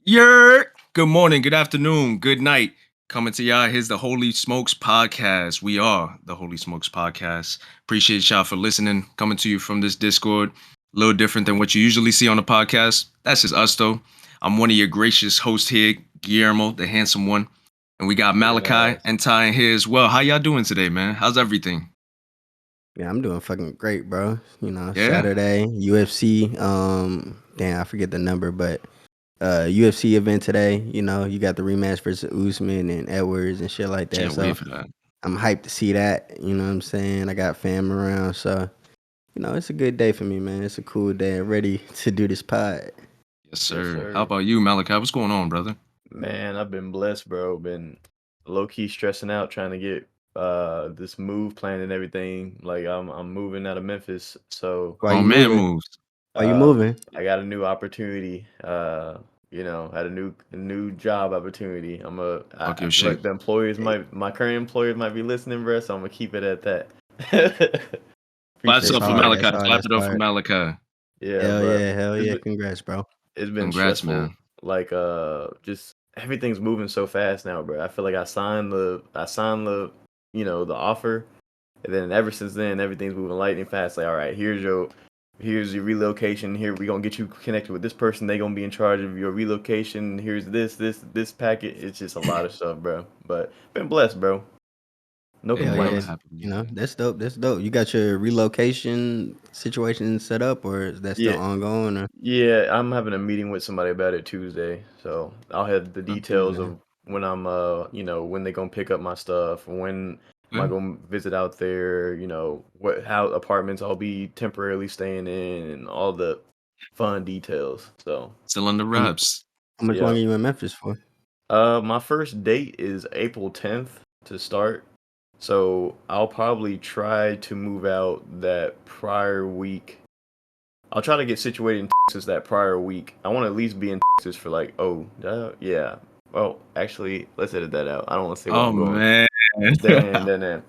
Good morning, good afternoon, good night. Coming to y'all. Here's the Holy Smokes Podcast. We are the Holy Smokes Podcast. Appreciate y'all for listening. Coming to you from this Discord. A little different than what you usually see on the podcast. That's just us, though. I'm one of your gracious hosts here, Guillermo, the handsome one. And we got Very Malachi nice. and Ty in here as well. How y'all doing today, man? How's everything? Yeah, I'm doing fucking great, bro. Yeah. Saturday, UFC, damn, I forget the number, but UFC event today, you got the rematch versus Usman and Edwards and shit like that. Can't So wait for that. I'm hyped to see that, you know what I'm saying? I got fam around, so it's a good day for me, man. It's a cool day. I'm ready to do this pod. Yes, sir. sir. How about you, Malachi? What's going on, brother? Man, I've been blessed, bro. Been low key stressing out trying to get this move planned and everything. Like I'm moving out of Memphis, so Why Oh, you man moving? moves. Why you moving? I got a new opportunity. Had a new job opportunity. Fuck your shit. Like the employers my current employers might be listening, bro. So I'm gonna keep it at that. Clap it That's up for hard. Malachi. That's hard. Clap That's it up for hard. Malachi. Yeah, Hell but yeah, hell it's yeah. been, Congrats, bro. it's been Congrats, stressful. man. Like just everything's moving so fast now, bro. I feel like I signed the the offer, and then ever since then everything's moving lightning fast. Like, all right, here's your relocation. Here we gonna get you connected with this person. They gonna be in charge of your relocation. Here's this packet. It's just a lot of stuff, bro. But been blessed, bro. No Hey, Hell man, I'm yeah. complaints. happy. to hear that. That's dope. That's dope. You got your relocation situation set up, or is that still Yeah, ongoing? Or yeah. I'm having a meeting with somebody about it Tuesday, so I'll have the oh, cool, details man. of when I'm when they gonna pick up my stuff, when am I Good. gonna visit out there, how apartments I'll be temporarily staying in, and all the fun details. So Still on the How, mu- reps. how much yeah. longer you in Memphis for? My first date is April 10th to start. So I'll probably try to move out that prior week. I'll try to get situated in Texas that prior week. I want to at least be in Texas for like, yeah. Well, actually, let's edit that out. I don't want to say where Oh, I'm going. man. Then.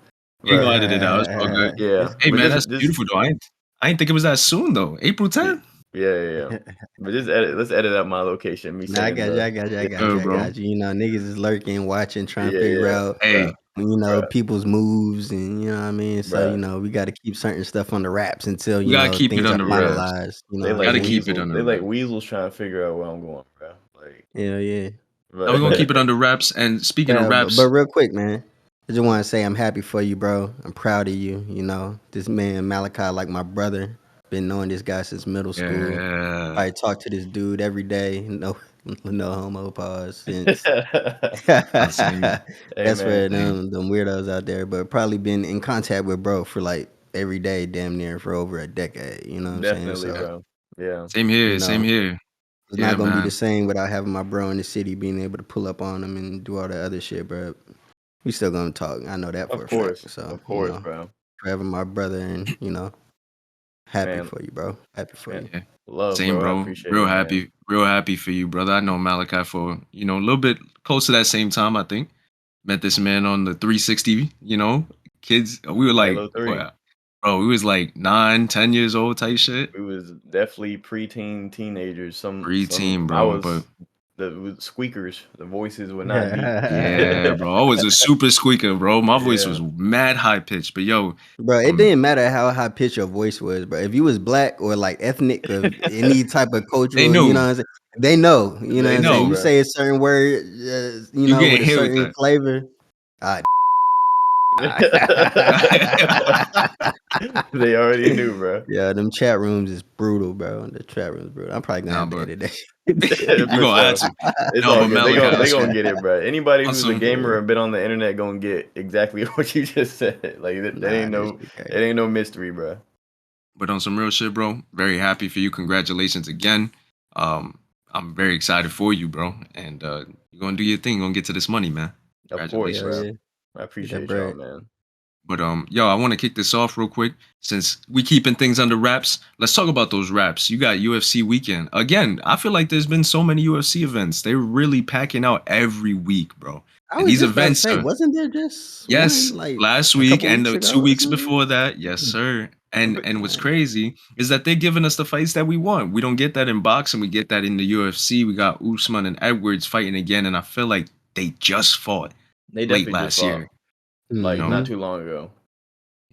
You gonna But edit it out. It's all good. yeah, Hey, but man, just that's beautiful, though. I ain't think it was that soon, though. April yeah, 10th? yeah. But let's edit out my location. Me Nah, I saying got you. I got you. I Yes, got sir, you. I bro. got you. Niggas is lurking, watching, trying to yeah, figure yeah, out, Hey, bruh, people's moves, and you know what I mean. So bruh. we got to keep certain stuff on the wraps until we gotta keep it things are under Yeah. wraps. finalized. They like Gotta keep it weasels. under They like wraps. weasels trying to figure out where I'm going, bro. Like, Yeah, yeah. Now we're gonna keep it but under wraps. And speaking of But wraps, real quick, man, I just want to say I'm happy for you, bro. I'm proud of you. This man Malachi, like my brother, been knowing this guy since middle school. yeah. I talk to this dude every day. No homo pause since. Same. hey, That's man, for them weirdos out there. But probably been in contact with bro for like every day, damn near for over a decade. You know what I'm saying? definitely, So bro. Yeah, Same you here. Same know, here. it's Yeah, not gonna be the man. same without having my bro in the city, being able to pull up on him and do all the other shit, bro. We still gonna talk. I know that for a fact. So, bro. forever my brother, and happy Man, for you, bro. Happy for man, you. Yeah. love, Same, bro. I bro. appreciate it, man. Real happy for you, brother. I know Malachi for, a little bit close to that same time, I think. Met this man on the 360, kids. We were like, Halo 3. what? Bro, we was like 9, 10 years old type shit. We was definitely preteen teenagers. Preteen, I bro. was But the squeakers. The voices were not deep. yeah, bro. I was a super squeaker, bro. My voice Yeah. was mad high pitched. But yo, Bro, it didn't matter how high pitched your voice was, bro. If you was black or like ethnic or any type of they cultural, knew. what I'm saying, they know. You know They what I'm know, saying? You know. bro. say a certain word, You getting with a hit with certain that. flavor. They already knew, bro. Yeah, them chat rooms is brutal, bro. The chat rooms brutal. I'm probably gonna Nah, have to but edit you For gonna sure. add to. It's No, all but good. They Malachi, gon' on they gonna some, get it, bro. Anybody on who's a some, gamer and been on the internet gonna get exactly what you just said. Like that Nah, ain't this no shit it crazy. ain't no mystery, bro. but on some real shit, bro. Very happy for you. Congratulations again. Um, I'm very excited for you, bro. And you're gonna do your thing. You're gonna get to this money, man. Of course, Hell Congratulations. bro. yeah. I Get that appreciate y'all, bread. man. But yo, I want to kick this off real quick since we keeping things under wraps. Let's talk about those wraps. You got UFC weekend again. I feel like there's been so many UFC events. They're really packing out every week, bro. I And was these just about to events say, are wasn't there just one yes like last a week couple and weeks the ago two or weeks something? before that. Yes, sir. And what's crazy is that they're giving us the fights that we want. We don't get that in boxing. We get that in the UFC. We got Usman and Edwards fighting again, and I feel like they just fought They late definitely just last fought year. You like know, not Mhm. too long ago.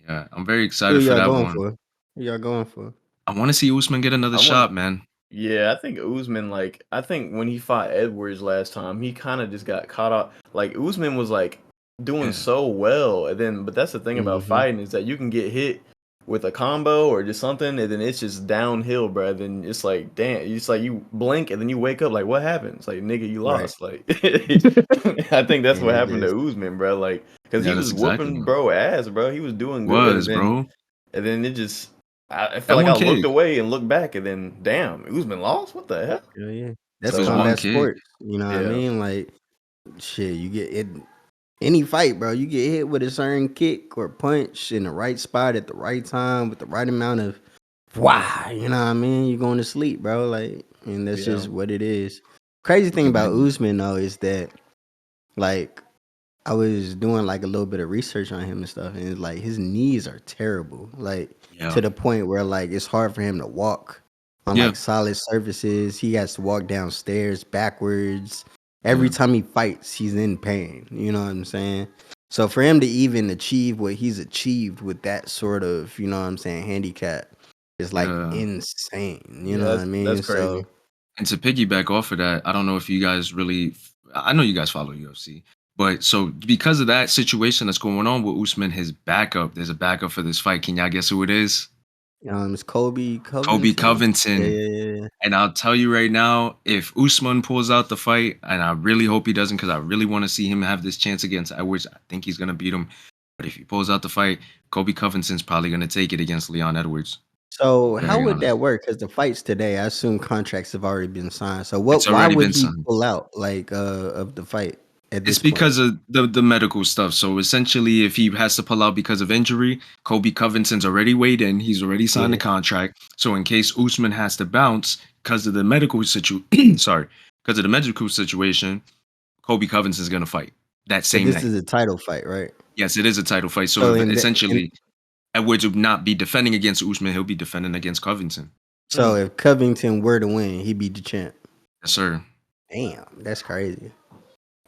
yeah, I'm very Who excited for y'all that going one. for? Who y'all going for? I want to see Usman get another I want shot, man. Yeah, I think Usman, like, I think when he fought Edwards last time, he kind of just got caught up. Like, Usman was like doing Yeah, so well, and then, but that's the thing about Mhm. fighting is that you can get hit with a combo or just something, and then it's just downhill, bro. Then it's like, damn, it's like you blink and then you wake up, like, what happened? It's like, nigga, you Right. lost. Like, I think that's And what it happened just to Usman, bro. Like, because yeah, he was that's exactly whooping what bro ass, bro. He was doing it good, was, bro. and then it just, I felt That like one I looked kick. away and looked back, and then, damn, Usman lost. What the hell? yeah. It That's was So one combat kick. sports. You know what I yeah, mean? Like shit, you get it any fight, bro. You get hit with a certain kick or punch in the right spot at the right time with the right amount of wow, you know what I mean? You're going to sleep, bro. Like, and that's yeah, just what it is. Crazy thing Look at about that. Usman though is that like I was doing like a little bit of research on him and stuff, and it's like his knees are terrible, like Yeah, to the point where like it's hard for him to walk on yeah, like solid surfaces. He has to walk downstairs backwards. Every yeah, time he fights, he's in pain. You know what I'm saying? So for him to even achieve what he's achieved with that sort of, you know what I'm saying, handicap is like yeah. insane. You yeah. know what I That's mean? crazy. So And to piggyback off of that, I don't know if you guys really. I know you guys follow UFC, but so because of that situation that's going on with Usman, his backup, there's a backup for this fight. Can y'all guess who it is? it's Kobe Kobe Covington. Yeah, Covington. yeah, yeah, yeah. And I'll tell you right now, if Usman pulls out the fight, and I really hope he doesn't, because I really want to see him have this chance against Edwards. I think he's gonna beat him. But if he pulls out the fight, Kobe Covington's probably gonna take it against Leon Edwards. To be So how very would that honest, work? Because the fights today, I assume contracts have already been signed. So it's what? Why already would been he signed. pull out like of the fight at It's this point? because of the medical stuff. So essentially, if he has to pull out because of injury, Kobe Covington's already weighed in. He's already signed the Yeah, contract. So in case Usman has to bounce because of the medical situation, sorry, because of the medical situation, Kobe Covington's gonna fight that but same this night. is a title fight, right? Yes, it is a title fight. So So in essentially, Edwards would not be defending against Usman. He'll be defending against Covington. so Mm. if Covington were to win, he'd be the champ. Yes, sir. Damn, that's crazy.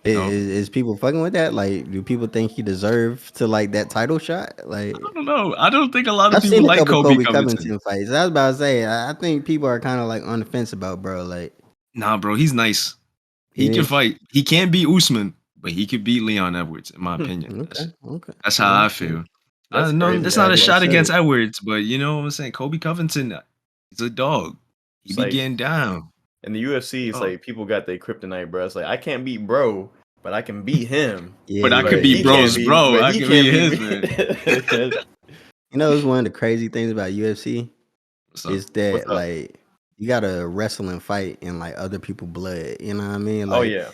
You know, Is people fucking with that? Like, do people think he deserve to like that title shot? Like, I don't know. I don't think a lot of I've people seen a like couple Kobe Kobe Covington. Covington fights. I was about to say, I think people are kind of like on the fence about bro. Like, Nah, bro, he's nice. He can yeah, fight. He can't beat Usman, but he could beat Leon Edwards, in my opinion. okay, okay, That's how yeah, I yeah. feel. I That's know crazy, it's not a Exactly. actually. shot So against Edwards, but you know what I'm saying. Kobe Covington, he's a dog. He It's be like getting down. in the UFC, it's Oh, like people got their kryptonite, bro. It's like I can't beat bro, but I can beat him. yeah, but I yeah, could But be he yeah, can't bro's yeah. be, bro. but I he could can't be beat his me. man. You know, it's one of the crazy things about UFC What's up? is What's that up? like you gotta wrestle and fight in like other people' blood. You know what I mean? Oh Like, yeah,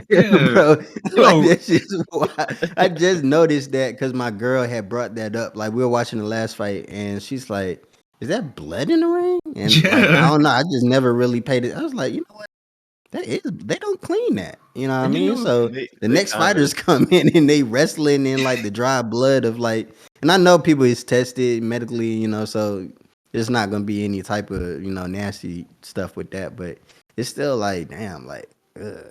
Yeah, bro, like yo, that's just why I just noticed that because my girl had brought that up. Like we were watching the last fight, and she's like, "Is that blood in the ring?" And like I yeah. don't know, I just never really paid it. I was like, you know what? That is they don't clean that. You know what I and you mean? know So the they next kind of fighters come in and they wrestling in like the dry blood of like, and I know people is tested medically, you know, so there's not gonna be any type of nasty stuff with that, but it's still like damn, like, Yeah,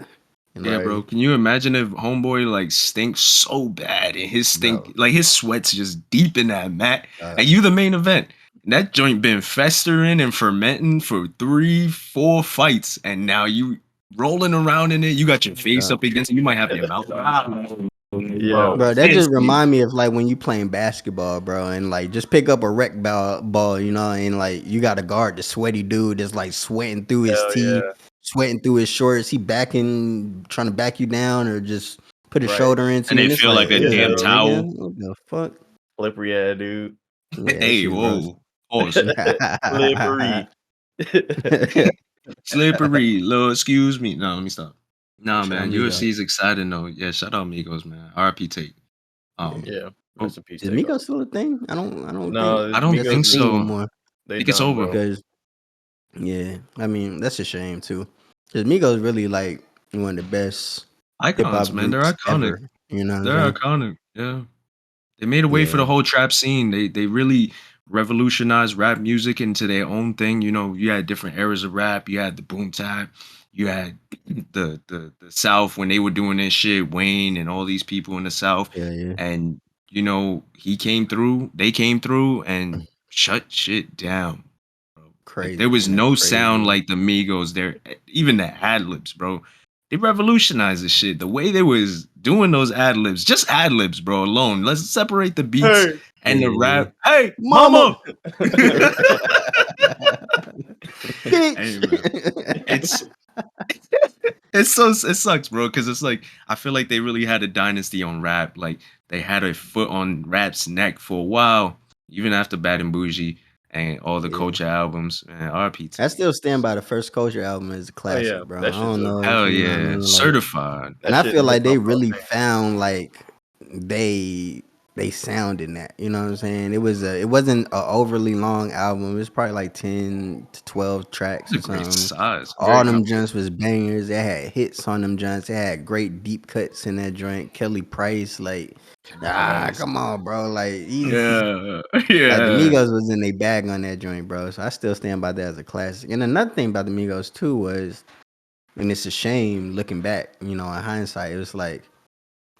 know, bro. right. Can you imagine if homeboy like stinks so bad and his stink bro. like his sweat's just deep in that mat and you the main event? That joint been festering and fermenting for 3, 4 fights, and now you rolling around in it. You got your face Uh, up against it. You might have your mouth. Yeah, Bro, Bro, that just nasty. remind me of like when you playing basketball, bro, and like just pick up a rec ball, and like you got to guard the sweaty dude that's like sweating through his hell tee, yeah, sweating through his shorts. He trying to back you down, or just put a right. shoulder into And you, they and it's feel like, like a damn Yeah, nigga, towel. what the fuck? slippery yeah, dude. Yeah, that Hey, shit's gross. whoa. Pause. Slippery. Slippery. Lord, excuse me. No, let me stop. Nah, Shout out man. Migo. UFC is exciting though. Yeah, shout out Migos, man. RP Tate. Yeah. Um, Yeah, oh, rest in peace, Is Takeoff. Migos still a thing? I don't think No, I don't that's a think Migos thing is so. no I more. they think it's done, over. bro. Because yeah, I mean that's a shame too. Because Migos really like one of the best hip Icons, hop man. They're groups iconic. ever. You know what I'm They're saying? iconic. Yeah. They made a way for Yeah, the whole trap scene. They really revolutionized rap music into their own thing. You know, you had different eras of rap. You had the boom tap. You had the South when they were doing this shit. Wayne and all these people in the South, Yeah, yeah. and you know he came through. They came through and shut shit down. Bro. Like there Crazy, was man. no sound Crazy. like the Migos. There, even the ad libs, bro. They revolutionized this shit. The way they was doing those ad libs, just ad libs, bro. Alone. Let's separate the beats Hey, and the Yeah, yeah. rap. Hey, Mama. mama. Hey, man. It's it sucks, bro, because it's like I feel like they really had a dynasty on rap. Like they had a foot on rap's neck for a while, even after Bad and Bougie and all the Yeah. Culture albums. Man, RP to I them still stand niggas. by the first Culture album as a oh yeah, classic, bro. that I shit's don't a know if Hell you know what I yeah, mean. Like, certified. and that I shit in feel the hip like they hop hall of really fame. found like they sound in that. You know what I'm saying? It wasn't a overly long album. It was probably like 10 to 12 tracks It's or a great something. size. All Very them compact. joints was bangers. They had hits on them joints. They had great deep cuts in that joint. Kelly Price, like, Kelly Price. come on, bro. Like he's Yeah, like the yeah. Migos was in their bag on that joint, bro. So I still stand by that as a classic. And another thing about the Migos too was, and it's a shame looking back, you know, in hindsight, it was like,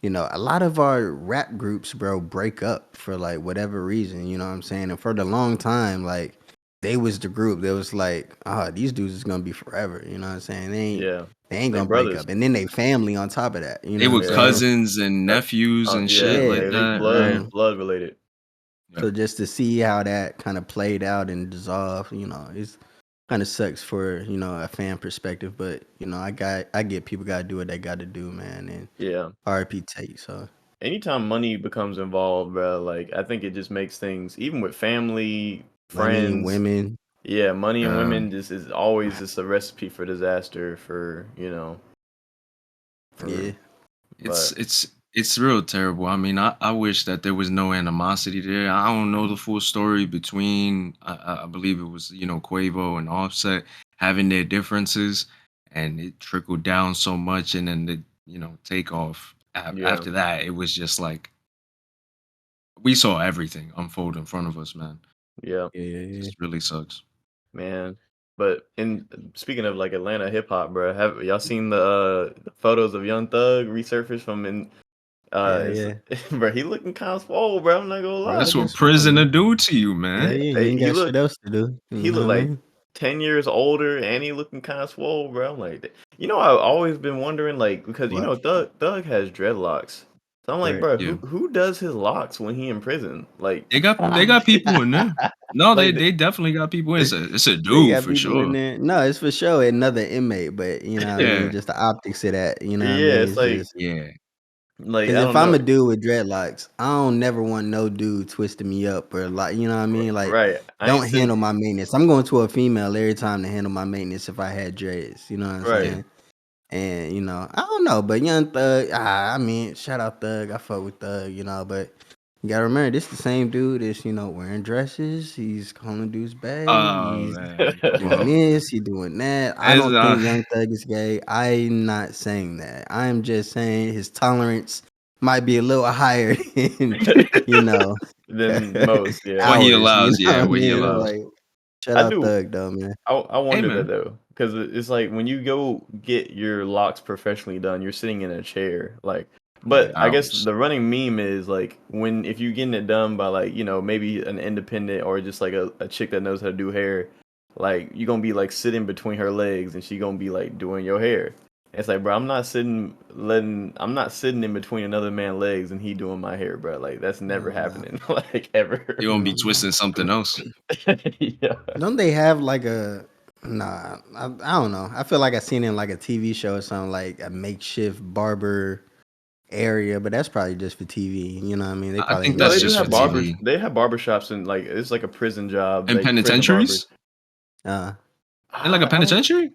you know, a lot of our rap groups, bro, break up for like whatever reason, you know what I'm saying? And for the long time, like they was the group that was like, these dudes is gonna be forever, you know what I'm saying? Yeah, They ain't they gonna break brothers. up. And then they family on top of that, you They know what I'm were Yeah, saying? cousins and yep. nephews and Yeah, shit like Yeah, they that, blood right? bro. blood related. Yeah. So just to see how that kind of played out and dissolved, you know, it's kind of sucks for, you know, a fan perspective. But, you know, I get people gotta do what they gotta do, man. And Yeah. RP Tate. So Anytime money becomes involved, bro, like I think it just makes things even with family, money, friends. women, Yeah, money and Yeah. women just is always just a recipe for disaster for yeah. for It's but it's it's real terrible. I mean, I wish that there was no animosity there. I don't know the full story between I believe it was, you know, Quavo and Offset having their differences and it trickled down so much and then the, you know, take off yeah, after that. It was just like we saw everything unfold in front of us, man. yeah, Yeah, yeah, yeah. Just really sucks. man. But in speaking of like Atlanta hip hop, bro, have y'all seen the photos of Young Thug resurfaced from in Hell yeah. bro, he looking kind of swole, bro. I'm not gonna Bro, lie. That's looking what swole, prison to man. do to you, Hell man. yeah. You ain't He got look shit else to do. You he know looked what I like mean? 10 years older and he looking kind of swole, bro. I'm like, you know, I've always been wondering, like, because you What? know, Thug has dreadlocks. So I'm like, Right. bro, Yeah. who does his locks when he in prison? Like, They got people in there. No, they like they definitely got people in. It's a They dude got for people in sure. there. No, it's for sure another inmate, but you know what I mean? Yeah. Just the optics of that, you know what I yeah, mean? it's It's just Yeah. like because I if don't I'm a know, dude with dreadlocks, I don't never want no dude twisting me up or like, you know what I mean? Like, right? I ain't don't sitting handle my maintenance. I'm going to a female every time to handle my maintenance if I had dreads. You know what I'm right. Yeah. saying? And you know, I don't know, but Young Thug, I mean, shout out Thug. I fuck with Thug, you know, but you gotta remember this the same dude that's, you know, wearing dresses, he's calling dudes babe, Oh he's man, come doing on. this, he doing that. I It's don't think Young Thug is gay. I'm not saying that. I'm just saying his tolerance might be a little higher than, you know, than most, yeah. what he ours. You allows, know yeah, what I what he mean? allows. Like, shout I out do. Thug though, man. I Hey wonder that man. though, because it's like when you go get your locks professionally done, you're sitting in a chair, like. But Right. I guess Hours. the running meme is like when if you getting it done by like maybe an independent or just like a chick that knows how to do hair, like you gonna be like sitting between her legs and she gonna be like doing your hair. It's like, bro, I'm not sitting in between another man's legs and he doing my hair, bro. Like that's never No, no, happening, like ever. You gonna be no, no. twisting something else. Yeah. Don't they have like a nah? I don't know. I feel like I seen it in like a TV show or something, like a makeshift barber area, but that's probably just for TV. You know what I mean? They I probably think ain't No, got that's they no do just for have shit. barbers. TV. They have barbershops and like it's like a prison job, And like prison barbers. penitentiaries? Uh, And like a I don't. penitentiary?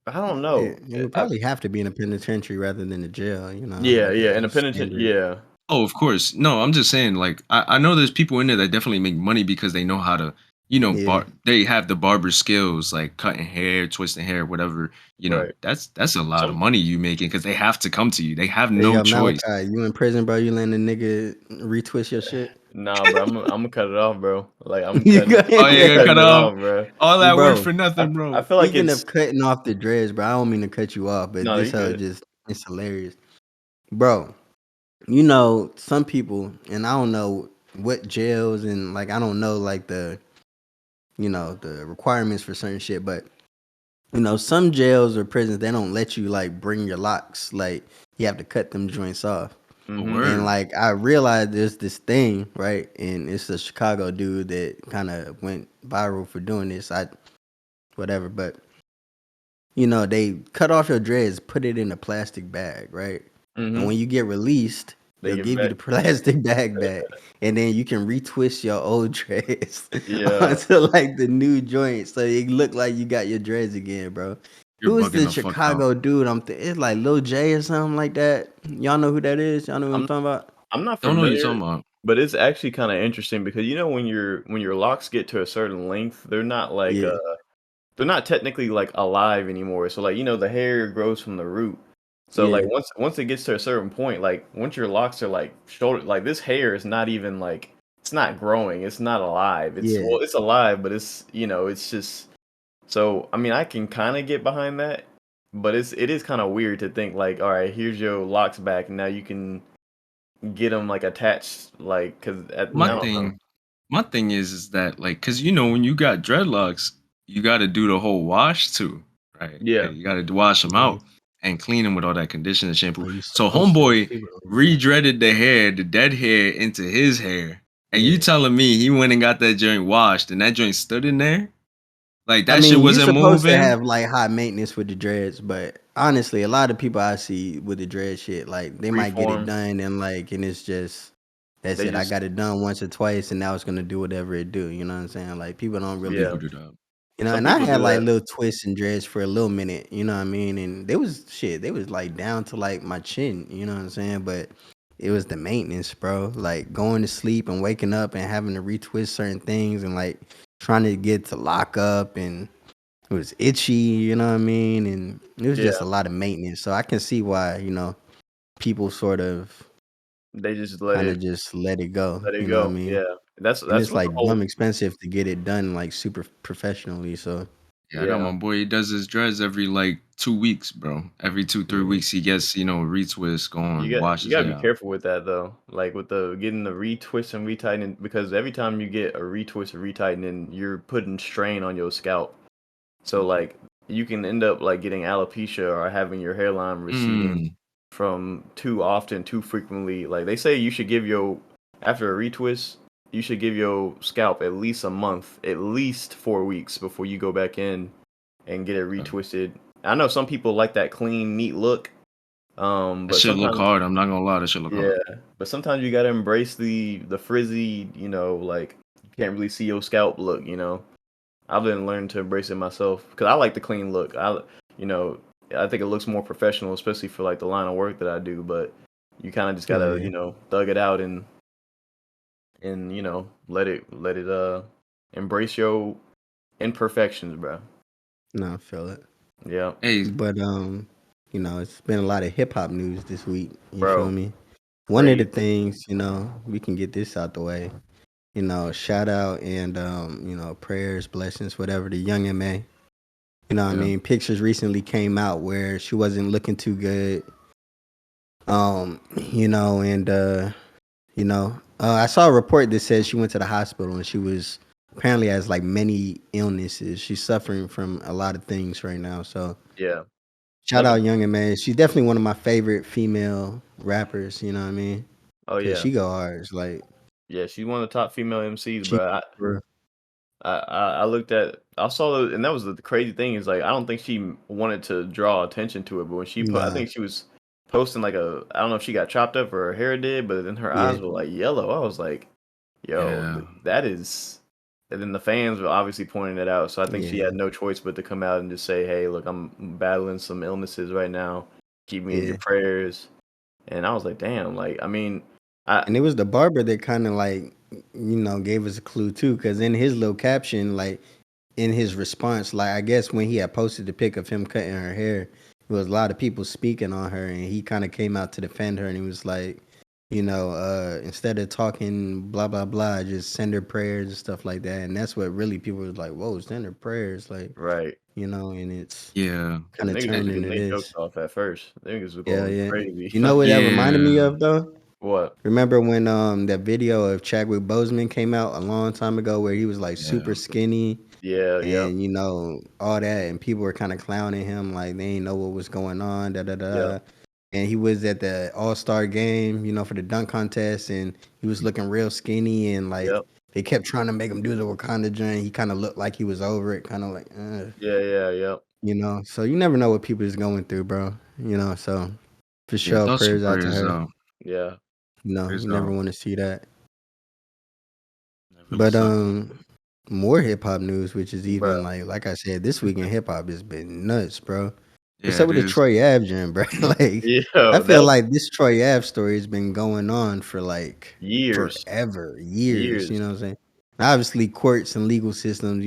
I don't it, know. it would probably have to be in a penitentiary rather than a jail. You know, Yeah, like yeah, a and a penitent. standard. Yeah, Oh, of course. No, I'm just saying, like, I know there's people in there that definitely make money because they know how to, you know, Yeah, they have the barber skills, like cutting hair, twisting hair, whatever. You know, right. that's a lot of Some money you making because they have to come to you. They have hey no yo, choice. Malachi, you in prison, bro? You letting a nigga retwist your shit? Nah, bro, I'm gonna cut it off, bro. Like I'm You go cutting, Oh, I'm yeah, ahead. gonna cutting cut it off off, bro. all that work Bro, for nothing, I bro. feel like speaking it's of cutting off the dreads, bro, I don't mean to cut you off, but no, this you hoe good. just it's hilarious. Bro, you know, some people, and I don't know what jails and like I don't know like the the requirements for certain shit, but some jails or prisons they don't let you like bring your locks. Like you have to cut them joints off. A Mm-hmm. And word. like I realized there's this thing, right? And it's a Chicago dude that kind of went viral for doing this. I whatever, but they cut off your dreads, put it in a plastic bag, right? And Mm-hmm. when you get released, They they'll give it give you back. the plastic bag back, and then you can retwist your old dreads Yeah. onto like the new joint, so it look like you got your dreads again, bro. You're Who is bugging the the fuck out. Chicago dude? It's like Lil J or something like that. Y'all know who that is? Y'all know what I'm I'm talking about? I'm not Don't know what you're familiar, talking about. but it's actually kind of interesting because when your locks get to a certain length, Yeah, they're not technically like alive anymore. So like the hair grows from the root. So like yeah, once it gets to a certain point, like once your locks are like shoulder, like this hair is not even like it's not growing. It's not alive. yeah. It's alive, but it's just so I mean I can kind of get behind that, but it is kind of weird to think like all right, here's your locks back, and now you can get them like attached like because I My don't know. thing, my thing is that like, cause when you got dreadlocks, you got to do the whole wash too, right? Yeah, Like, you got to wash them Mhm. out and clean them with all that conditioner shampoo. Oh, you So supposed to. homeboy People don't do that. re-dreaded the hair, the dead hair into his hair, and you Yeah. telling me he went and got that joint washed and that joint stood in there? Like I that shit mean, you wasn't supposed to moving? have like high maintenance with the dreads, but honestly, a lot of people I see with the dread shit, like they might get it reform. done and it's just that's They it. I just got it done once or twice and now it's gonna do whatever it do. You know what I'm saying? Like people don't Some really yeah. people do that. Some and I people had do like that. little twists and dreads for a little minute, you know what I mean? And they was like down to like my chin, you know what I'm saying? But it was the maintenance, bro. Like going to sleep and waking up and having to retwist certain things and like trying to get to lock up and it was itchy, you know what I mean? And it was just Yeah, a lot of maintenance. So I can see why, people sort of they just kind of just let it go, let it you know what I go. mean? Yeah, And that's it's what the like whole dumb expensive to get it done like super professionally. So Yeah, I got yeah. my boy. He does his dreads every like 2 weeks, bro. Every two, three yeah. weeks, he gets retwist going, You washes gotta hair be out. careful with that though. Like with the getting the retwist and retightening because every time you get a retwist or retightening, you're putting strain on your scalp. So like you can end up like getting alopecia or having your hairline receding Mm. from too often, too frequently. Like they say you should give your after a retwist, you should give your scalp at least a month, at least 4 weeks before you go back in and get it retwisted. I know some people like that clean, neat look. That But shit look sometimes hard. I'm not gonna lie. That shit look yeah, hard. but sometimes you gotta embrace the frizzy, like you can't really see your scalp look. I've been learning to embrace it myself because I like the clean look. You know, I think it looks more professional, especially for like the line of work that I do. But you kind of just Oh gotta, yeah. thug it out and let it embrace your imperfections, bro. No, I feel it. Yeah, Hey, But it's been a lot of hip hop news this week. You feel bro, me? One of the crazy. things, we can get this out the way. Shout out and prayers, blessings, whatever the young MA. You know what I yeah, mean? Pictures recently came out where she wasn't looking too good. And I saw a report that says she went to the hospital and she was apparently has like many illnesses. She's suffering from a lot of things right now. So Yeah, shout let me. out Young and Man. She's definitely one of my favorite female rappers, you know what I mean? Oh Cause yeah, she go hard. It's like yeah. She's one of the top female MCs, she bro. I looked at I saw and that was the crazy thing is like I don't think she wanted to draw attention to it, but when she put I nah, think she was posting like I don't know if she got chopped up or her hair did, but then her yeah, eyes were like yellow. I was like, yo, yeah. that is. And then the fans were obviously pointing it out, so I think she yeah, had no choice but to come out and just say, hey, look, I'm battling some illnesses right now. Keep me in your yeah. prayers. And I was like, damn, like I mean, I And it was the barber that kind of like, gave us a clue too. Cause in his little caption, like in his response, like I guess when he had posted the pic of him cutting her hair, there was a lot of people speaking on her, and he kind of came out to defend her, and he was like, instead of talking blah blah blah, just send her prayers and stuff like that. And that's what really people was like, whoa, send her prayers, like, Right. and it's Yeah. Because kind of niggas was turned getting into their jokes this. off at first. Niggas was Yeah, going yeah. crazy. You know what that reminded me Yeah. of though? What? Remember when that video of Chadwick Boseman came out a long time ago where he was like Yeah. super skinny Yeah, yep, and all that, and people were kind of clowning him like they didn't know what was going on, da da yep, da. And he was at the All-Star game, for the dunk contest, and he was looking real skinny, and like yep. they kept trying to make him do the Wakanda joint. He kind of looked like he was over it, kind of like, Yeah, yep. So you never know what people is going through, bro. So for Yeah. sure, Thoughts and prayers out to prayers her. out. Yeah. Prayers You never out. want to see that. That really But sucks. more hip hop news, which is even Bro. like I said, this week in hip hop has been nuts, bro. What's Yeah, up it with the is. Troy Ave jam, bro? Like, I Yo, feel that like this Troy Ave story has been going on for like years. forever, years. You Years. know what I'm saying? Obviously, courts and legal systems,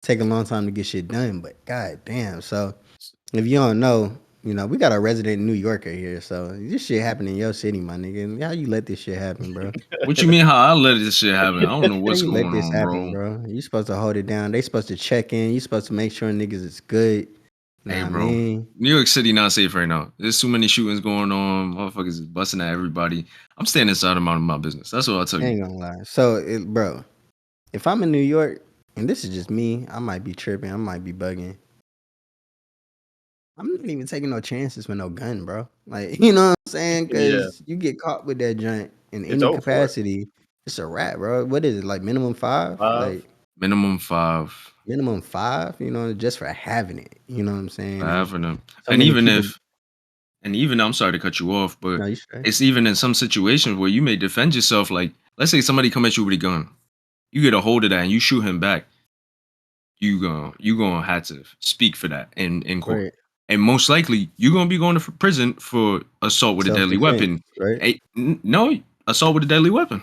take a long time to get shit done. But god damn, so if you don't know, we got a resident New Yorker here, so this shit happened in your city, my nigga. How you let this shit happen, bro? What you mean how I let this shit happen? I don't know How what's you let going this on, happen, bro. bro? You supposed to hold it down. They supposed to check in. You supposed to make sure niggas is good. You know Hey, what I bro. mean? New York City not safe right now. There's too many shootings going on. Motherfuckers is busting at everybody. I'm staying inside of my business. That's what I'll tell I you. ain't gonna lie. So, bro, if I'm in New York, and this is just me, I might be tripping. I might be bugging. I'm not even taking no chances with no gun, bro. Like, you know what I'm saying? Yeah. Because you get caught with that joint in It's any over for. capacity, it's a wrap, bro. What is it, like minimum 5? 5. Like, Minimum 5 minimum 5, just for having it. You know what I'm for saying? And having them. so And many even people, if, and even I'm sorry to cut you off, but no, you straight. it's even in some situations where you may defend yourself. Like, let's say somebody come at you with a gun. You get a hold of that and you shoot him back. You gonna have to speak for that in court. Right. And most likely you're gonna be going to prison for assault with a deadly Self-defense, weapon. right? No, assault with a deadly weapon.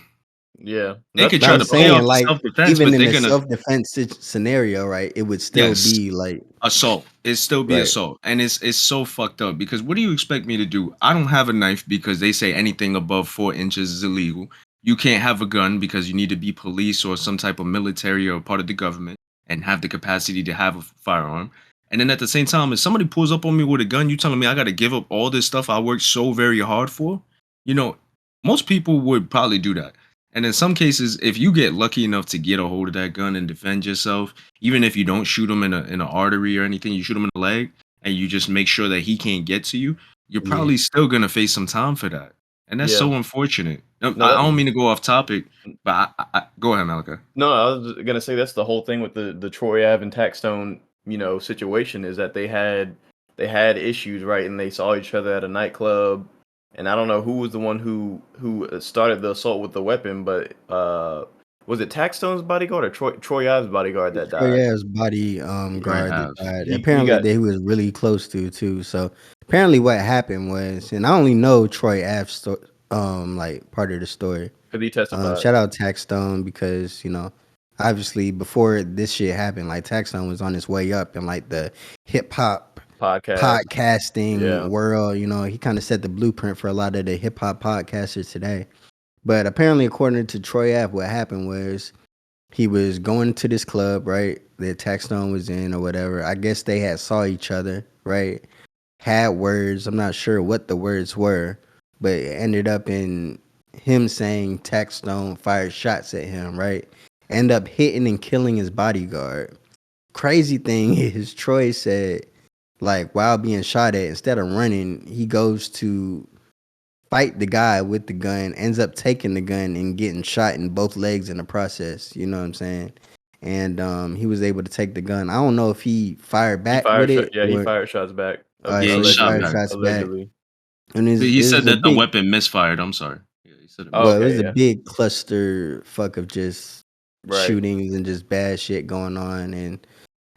Yeah. They That's could But try I'm to play typical. off saying, the like, self-defense, even but in they're a gonna self-defense scenario, right, it would still yes, be like, assault. It still be right, assault. And it's so fucked up because what do you expect me to do? I don't have a knife because they say anything above 4 inches is illegal. You can't have a gun because you need to be police or some type of military or part of the government and have the capacity to have a firearm. And then at the same time, if somebody pulls up on me with a gun, you telling me I got to give up all this stuff I worked so very hard for? You know, most people would probably do that. And in some cases, if you get lucky enough to get a hold of that gun and defend yourself, even if you don't shoot him in an artery or anything, you shoot him in the leg, and you just make sure that he can't get to you. You're yeah. probably still gonna face some time for that, and that's Yeah. so unfortunate. No, I that don't mean to go off topic, but go ahead, Malachi. no, I was gonna say that's the whole thing with the Troy Ave and Taxstone, situation is that they had issues, right? And they saw each other at a nightclub, and I don't know who was the one who started the assault with the weapon, but was it Taxstone's bodyguard or Troy Ave's bodyguard that Troy died? Ave's body Troy guard that Ave. died. He Apparently, got that he was really close to too. So apparently, what happened was, and I only know Troy Ave's like part of the story. because he testified. Shout out Taxstone because obviously before this shit happened, like Taxstone was on his way up in like the hip hop Podcast. podcasting Yeah. world. He kind of set the blueprint for a lot of the hip hop podcasters today. But apparently, according to Troy Ave, what happened was he was going to this club, right? That Taxstone was in or whatever. I guess they had saw each other, right? Had words. I'm not sure what the words were, but it ended up in him saying Taxstone fired shots at him, right? End up hitting and killing his bodyguard. Crazy thing is, Troy said, like, while being shot at, instead of running, he goes to fight the guy with the gun, ends up taking the gun and getting shot in both legs in the process. You know what I'm saying? And he was able to take the gun. I don't know if he fired He back fired with shot. it Yeah, he or fired shots back. alright, Yeah, so he he shot fired back. Allegedly. shots back. Allegedly. And He it said was a that the big weapon misfired. I'm sorry. Yeah, he said it Oh, well, it misfired. was okay. a Yeah. big cluster fuck of just Right. shootings and just bad shit going on, and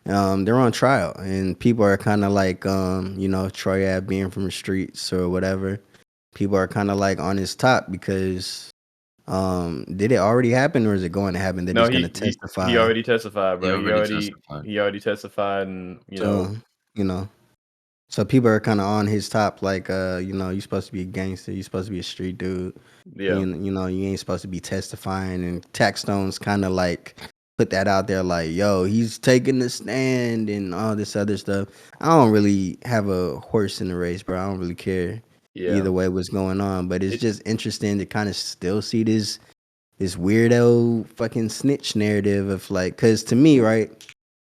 they're on trial and people are kind of like Troy Ave being from the streets or whatever. People are kind of like on his top because did it already happen or is it going to happen that No, he's going to he testify? already testified, He bro. He already already testified. he already testified, and So, you know, So people are kind of on his top, like, you're supposed to be a gangster, you're supposed to be a street dude. Yeah, You ain't supposed to be testifying. And Taxstone's kind of like put that out there, like, yo, he's taking the stand and all this other stuff. I don't really have a horse in the race, bro. I don't really care yeah. either way what's going on. But it's It just interesting to kind of still see this weirdo fucking snitch narrative of like, because to me, right,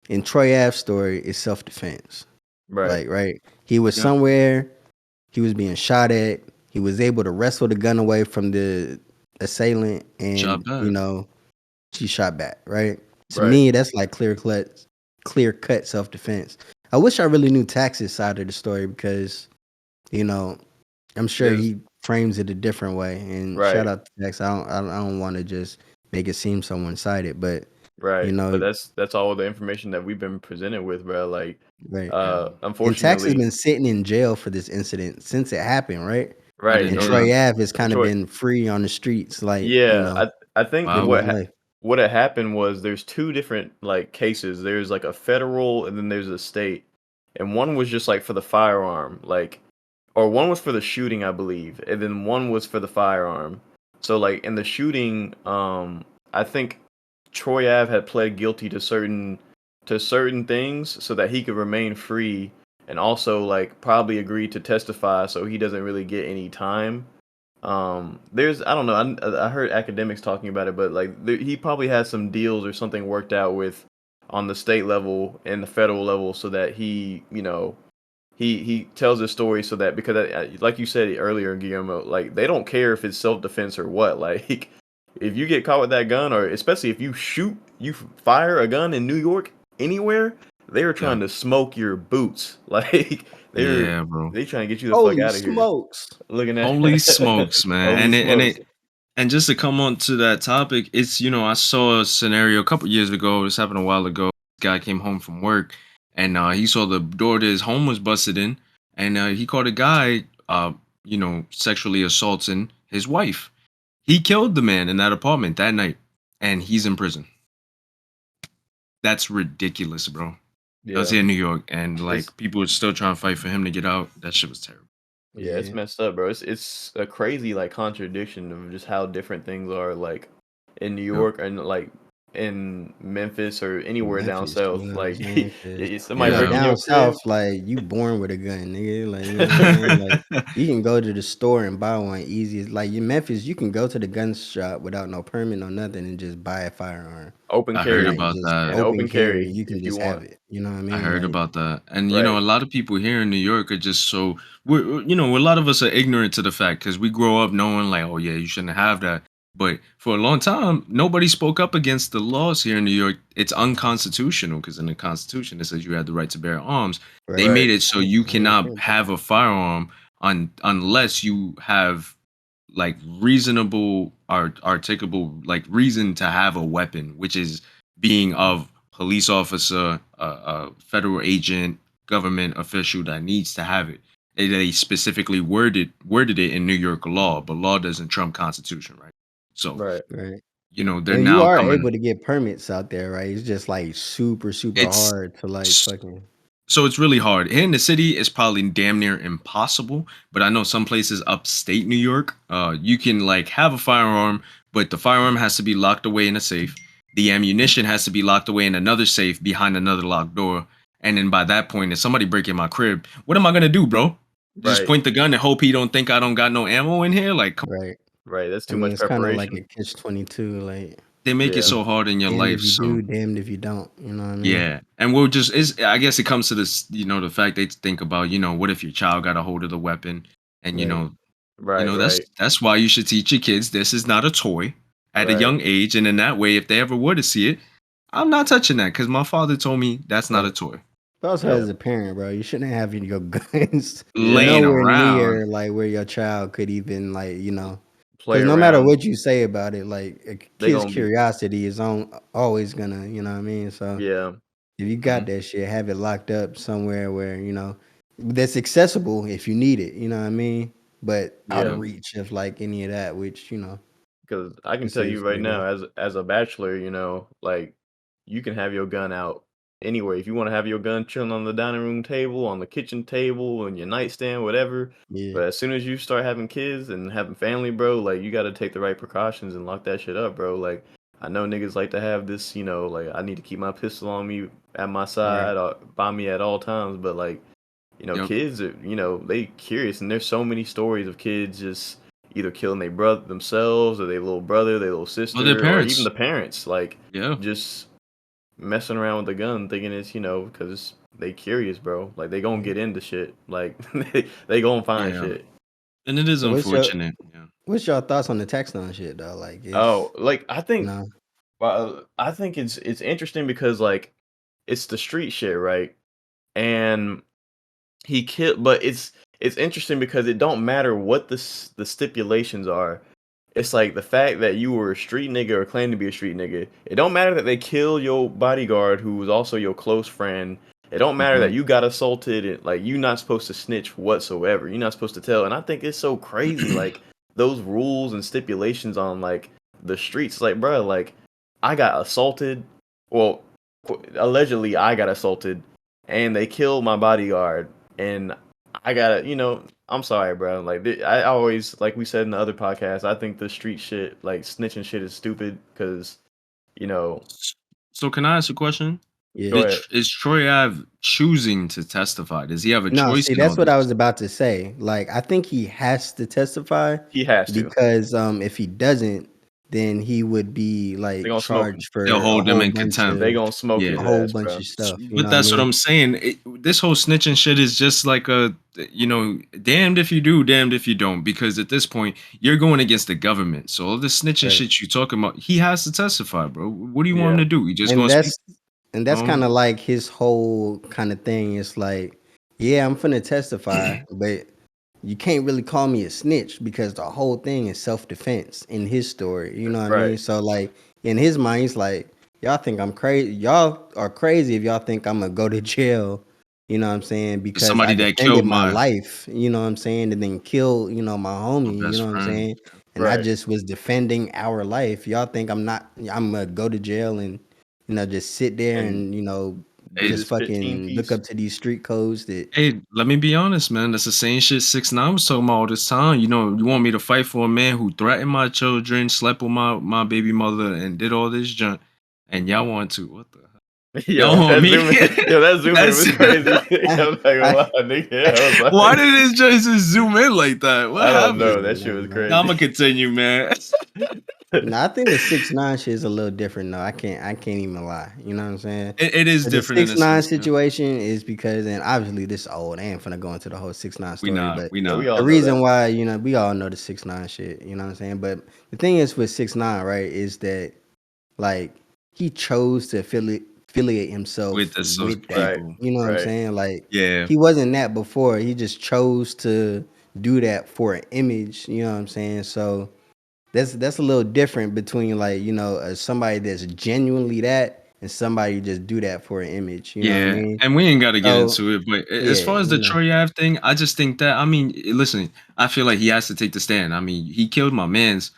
in Troy Ave's story, it's self defense. right. Like, right, he was Yeah. somewhere, he was being shot at, he was able to wrestle the gun away from the assailant, Shot and back. she shot back. Right, to Right. me, that's like clear cut self defense. I wish I really knew Tax's side of the story because you know I'm sure There's he frames it a different way. And shout right. out to Tax. I don't want to just make it seem so one sided, but you Right. But know, that's all the information that we've been presented with, bro. Like, right. Yeah. And Tax has unfortunately, been sitting in jail for this incident since it happened, right? I right. didn't And know And that. Troy Ave has kind of Troy, been free on the streets, like, yeah, I think Wow. living his life. what had happened was there's two different like cases. There's like a federal and then there's a state. And one was just like for the firearm, like or one was for the shooting, I believe, and then one was for the firearm. So like in the shooting, I think Troy Ave had pled guilty to certain things so that he could remain free, and also like probably agreed to testify so he doesn't really get any time. There's I don't know, I heard academics talking about it, but like he probably has some deals or something worked out with on the state level and the federal level so that he tells his story so that because like you said earlier, Guillermo, like they don't care if it's self defense or what. Like if you get caught with that gun, or especially if you fire a gun in New York anywhere, they are Yeah. trying to smoke your boots. Like Yeah, bro. they trying to get you the fuck Holy out of here. smokes! Looking at Holy smokes, man. holy smokes. And just to come on to that topic, it's I saw a scenario a couple years ago. This happened a while ago. This guy came home from work, and he saw the door to his home was busted in, and he caught a guy, sexually assaulting his wife. He killed the man in that apartment that night, and he's in prison. That's ridiculous, bro. That was Yeah, here in New York, and it's like people are still trying to fight for him to get out. That shit was terrible. yeah, it's Yeah. messed up, bro. It's a crazy like contradiction of just how different things are like in New Yep. York and like in Memphis or anywhere down Memphis, you south. know what I'm Like saying? Because somebody like break Yeah. in down your crib. south, like you born with a gun, nigga. Like, you know what I'm saying? Like you can go to the store and buy one easy. Like in Memphis, you can go to the gun shop without no permit, no nothing, and just buy a firearm. Open I heard Like carry about just that. and open open carry, carry you can if you just have want. it. You know what I I mean? heard Like about that. And a Right. lot of people here in New York are just so a lot of us are ignorant to the fact because we grow up knowing like, oh yeah, you shouldn't have that. But for a long time, nobody spoke up against the laws here in New York. It's unconstitutional because in the Constitution it says you have the right to bear arms. They right. made Right. it so you cannot have a firearm unless you have like reasonable articulable like reason to have a weapon, which is being of police officer, a federal agent, government official that needs to have it. They specifically worded it in New York law, but law doesn't trump constitution, right? So Right. Right. they're And you now are coming. able to get permits out there, right? It's just like super, super It's hard to like fucking So it's really hard. Here in the city, it's probably damn near impossible. But I know some places upstate New York, you can like have a firearm, but the firearm has to be locked away in a safe. The ammunition has to be locked away in another safe behind another locked door. And then by that point, if somebody break in my crib, what am I gonna do, bro? Just Right. point the gun and hope he don't think I don't got no ammo in here? Like, come right. Right. That's I too mean, much it's kind of like preparation. a catch-22. Like, they make it Yeah. so hard in your damned life. if you So do, damned if you don't. You know what I mean? yeah, and we'll just is I guess it comes to this, the fact they think about, what if your child got a hold of the weapon, and Right. Right. that's Right. that's why you should teach your kids this is not a toy at a Right. young age, and in that way, if they ever were to see it, I'm not touching that because my father told me that's not a Right. toy. But also, Yeah. as a parent, bro, you shouldn't have your guns Yeah. Laying nowhere around, near like where your child could even like, Play because no matter around. what you say about it, like a They kid's gonna be. curiosity is always gonna, you know what I mean? So Yeah. if you got Mhm. that shit, have it locked up somewhere where that's accessible if you need it. You know what I mean? But out Yeah. of reach of like any of that, which Because I can is tell safe you for right you to. now, as a bachelor, like you can have your gun out anywhere. If you want to have your gun chilling on the dining room table, on the kitchen table, on your nightstand, whatever. Yeah. But as soon as you start having kids and having family, bro, like you got to take the right precautions and lock that shit up, bro. Like I know niggas like to have this, like I need to keep my pistol on me at my Right. side or by me at all times. But like, Yep. kids are, they curious, and there's so many stories of kids just either killing their brother themselves or their little brother, their little Well, their sister, or even parents. the parents, like Yeah. just messing around with the gun, thinking it's because they curious, bro. Like they gonna Yeah. get into shit. Like they gonna find Yeah. shit. And it is So unfortunate. Yeah. what's your thoughts on the text on shit though? Like Oh, it's like you know I think it's interesting because like it's the street shit, right? And he killed, but it's interesting because it don't matter what the stipulations are. It's like the fact that you were a street nigga or claim to be a street nigga. It don't matter that they kill your bodyguard who was also your close friend. It don't matter that Mhm. you got assaulted. And, like you're not supposed to snitch whatsoever. You're not supposed to tell. And I think it's so crazy. Like those rules and stipulations on like the streets. Like, bro, like I got assaulted. Well, allegedly I got assaulted, and they killed my bodyguard. And I gotta, I'm sorry, bro. Like I always, like we said in the other podcast, I think the street shit, like snitching shit, is stupid because, you know, So can I ask a question? yeah. go ahead. Is Troy Ave choosing to testify? Does he have a No, choice see, in all that's what I this? was about to say. Like, I think he has to testify He has to. because if he doesn't, then he would be They like gonna smoke him. charged They'll for hold them in contempt. They gonna smoke Yeah. his a whole ass, bunch bro. of stuff. You But know what I that's what mean? I'm saying. This whole snitching shit is just like damned if you do, damned if you don't. Because at this point, you're going against the government. So all this snitching Right. shit you talking about, he has to testify, bro. What do you want him Yeah, to do? He just And gonna speak? that's No. kind of like his whole kind of thing. It's like, yeah, I'm finna testify, but you can't really call me a snitch because the whole thing is self defense in his story. You know what I right. mean? So like in his mind, he's like, y'all think I'm crazy. Y'all are crazy if y'all think I'm gonna go to jail. You know what I'm saying? Because I Somebody that defended killed my my life. You know what I'm saying? And then kill, my homie. You best know what I'm friend. saying? And I Right. just was defending our life. Y'all think I'm not? I'm gonna go to jail and just sit there And and do Hey, just this 15 fucking look piece. up to these street codes that hey, let me be honest, man. That's the same shit 6ix9ine was talking about all this time. You want me to fight for a man who threatened my children, slept with my baby mother, and did all this junk, and y'all want to what the y'all Yo, want me? that zoom in That's was crazy. I'm not gonna I, lie, nigga. I was why like, did this just zoom in like that? What I don't happened? know. yeah, That shit no, was no. Now I'm crazy. gonna continue, man. No, I think the 6ix9ine shit is a little different though. I can't even lie. You know what I'm saying? It is But the different in a 6ix9ine sense. Yeah. situation is because, and obviously this is old. I ain't finna go into the whole 6ix9ine We story, not, but we Yeah, we not. all the know reason that. why, we all know the 6ix9ine shit, you know what I'm saying? But the thing is with 6ix9ine, right, is that like he chose to affiliate With himself the social with that. Right, people. You know what I'm right. saying? Like Yeah, he wasn't that before. He just chose to do that for an image, you know what I'm saying? So that's a little different between like, somebody that's genuinely that and somebody who just do that for an image, you know what I yeah, mean? and we ain't got to get So into it. But as yeah, far as the Troy Ave thing, I just think that listen, I feel like he has to take the stand. I mean, he killed my man's,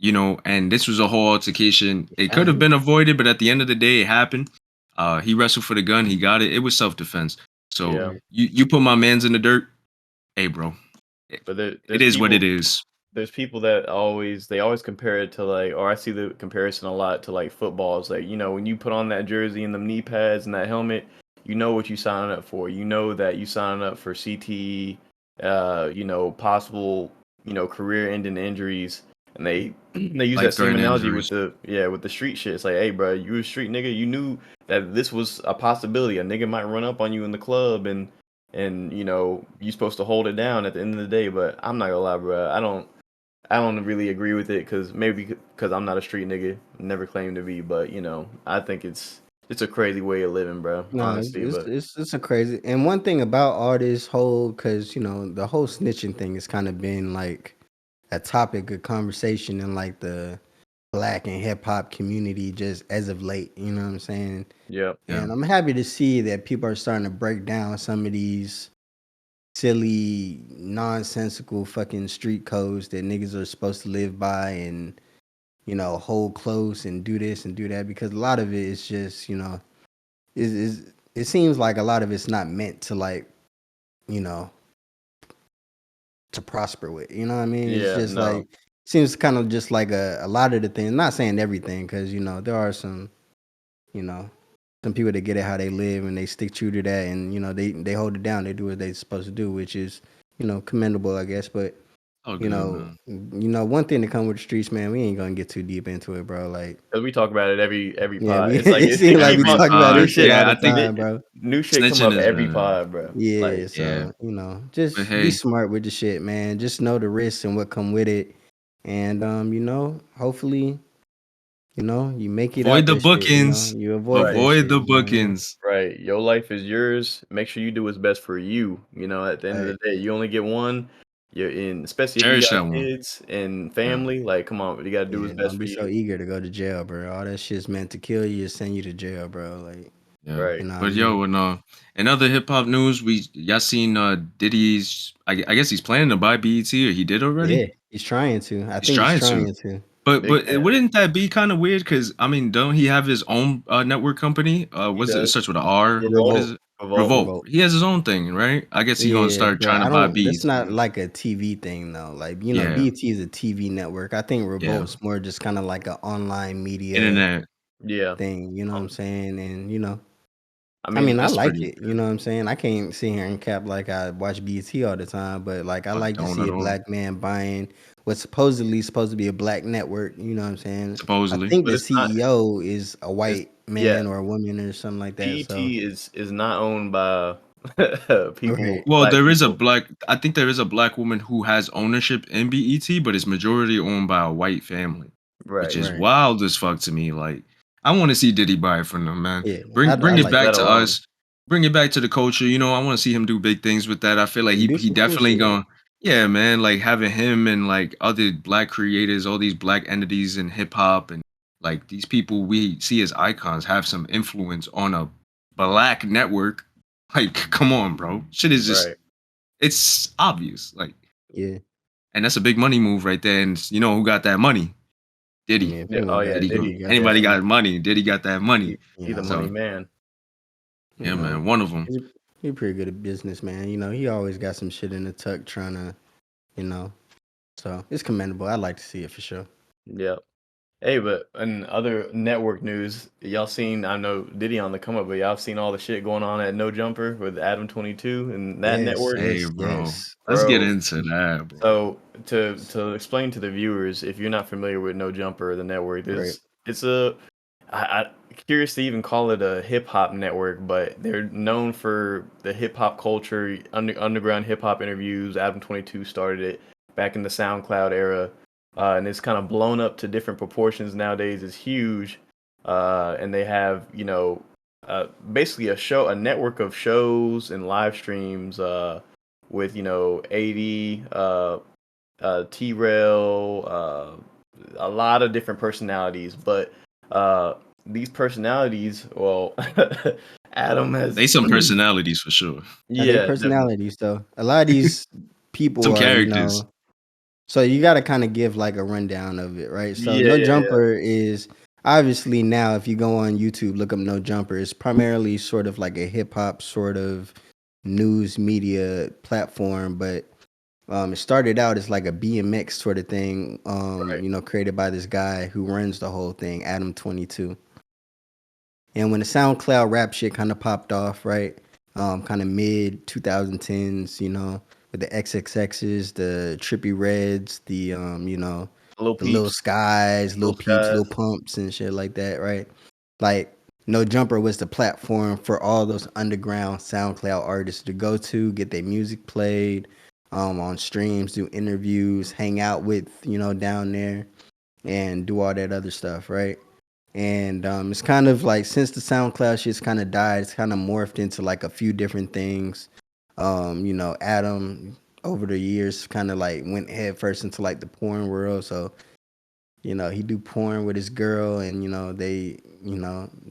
and this was a whole altercation. It could have I, been avoided, but at the end of the day, it happened. He wrestled for the gun. He got it. It was self defense. So Yeah, right. you put my man's in the dirt. Hey, bro, it, but it there's is what it people. is. There's people that always compare it to like, or I see the comparison a lot to like football. It's like, when you put on that jersey and the knee pads and that helmet, you know what you signing up for. You know that you signing up for CTE, possible, career ending injuries. And they use that Life same threatening analogy with injuries. the street shit. It's like, hey, bro, you a street nigga. You knew that this was a possibility. A nigga might run up on you in the club, and you supposed to hold it down at the end of the day. But I'm not gonna lie, bro. I don't really agree with it maybe because I'm not a street nigga, never claimed to be, but I think it's a crazy way of living, bro. No, it's Honestly, it's but it's, it's a crazy. And one thing about all this whole, because the whole snitching thing has kind of been like a topic of conversation in like the black and hip hop community just as of late. You know what I'm saying? yeah, Yeah, And I'm happy to see that people are starting to break down some of these silly, nonsensical fucking street codes that niggas are supposed to live by and hold close and do this and do that, because a lot of it is just is it seems like a lot of it's not meant to like, you know, to prosper with. You know what I mean? It's Yeah, just no, like seems kind of just like a lot of the things. Not saying everything, because there are some, you know, some people that get it how they live and they stick true to that, and they hold it down. They do what they're supposed to do, which is commendable, I guess. But Oh, good man. one thing that come with the streets, man. We ain't gonna get too deep into it, bro. Like, because we talk about it every yeah, pod. It's like it it seems like we keep on talk about new this Pod. shit shit. all Yeah, the I think time, bro. New shit come snitching up is every pod, bro. Yeah, Like, so yeah. But just be hey, smart with the shit, man. Just know the risks and what come with it, and hopefully, you make it avoid out the that shit. bookings. You avoid right, that Avoid shit. the You know what I mean? bookings. right. Your life is yours. Make sure you do what's best for you. At the end of Right. the day, you only get one. You're in, especially if you Cherish got that one. kids and Yeah. family. Like, come on, you gotta do what's Yeah, best don't for be so you. eager to go to jail, bro. All that shit's meant to kill you, send you to jail, bro. Like, Yeah. Right. you know what I But yo, mean? when in other hip hop news, y'all seen Diddy's I guess he's planning to buy BET, or he did already? Yeah, he's trying to. I He's think he's trying to. trying to. But Big but fan. wouldn't that be kind of weird? Because I mean, don't he have his own network company? He What's it? It does. starts with an R. What Revolt. is Revolt, it? Revolt. Revolt. revolt. He has his own thing, right? I guess he gonna Yeah, start but trying to I buy don't. That's BET. not like a TV thing though. Like Yeah, BT is a TV network. I think yeah. Revolt's more just kind of like an online media Internet. Yeah. thing. You know what I'm saying? And I I mean, mean, I That's like pretty it. You good. know what I'm saying? I can't sit here and cap like I watch BT all the time, but like I I like to don't see at a all. black man buying what's supposed to be a black network. You know what I'm saying? I Supposedly. think but the it's not. CEO is a It's white yeah. man or a woman or something like that. So BET is not owned by right, Well, black there is a people. black. I think there is a black woman who has ownership in BET, but it's majority owned by a white family, which Right. is right, wild as fuck to me. Like, I want to see Diddy buy it from them, man. yeah, I Bring it like Leave back that that. to alone. us. Bring it back to the culture. I want to see him do big things with that. I feel like And do he some cool definitely shit. gonna. Yeah, man. Like having him and like other black creators, all these black entities in hip hop, and like these people we see as icons have some influence on a black network. Like, come on, bro. Shit is just Right. it's obvious. Like, Yeah, and that's a big money move right there. And you know who got that money? I Diddy. mean, if Yeah. Oh anyone yeah. got Diddy. Diddy, got that Anybody Yeah. money. got money? Diddy got that money. You He the know, money So man. you yeah, know, man, one of them. he's pretty good at business, man. He always got some shit in the tuck trying to, you know. So it's commendable. I'd like to see it for sure. Yeah. Hey, but in other network news, y'all seen? I know Diddy on the come up, but y'all seen all the shit going on at No Jumper with Adam 22 and that Yes, network, Hey, yes, bro. yes. Let's get bro. into that, bro. So to explain to the viewers, if you're not familiar with No Jumper or the network, Right. it's a I curious to even call it a hip hop network, but they're known for the hip hop culture, underground hip hop interviews. Adam 22 started it back in the SoundCloud era, and it's kind of blown up to different proportions nowadays. It's huge, and they have basically a network of shows and live streams. With 80 T-Rail, a lot of different personalities, but uh, these personalities, well, Adam has, They some personalities for sure. Are they yeah, definitely, personalities though? A lot of these people Some are, characters. so you got to kind of give like a rundown of it, right? So yeah, No yeah, yeah, Jumper is obviously now, if you go on YouTube, look up No Jumper, it's primarily sort of like a hip hop sort of news media platform, but it started out as like a BMX sort of thing, right, created by this guy who runs the whole thing, Adam 22. And when the SoundCloud rap shit kind of popped off, right? Kind of mid 2010s, with the XXXs, the Trippy Reds, Little the Lil Peeps, Skies, Lil Little Peeps, Skies, Lil Pumps, and shit like that, right? Like, No Jumper was the platform for all those underground SoundCloud artists to go to, get their music played, on streams, do interviews, hang out with, down there, and do all that other stuff, right? And it's kind of like, since the SoundCloud shit's kind of died, it's kind of morphed into like a few different things. Adam over the years kind of like went head first into like the porn world. So he do porn with his girl, and they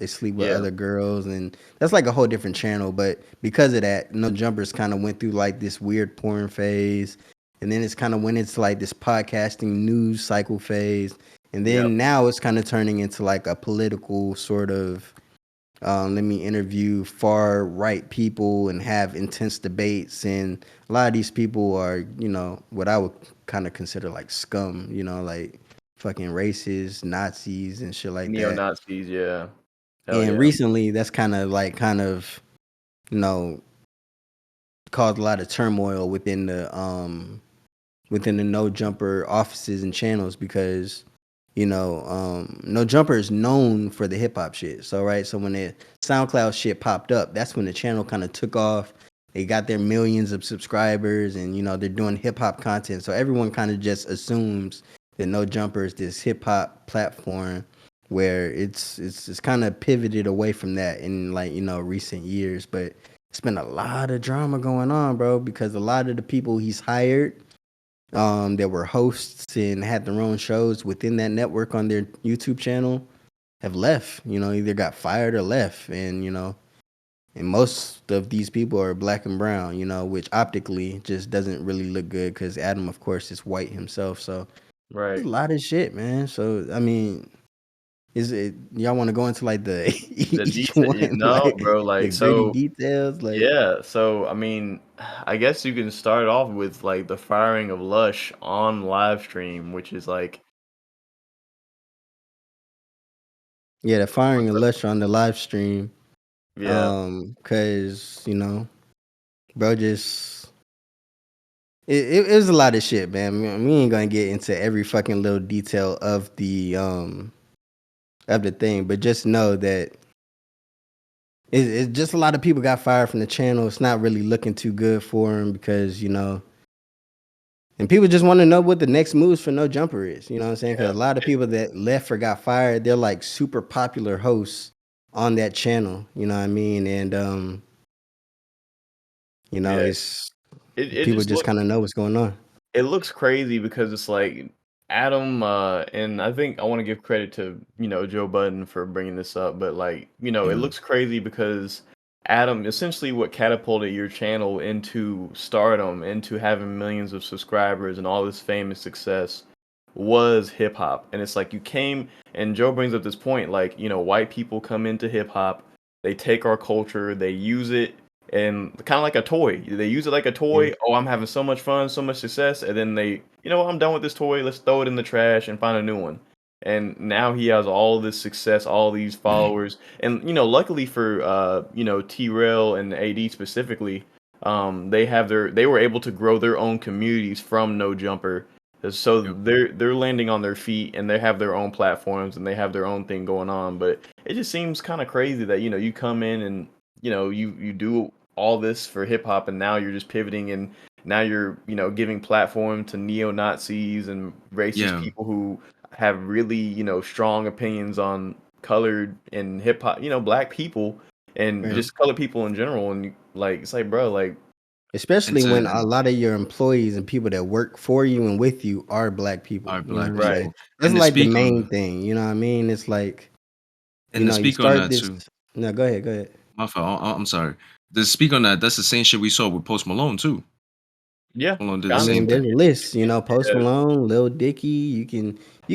sleep with yeah, other girls, and that's like a whole different channel. But because of that, No Jumpers kind of went through like this weird porn phase, and then it's kind of went into like this podcasting news cycle phase, and yep, then now it's kind of turning into like a political sort of Let me interview far right people and have intense debates. And a lot of these people are, what I would kind of consider like scum, like fucking racists, Nazis, and shit like Neo that. Nazis, yeah. Hell And yeah. recently, that's you know, caused a lot of turmoil within the No Jumper offices and channels because No Jumper is known for the hip hop shit. So right, so when the SoundCloud shit popped up, that's when the channel kind of took off. They got their millions of subscribers, and they're doing hip hop content. So everyone kind of just assumes that No Jumper is this hip hop platform where it's kind of pivoted away from that in like recent years. But it's been a lot of drama going on, bro, because a lot of the people he's hired that were hosts and had their own shows within that network on their YouTube channel have left, either got fired or left. And most of these people are black and brown, which optically just doesn't really look good because Adam, of course, is white himself. So there's Right. a lot of shit, man. So, I mean, is it y'all want to go into like the The each detail, one, no, like bro. the Like, gritty so details? Like, yeah. So I mean, I guess you can start off with like the firing of Lush on live stream, which is like, yeah, the firing what's of up? Lusher on the live stream. Yeah, Cause, bro, just it was a lot of shit, man. We ain't gonna get into every fucking little detail of the thing, but just know that it's just a lot of people got fired from the channel. It's not really looking too good for him because and people just want to know what the next moves for No Jumper is. You know what I'm saying? Because yeah, a lot of people that left or got fired, they're like super popular hosts on that channel. You know what I mean? And yeah. it's It people just just look kind of know what's going on. it looks crazy because it's like Adam, and I think I want to give credit to Joe Budden for bringing this up, but like it Yeah. looks crazy because Adam, essentially what catapulted your channel into stardom, into having millions of subscribers and all this fame and success was hip hop. And it's like you came, and Joe brings up this point, like white people come into hip hop, they take our culture, they use it and kind of like a toy. They use it like a Yeah. toy. Oh, I'm having so much fun, so much success, and then they, I'm done with this toy. Let's throw it in the trash and find a new one. And now he has all this success, all these followers, and luckily for T-Rail and AD specifically, they were able to grow their own communities from No Jumper. So Yep. they're landing on their feet and they have their own platforms and they have their own thing going on. But it just seems kind of crazy that you come in and you do all this for hip hop and now you're just pivoting and now you're giving platform to neo Nazis and racist Yeah. people who have really strong opinions on colored and hip hop black people and Yep. just colored people in general and like it's like bro like And Especially when to a lot of your employees and people that work for you and with you are black people. our You know what I black mean? right Like people. that's And to like the speak main on thing. You know what I mean? It's like, you and to speak on start that this. too. No, go ahead, go ahead. My fault. I'm sorry. To speak on that, that's the same shit we saw with Post Malone too. yeah Malone did I the kind of same mean, there's thing. a list, Post yeah Malone, Lil Dicky. You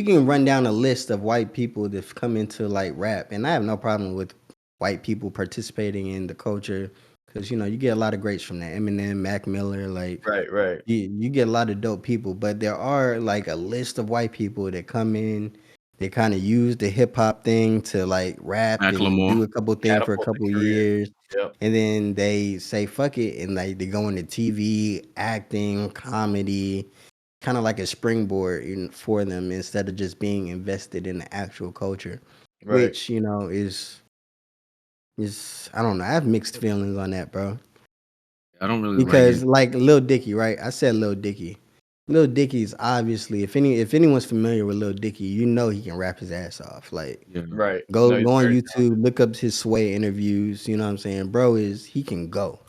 can run down a list of white people that've come into like rap, and I have no problem with white people participating in the culture because you get a lot of greats from that. Eminem, Mac Miller, like right you get a lot of dope people, but there are like a list of white people that come in. They kind of use the hip hop thing to like rap and Macklemore. do a couple things for a catapult couple their career years, yep and then they say fuck it and like they go into TV, acting, comedy, kind of like a springboard for them instead of just being invested in the actual culture, right which is I don't know. I have mixed feelings on that, bro. I don't really like Because it. like Lil Dicky, right? I said Lil Dicky. Lil Dicky's obviously if anyone's familiar with Lil Dicky, he can rap his ass off. Like Yeah. right go no he's go on very YouTube, look up his Sway interviews, you know what I'm saying? Bro he can go.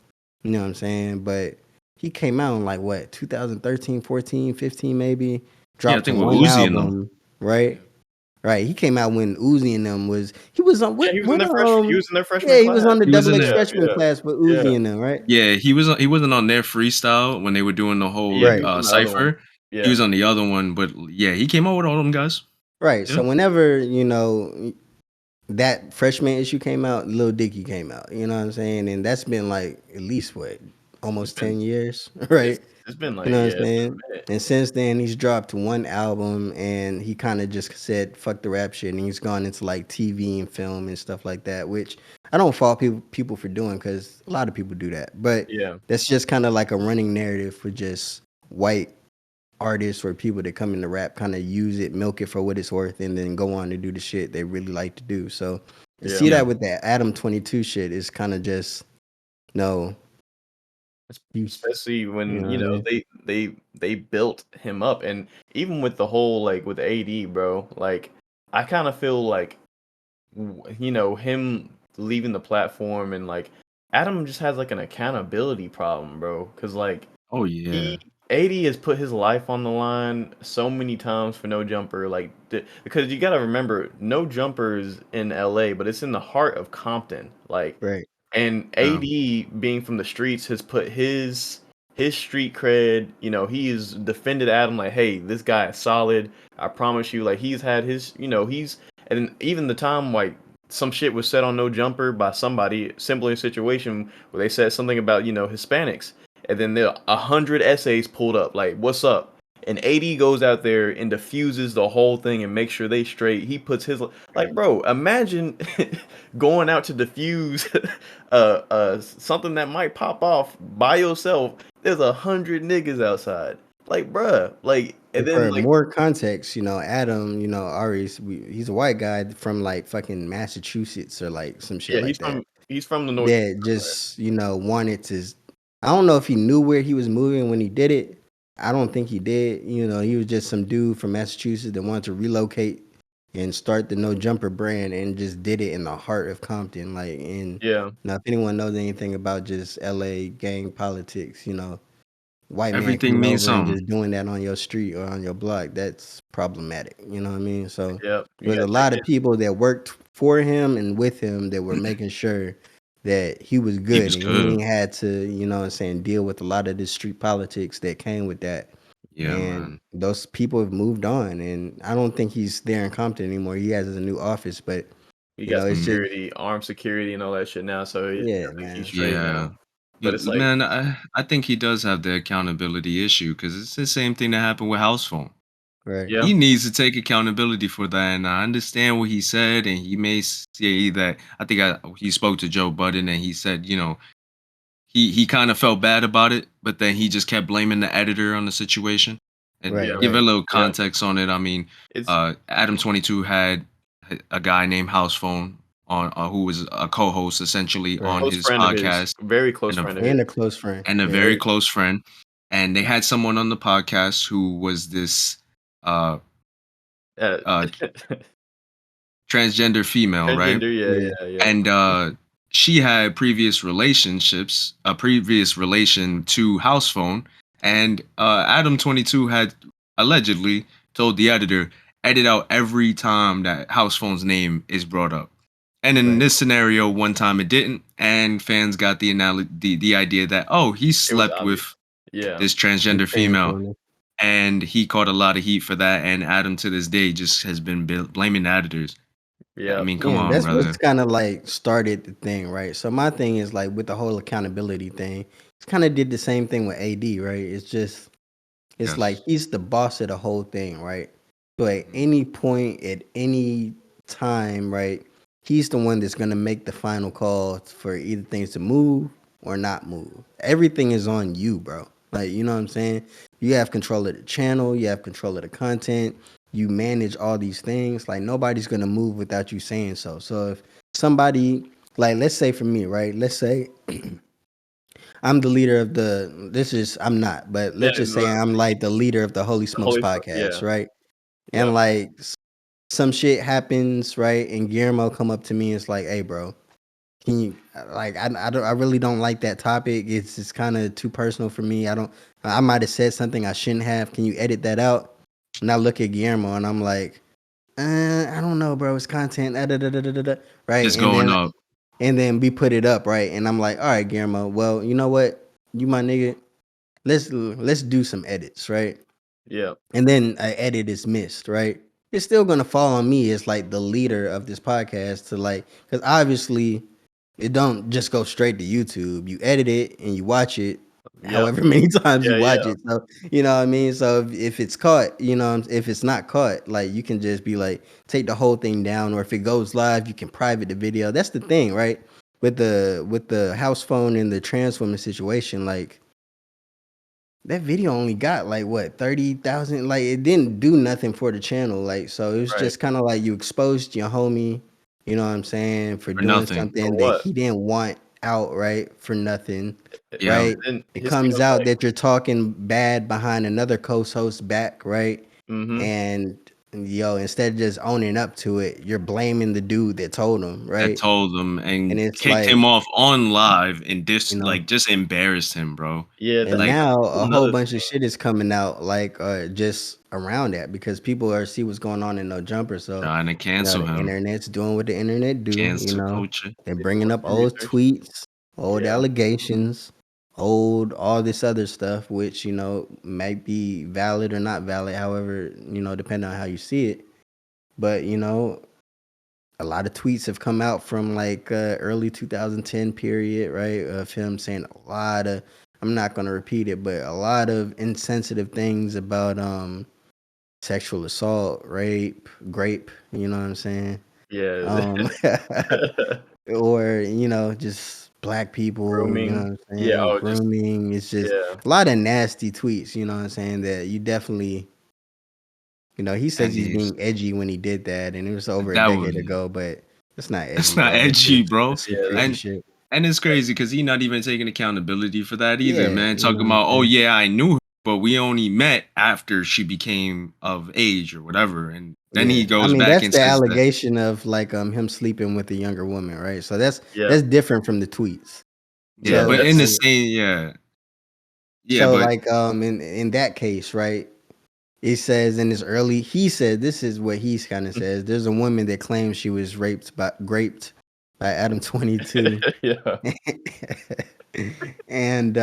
You know what I'm saying? But he came out in like what, 2013, 14, 15 maybe, Yeah, I dropped think with one Uzi and them. album, right? Yeah. Right. He came out when Uzi and them he was on yeah he was in their freshman yeah, he was class on the He was double in X there. freshman yeah class with yeah Uzi and them, right? Yeah, he wasn't on their freestyle when they were doing the whole Yeah, he Right. was on the other one. cipher. He Yeah. was on the other one, but yeah, he came out with all them guys. Right. Yeah. So whenever, that freshman issue came out, Lil Dicky came out. You know what I'm saying? And that's been like at least what, It's almost been 10 years, it's right? it's been You like, know what yeah, I'm it's been saying? a minute. And since then, he's dropped one album, and he kind of just said "fuck the rap shit," and he's gone into like TV and film and stuff like that. Which I don't fault people for doing, because a lot of people do that. But Yeah. that's just kind of like a running narrative for just white artists or people that come into rap, kind of use it, milk it for what it's worth, and then go on to do the shit they really like to do. So to Yeah. see Yeah. that with that Adam 22 shit is kind of just no. You, Especially you when, know what I mean? they built him up, and even with the whole, like, with AD, bro, like, I kinda feel like, him leaving the platform, and, like, Adam just has, like, an accountability problem, bro. Cause like, Oh he yeah. 80 has put his life on the line so many times for No Jumper, like, because you gotta remember, No Jumper is in LA, but it's in the heart of Compton, like, Right, and Yeah. AD being from the streets has put his street cred, he has defended Adam like, hey, this guy is solid. I promise you, like, he's had his, and even the time, like, some shit was said on No Jumper by somebody, similar situation where they said something about, Hispanics, and then there are 100 essays pulled up, like, what's up? And AD goes out there and diffuses the whole thing and makes sure they straight. He puts his, like, bro, imagine going out to diffuse something that might pop off by yourself. There's 100 niggas outside, like, bruh, like, and and then, for like, more context, Adam, Ari's, he's a white guy from like fucking Massachusetts or like some shit yeah, like that. he's from the north. That just wanted to. I don't know if he knew where he was moving when he did it. I don't think he did. He was just some dude from Massachusetts that wanted to relocate and start the No Jumper brand, and just did it in the heart of Compton. Like, and Yeah, now if anyone knows anything about just LA gang politics, white man Everything coming means over and something. just doing that on your street or on your block, that's problematic. You know what I mean? So yeah, there you was gotta a take lot of it. people that worked for him and with him that were making sure that he was He good, was and he good. ain't had to, what I'm saying, deal with a lot of the street politics that came with that. Yeah, And man. those people have moved on, and I don't think he's there in Compton anymore. He has a new office, but You got it's just, security, armed security, and all that shit now. So I yeah, think he's man. straight now. Yeah. But it's like, Man, I think he does have the accountability issue because it's the same thing that happened with House Phone. Right, yeah, He needs to take accountability for that, and I understand what he said, and he may say that I think he spoke to Joe Budden, and he said, he kind of felt bad about it, but then he just kept blaming the editor on the situation. And right, yeah, give a right, little yeah. context on it. I mean, It's Adam 22 had a guy named House Phone on who was a co-host essentially on right. close his friend of his, podcast, very close and a friend of his. And a close friend. and a Yeah, very Very, close friend. And they had someone on the podcast who was this uh uh, uh transgender female, right? transgender. Yeah, yeah. yeah, yeah, And she had previous relationships, a previous relation to House Phone, and Adam 22 had allegedly told the editor edit out every time that House Phone's name is brought up. And in Right. this scenario, one time it didn't, and fans got the idea that, oh, he it was slept obvious. with Yeah, this Some transgender trans female, woman. and he caught a lot of heat for that. And Adam to this day just has been blaming the editors. I yeah, mean, come Yeah, on, that's brother. what's kind of like started the thing, right? So my thing is like with the whole accountability thing, it's kind of did the same thing with AD, right? It's like Yes. he's the boss of the whole thing, right? So at Mhm. any point, at any time, right, he's the one that's gonna make the final call for either things to move or not move. Everything is on you, bro. Like, you know what I'm saying? You have control of the channel, you have control of the content, you manage all these things. Like nobody's gonna move without you saying so. So if somebody, like, let's say for me, right? Let's say I'm the leader of I'm not, but yeah. let's just say I'm like the leader of the Holy The Smokes Holy Smoke. Yeah, podcast, right? yeah, And like some shit happens, right? And Guillermo come up to me and it's like, hey, bro, can you, like, I really don't like that topic. It's kind of too personal for me. I might have said something I shouldn't have. Can you edit that out? And I look at Guillermo and I'm like, I don't know, bro. It's content, right? Just going up. And then we put it up, right? And I'm like, all right, Guillermo. Well, you know what? You my nigga. Let's do some edits, right? yeah, And then an edit is missed, right? it's still gonna fall on me as like the leader of this podcast to like, because obviously it don't just go straight to YouTube. You edit it and you watch it Yep. however many times you Yeah, watch yeah. it. So you know what I mean. So if it's caught, if it's not caught, like you can just be like take the whole thing down, or if it goes live, you can private the video. That's the thing, right? With the house phone and the trans woman situation, like that video only got like what 30,000. Like it didn't do nothing for the channel. Like so, it was Right. just kind of like you exposed your homie. You know what I'm saying, for For doing nothing. For something that what? he didn't want out, right? For nothing, Yeah. right? And then It his thing comes was out like, that you're talking bad behind another co-host back, right? mm-hmm. And yo, instead of just owning up to it, you're blaming the dude that told him, That right? told him And and it's kicked like, him off on live and you know. like just embarrassed him, bro. Yeah, And Like that's now a whole another bunch thing. of shit is coming out like just around that because people are see what's going on in No Jumper. So, trying to cancel the him. internet's doing what the internet do, Cancel culture. They're They doing bringing up some old research. tweets, old Yeah. allegations, old all this other stuff, which, might be valid or not valid, however, depending on how you see it. But, a lot of tweets have come out from like early 2010 period, right? Of him saying a lot of, I'm not going to repeat it, but a lot of insensitive things about sexual assault, rape, grape, you know what I'm saying? Yeah. Um or, just black people, you know Grooming. what I'm Yeah, saying? oh just Grooming. It's just yeah. a lot of nasty tweets, you know what I'm saying, that you definitely, he says And he's he's being edgy when he did that, and it was over a that was decade ago, but it's not that's edgy, not bro. edgy, bro. That's some Yeah, creepy And shit. and it's crazy because he's not even taking accountability for that either, Yeah, man. you know Talking what I'm about, oh saying? yeah, I knew her, but we only met after she became of age or whatever. And then he Yeah. I goes mean, back that's and the says that, allegation of like him sleeping with a younger woman, right? So that's yeah. that's different from the tweets. yeah, Yeah, So but in the that's same, yeah, yeah, so but like in that case, right? It says in his early, he said, this is what he's kind of says. There's a woman that claims she was graped by Adam 22. yeah. And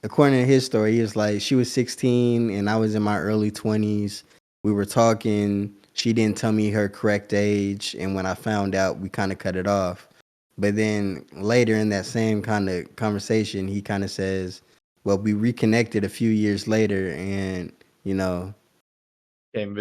according to his story, he was like, she was 16 and I was in my early 20s. We were talking. She didn't tell me her correct age. And when I found out, we kind of cut it off. But then later in that same kind of conversation, he kind of says, well, we reconnected a few years later and, you know, Came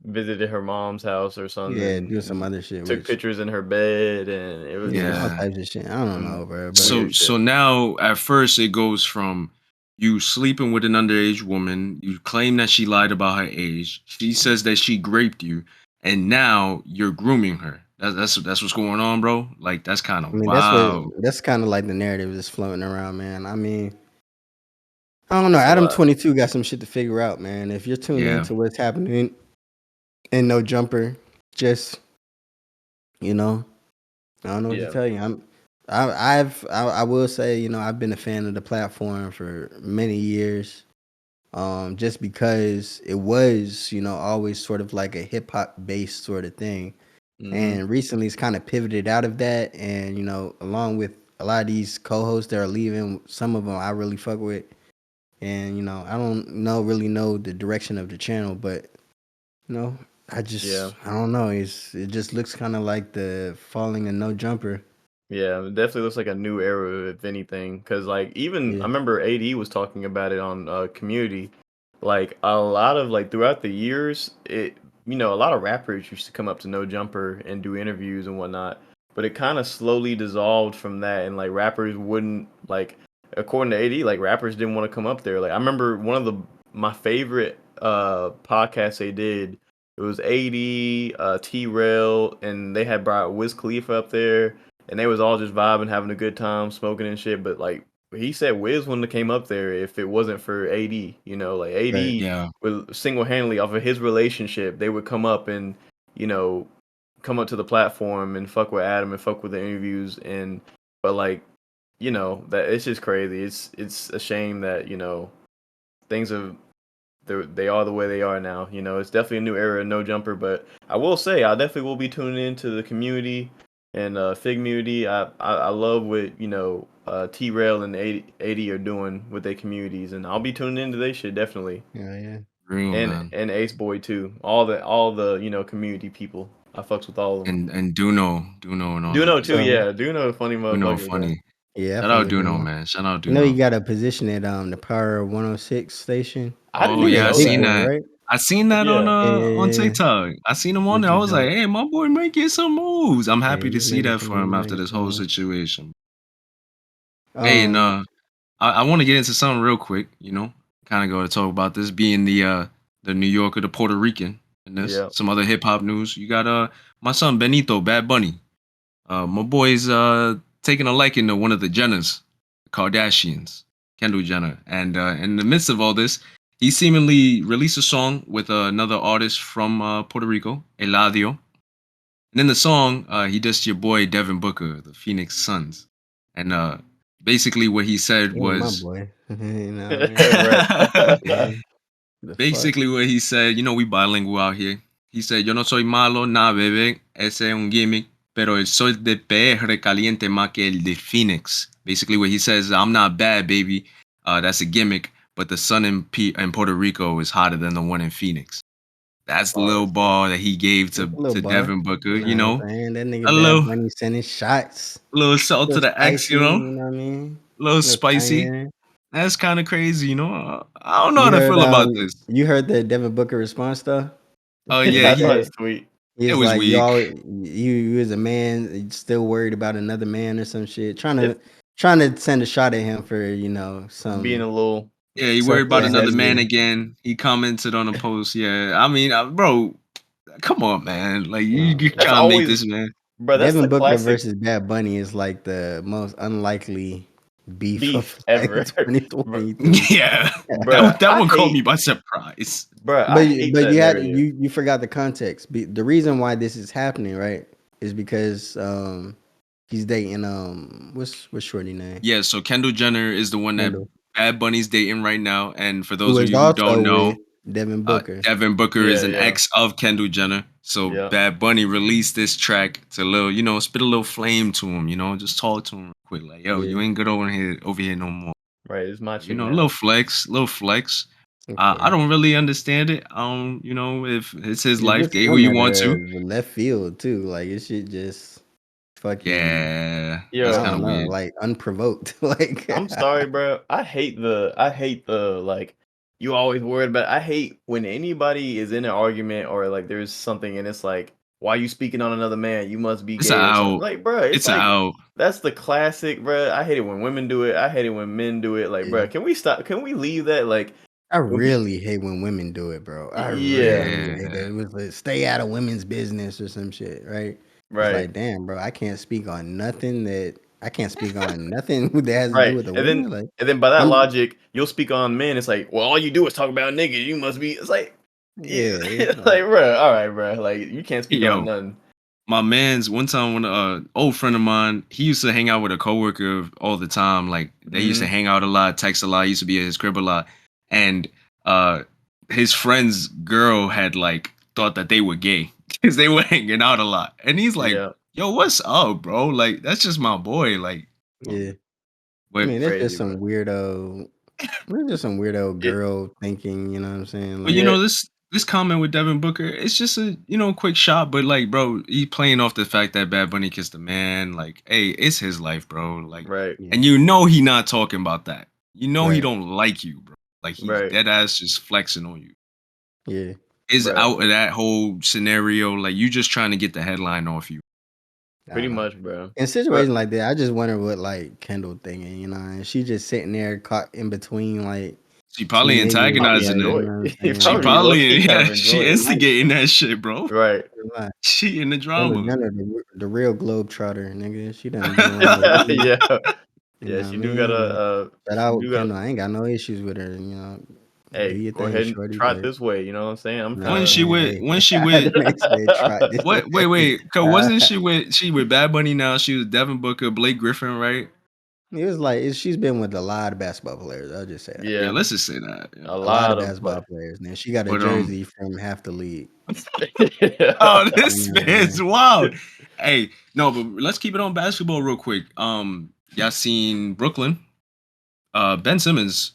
visited her mom's house or yeah, something do some and other shit, took which, pictures in her bed and it was yeah, just all yeah. types of shit. I don't some know, bro. But So weird shit. so now at first it goes from you sleeping with an underage woman, you claim that she lied about her age, she says that she raped you, and now you're grooming her. That's what's going on, bro. Like that's kind I of mean, wild. that's kind of like the narrative that's floating around, man. I mean, I don't know. It's a Adam lot. 22 got some shit to figure out, man. If you're tuned Yeah. into what's happening in No Jumper, just you know, I don't know what to Yeah. tell you. I will say, I've been a fan of the platform for many years. Just because it was, always sort of like a hip hop based sort of thing. Mhm. And recently it's kind of pivoted out of that. And, along with a lot of these co-hosts that are leaving, some of them I really fuck with. And, I don't really know the direction of the channel, but, Yeah. I don't know. It just looks kind of like the falling and No Jumper. Yeah, it definitely looks like a new era, if anything. Cause like even I Yeah. remember AD was talking about it on Community. Like a lot of like throughout the years, a lot of rappers used to come up to No Jumper and do interviews and whatnot. But it kind of slowly dissolved from that, and like rappers wouldn't like, according to AD, like rappers didn't want to come up there. Like I remember one of my favorite podcasts they did. It was AD, T Rail, and they had brought Wiz Khalifa up there and they was all just vibing, having a good time, smoking and shit. But like he said, Wiz wouldn't have came up there if it wasn't for AD. Like Right. AD Yeah. would single handedly off of his relationship, they would come up and you know come up to the platform and fuck with Adam and fuck with the interviews and but like that it's just crazy. It's a shame that things have they are the way they are now. It's definitely a new era, no jumper. But I will say, I definitely will be tuning into the community and Fig community. I love what T Rail and 80 are doing with their communities, and I'll be tuning into their shit definitely. Yeah, yeah. Real, man. and Ace Boy too. All the community people. I fucks with all of them. And Duno and all them Duno too, people. So yeah. Duno funny Duno motherfucker, bro. funny. yeah, I Shout fuck out with Duno, Duno. man. Shout out You know, you Duno. got a position at the Power 106 station. I Oh didn't He even a yeah, I know big seen that. boy, that. right? I seen that Yeah. on Yeah, TikTok. I seen him on which there. I is was like, dope. hey, my boy might get some moves. I'm Yeah, happy to he's see making that some for him moves, after making this some whole moves. situation. Hey, and Um, I want to get into something real quick. Kind of go to talk about this being the New Yorker, the Puerto Rican, and this Yeah. some other hip hop news. You got my son Benito, Bad Bunny. My boy's taking a liking to one of the Jenners, Kardashians, Kendall Jenner, and in the midst of all this, he seemingly released a song with another artist from Puerto Rico, Eladio. And in the song, he dissed your boy Devin Booker, the Phoenix Suns, and basically what he said he ain't my was boy. You know what I mean? Right. Yeah, the fuck? basically what he said. We bilingual out here. He said, "Yo no soy malo, nah, bebé. Ese es un gimmick, pero el sol de PR caliente más que el de Phoenix." Basically, what he says, "I'm not bad, baby. That's a gimmick, but the sun in Puerto Rico is hotter than the one in Phoenix." That's the little Bars. ball that he gave It's to a little to bar. Devin Booker. You know what I'm saying? That A nigga Bad little Bunny sending shots. little salt to Little the X. spicy, you know what I mean? A little Little spicy. cayenne. That's kind of crazy. I don't know how You to heard feel about this. you heard the Devin Booker response though? Oh Yeah, yeah, I saw he his tweet. it He's was like, weak. you as a man, still worried about another man or some shit. Trying It to send a shot at him for, being a little Yeah, he worried about something another man heavy. again. He commented on a post. Yeah, I mean, bro, come on, man. Like No, you that's trying to make always this man. bro, that's the Devin Booker classic versus Bad Bunny is like the most unlikely beef beef of like ever. Bro, 2023. Yeah, bruh, that I one caught hate me by surprise. I hate But that you had narrative. you forgot the context. The reason why this is happening, right, is because he's dating what's shorty name? Yeah, so Kendall Jenner is the one that Kendall, Bad Bunny's dating right now. And for those who of is you who also don't with know, Devin Booker. Devin Booker is Yeah, an yeah. ex of Kendall Jenner. So Yeah. Bad Bunny released this track to spit a little flame to him. Just talk to him quick, like, yo, Yeah, you ain't good over here no more. Right, it's my chick A now. little flex. of I course. don't really understand it. If it's his It life, just date who come you out want to. of the left field too. Like it should just fucking Yeah, that's I kind Yo, don't of know, weird. like unprovoked. Like I'm sorry, bro. I hate the like you always worried about. I hate when anybody is in an argument or like there's something and it's like, why you speaking on another man? You must be It's a gay or something. out. Like, bro, it's It's a like out. that's the classic, bro. I hate it when women do it. I hate it when men do it. Like, yeah. bro, can we stop? Can we leave that? Like, I when pe- really hate when women do it, bro. I yeah, really hate that. Yeah. It was like stay out of women's business or some shit, right? It's right, like, damn, bro, I can't speak on nothing that has to do right. with a And then woman. Like, and then by that I'm logic, you'll speak on men. It's like, well, all you do is talk about niggas. You must be. It's like, yeah, yeah, it's like, like, bro, all right, bro. Like, you can't speak on Yo, nothing. my man's one time when old friend of mine, he used to hang out with a coworker all the time. Like they used to Hmm. hang out a lot, text a lot. He used to be at his crib a lot, and uh, his friend's girl had like thought that they were gay because they were hanging out a lot. And he's like, Yeah, "Yo, what's up, bro? Like that's just my boy. Like, yeah. I but mean, that's just crazy, some bro. weirdo. That's just some weirdo It, girl thinking. You know what I'm saying? But Like, yeah, this comment with Devin Booker, it's just a quick shot. But like, bro, he playing off the fact that Bad Bunny kissed a man. Like, hey, it's his life, bro. Like, right, yeah, and he not talking about that. He right, don't like you, bro. Like he's right, dead ass just flexing on you. yeah. Is bro. out of that whole scenario. Like you just trying to get the headline off you. I Pretty don't know. much, bro. In But situations like that, I just wonder what like Kendall thinking, and she just sitting there caught in between like She two probably niggas, probably antagonizing like it. you enjoy know what I'm it. You saying? She Like, probably low key probably kind of she enjoy it. like, instigating that shit, bro. Right. like She in the Kendall drama. Jenner, the real globetrotter, nigga. She done been around the league. Yeah. You Yeah, know what I she do got mean? Like, shout she out do got Kendall. I ain't got no issues with her. Do hey, your go thing, ahead and shorty. try it But this way, you know what I'm saying? I'm you know what when I'm kinda she saying? with Hey, when she the with nigga said try this way. what wait, cause wasn't she with Bad Bunny now? She was Devin Booker, Blake Griffin, right? It was like she's been with a lot of basketball players. I'll just say that. Yeah, Yeah. let's just say that. Yeah. A A lot of lot of basketball play. players. Now she got a But jersey from half the league. oh, You this know what I man's mean? wild. Hey, no, but let's keep it on basketball real quick. Y'all seen Brooklyn? Ben Simmons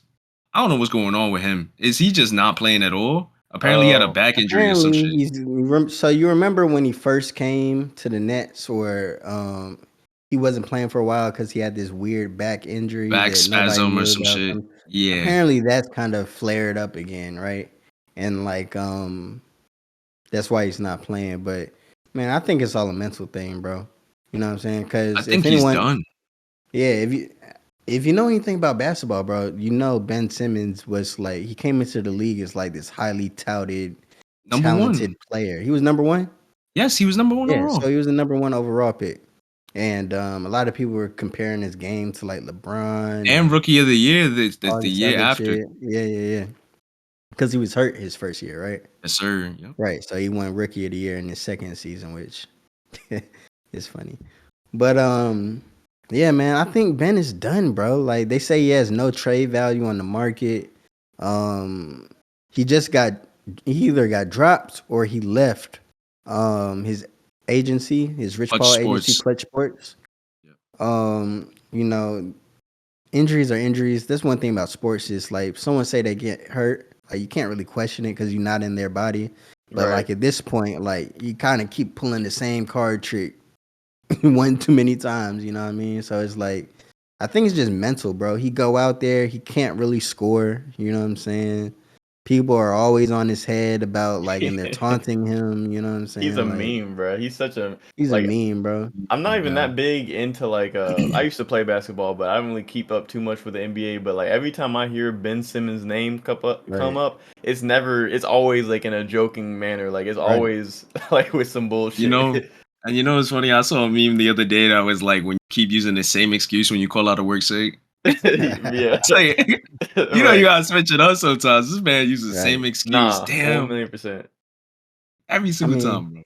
I don't know what's going on with him. Is he just not playing at all? Apparently, he had a back injury or some Apparently, shit. so you remember when he first came to the Nets, or he wasn't playing for a while because he had this weird back injury Back that nobody spasm or knew some about. shit. Yeah. Apparently, that's kind of flared up again, right? And like, that's why he's not playing. But man, I think it's all a mental thing, bro. You know what I'm saying? I Because think if he's anyone, done. yeah, if you know anything about basketball, bro, you know Ben Simmons was like he came into the league as like this highly touted, Number one. talented player. He was number one. Yes, he was number one Yeah, so overall. he was the number one overall pick, and a lot of people were comparing his game to like LeBron And and rookie of the year the all this year other after. shit. Yeah. Because he was hurt his first year, right? Yes, sir. Yep. Right. So he won rookie of the year in his second season, which is funny. But yeah, man, I think Ben is done, bro. Like they say he has no trade value on the market. Um he just got he either got dropped or he left his agency, his Rich Clutch Paul agency, Sports. Clutch Sports. Yep. You know, injuries are injuries. That's one thing about sports is like someone say they get hurt, like you can't really question it because you're not in their body. But Right. like at this point, like you kind of keep pulling the same card trick one too many times, you know what I mean? So it's like I think it's just mental, bro. He go out there, he can't really score, you know what I'm saying? People are always on his head about like and they're taunting him, you know what I'm He's a saying? Like meme, bro. He's such a he's a like. meme, bro. I'm not even Yeah. that big into like I used to play basketball, but I don't really keep up too much with the NBA. But like every time I hear Ben Simmons' name come Right. up, it's always like in a joking manner. Like it's Right. always like with some You know, bullshit. and you know it's funny. I saw a meme the other day that was like, when you keep using the same excuse when you call out a work sick. Yeah. It's like, you know, you Right. gotta switch it up sometimes. This man uses the Right. same excuse. Nah, Damn, 1,000,000%. every I single mean, time, bro.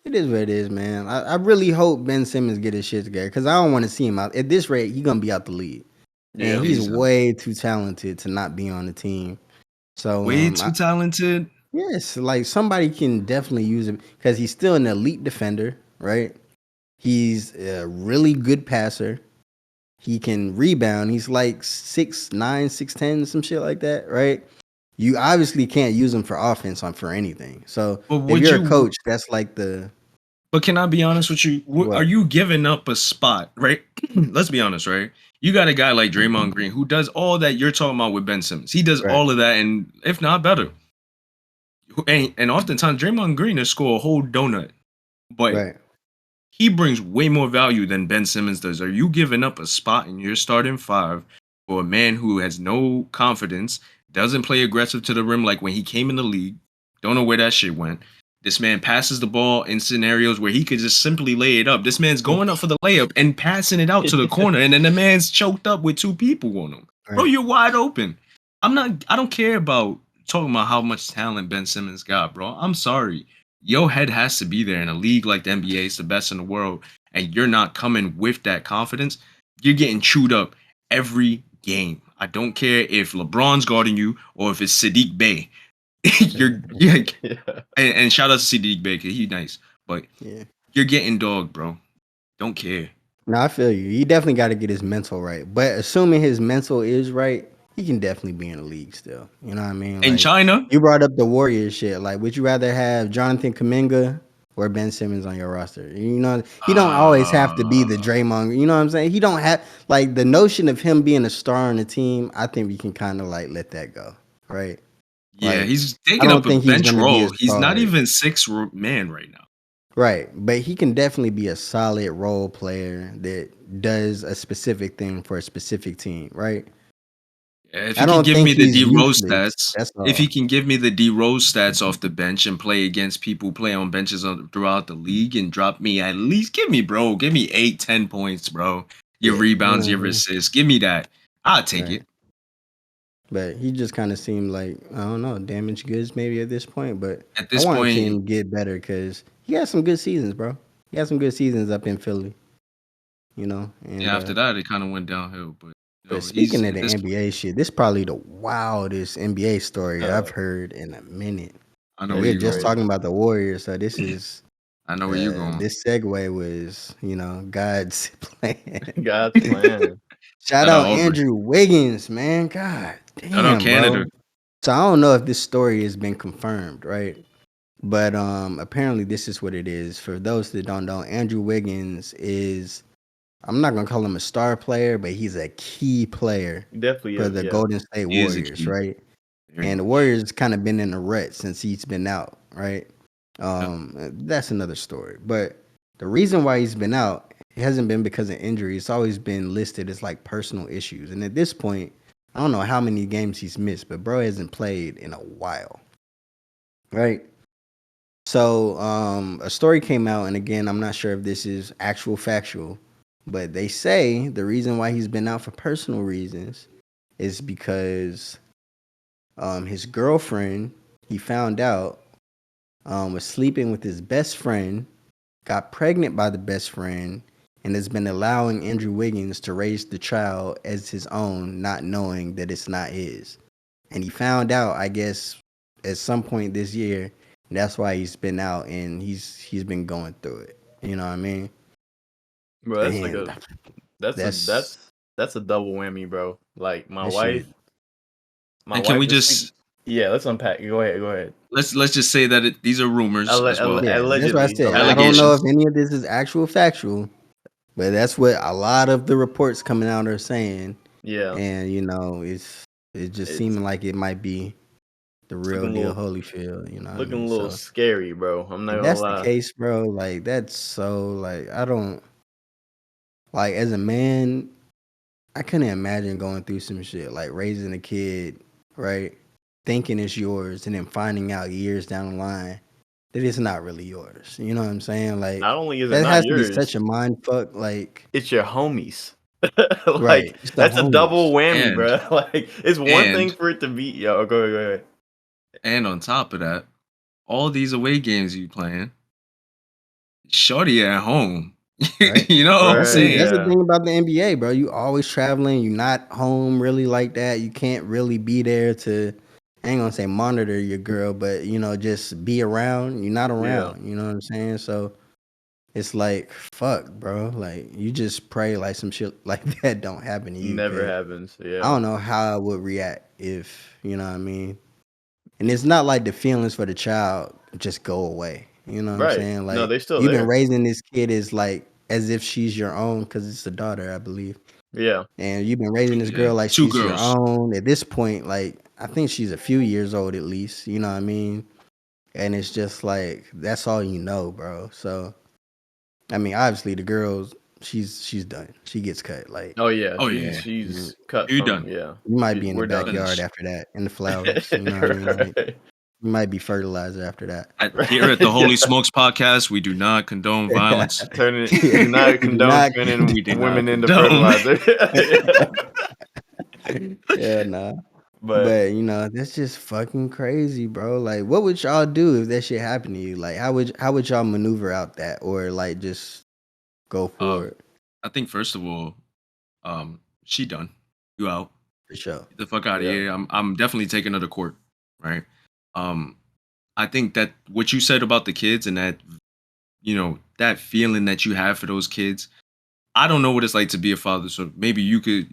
it is what it is, man. I really hope Ben Simmons get his shit together because I don't want to see him out. At this rate, he gonna be out the league, and Yeah. he's ASAP. way too talented to not be on the team. So, Way too talented. yes, like somebody can definitely use him because he's still an elite defender, right? He's a really good passer. He can rebound. He's like 6'9", 6'10", some shit like that, right? You obviously can't use him for offense on for anything. So But if would you're a you? coach, that's like the But can I be honest with you? Are what? you giving up a spot, right? Let's be honest, right? You got a guy like Draymond Green who does all that you're talking about with Ben Simmons. He does Right, all of that, and if not better. And oftentimes Draymond Green will score a whole donut, but right. he brings way more value than Ben Simmons does. Are you giving up a spot in your starting five for a man who has no confidence, doesn't play aggressive to the rim like when he came in the league? Don't know where that shit went. This man passes the ball in scenarios where he could just simply lay it up. This man's going up for the layup and passing it out to the corner, and then the man's choked up with two people on him. Bro, Right. you're wide open. I don't care about talking about how much talent Ben Simmons got, bro. I'm sorry. Your head has to be there in a league like the NBA. It's the best in the world, and you're not coming with that confidence. You're getting chewed up every game. I don't care if LeBron's guarding you or if it's Sadiq Bey. You're Yeah. and shout out to Sadiq Bey, 'cause he's nice, but Yeah. you're getting dogged, bro. Don't care. No, I feel you. He definitely got to get his mental right. But assuming his mental is right, he can definitely be in the league still. You know what I mean? In Like China, you brought up the Warriors shit. Like, would you rather have Jonathan Kuminga or Ben Simmons on your roster? You know, he don't always have to be the uh, Draymond. You know what I'm saying? He don't have like the notion of him being a star on the team. I think we can kind of like let that go, right? yeah, Like, he's I taking don't up a think he's bench gonna be a role. He's not star. even man right now. Right, but he can definitely be a solid role player that does a specific thing for a specific team, right? If he I can don't give think me the he's D Rose useless. stats, That's if he all. can give me the D Rose stats off the bench and play against people who play on benches throughout the league and drop me at least, give me 8, 10 points, bro. Your Yeah, you know rebounds, what I your mean? assists, give me that. I'll take Right. it. But he just kind of seemed like I don't know, damaged goods maybe at this point. But At I this want to see point, him get better because he had some good seasons, bro. He had some good seasons up in Philly, you know. And yeah, after that it kind of went downhill. But you but know, he's speaking of at the this point. NBA shit, this probably the wildest NBA story I've Uh, heard in a minute. I know And where we were you're just going. crazy. talking about the Warriors, so this is I know where you're going. this segue was, you know, God's plan. God's plan. Shout Shout out out Aubrey. Andrew Wiggins, man. God Shout out Damn, Canada. bro. So I don't know if this story has been confirmed, right? But apparently this is what it is. For those that don't know, Andrew Wiggins is, I'm not gonna call him a star player, but he's a key player He definitely for is. the Yeah. Golden State He is a Warriors, key. right? Very And the much. Warriors kind of been in a rut since he's been out, right? Yep. That's another story. But the reason why he's been out, it hasn't been because of injury. It's always been listed as like personal issues. And at this point, I don't know how many games he's missed, but bro hasn't played in a while, right? So a story came out, and again, I'm not sure if this is actual factual, but they say the reason why he's been out for personal reasons is because his girlfriend, he found out, was sleeping with his best friend, got pregnant by the best friend, and has been allowing Andrew Wiggins to raise the child as his own, not knowing that it's not his. And he found out, I guess, at some point this year. And that's why he's been out, and he's been going through it. You know what I mean? Bro, that's like And a that's a that's that's a double whammy, bro. Like that shit. my And can we wife is sleeping. just Yeah, let's unpack. Go ahead, go ahead. let's just say that these are rumors as well. Yeah, that's what I Allegedly, said. I don't know if Allegations. any of this is actual factual, but that's what a lot of the reports coming out are saying. Yeah, And it's just it's seeming like it might be the real looking a deal little Holyfield. You know what I looking a mean? little So scary, bro. I'm not if gonna that's the lie. case, bro, like that's so like I don't like as a man, I couldn't imagine going through some shit like raising a kid, right? Thinking it's yours and then finding out years down the line that it's not really yours. You know what I'm saying? Like Not only is it that not has to be such yours, a mind fuck. Like, it's your homies. right? Like It's the that's a double homies. whammy, And bro. Like it's one thing and for it to be. Yo, go ahead. and on top of that, all these away games you playing, shorty at home. Right. You know what I'm Right? That's saying? the Yeah. thing about the NBA, bro. You always traveling. You're not home really like that. You can't really be there to, I ain't gonna say monitor your girl, but just be around. You're not Yeah. around. You know what I'm saying? So it's like, fuck, bro. Like you just pray like some shit like that don't happen to you, Never cause happens. I Yeah. don't know how I would react if you know what I mean. And it's not like the feelings for the child just go away. You know what I'm Right. saying? No, Like they're still you've been there. raising this kid as if she's your own because it's a daughter, I believe. Yeah. And you've been raising this Yeah. girl like Two she's your girls. own. At this point, like I think she's a few years old at least. You know what I mean? And it's just like that's all you know, bro. So I mean, obviously the girls, she's done. She gets cut. Like Oh yeah. Oh She's yeah. she's cut You from. done. Yeah. you might be in the We're done. backyard Finished. after that, in the flowers. You know what I mean? Like Right. you might be fertilizer after that. Here at the Holy Yeah. Smokes podcast, we do not condone violence. Turning. Yeah, Do not do condone not. turning We do not women into condone. fertilizer. Yeah. Yeah, nah. But But that's just fucking crazy, bro. Like, what would y'all do if that shit happened to you? Like, how would y'all maneuver out that, or like just go for Um, it I think first of all, she done. You out. for sure? Get the fuck out of yeah. here. I'm definitely taking her to court. Right. Um, I think that what you said about the kids and that that feeling that you have for those kids. I don't know what it's like to be a father, so maybe you could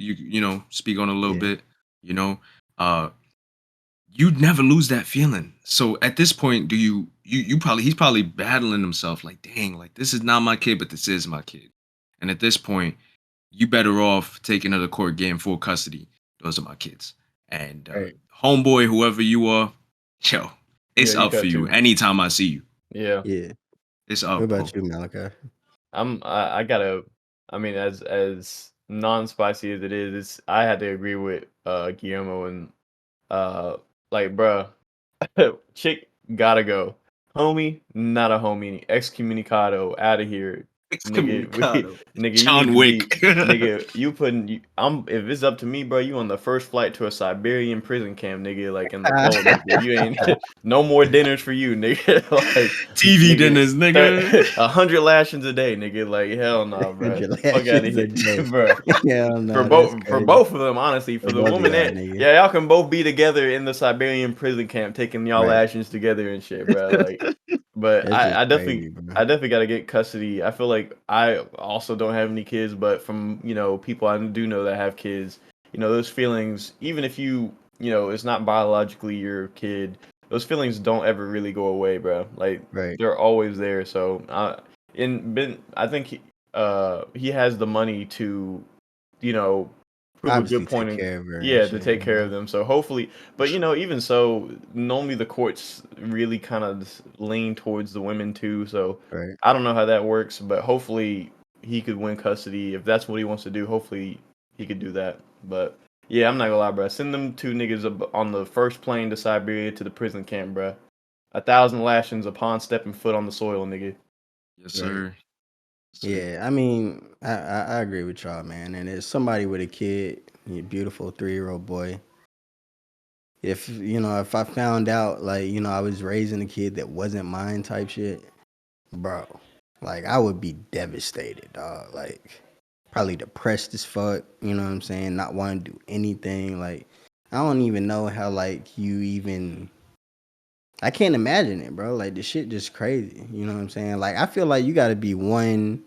speak on a little Yeah, bit. You know, uh, you'd never lose that feeling. So at this point, do you probably he's probably battling himself like, dang, like this is not my kid, but this is my kid. And at this point, you better off taking her to court, getting full custody. Those are my kids. And right. homeboy, whoever you are, yo, Yeah. it's You up for cut you. too. Anytime I see you, Yeah. Yeah. it's What up, bro. about you, Malachi? I gotta. I mean, as non-spicy as it is, I had to agree with Guillermo and uh like bruh, chick gotta go. Homie, not a homie. Excommunicado, out of here. Nigga, Excommunicado. nigga, you need John to be, Wick. nigga, I'm if it's up to me, bro, you on the first flight to a Siberian prison camp, nigga, like in the cold, nigga. You ain't no more dinners for you, nigga. Like, TV nigga, dinners, nigga. 100 lashings a day, nigga. Like, hell no, bro. 100 Fuck out of lashes here, a day. bro. Hell For no, that's both, for crazy. both of them, honestly, For for the both of woman y'all, that, nigga. yeah, y'all can both be together in the Siberian prison camp, taking y'all Right. lashings together and shit, bro. Like, but That's just crazy, bro. I definitely got to get custody. I feel like I also don't have any kids, but from people I do know that have kids, those feelings, even if you it's not biologically your kid. Those feelings don't ever really go away, bro. Like Right. they're always there. So I think he has the money to, you know, prove a Obviously good point take in, care of her and yeah, to shit, take care of them. So hopefully, but even so, normally the courts really kind of lean towards the women too. So Right. I don't know how that works, but hopefully he could win custody if that's what he wants to do. Hopefully he could do that. But yeah, I'm not gonna lie, bro. Send them two niggas on the first plane to Siberia to the prison camp, bro. 1,000 lashings upon stepping foot on the soil, nigga. Yes, Right. sir. Yes, sir. Yeah, I mean, I agree with y'all, man. And as somebody with a kid, a beautiful 3-year-old boy, if I found out like, I was raising a kid that wasn't mine type shit, bro, like I would be devastated, dog. Like probably depressed as fuck, you know what I'm saying? Not wanting to do anything. Like I don't even know how like I can't imagine it, bro. Like the shit just crazy. You know what I'm saying? Like I feel like you gotta be one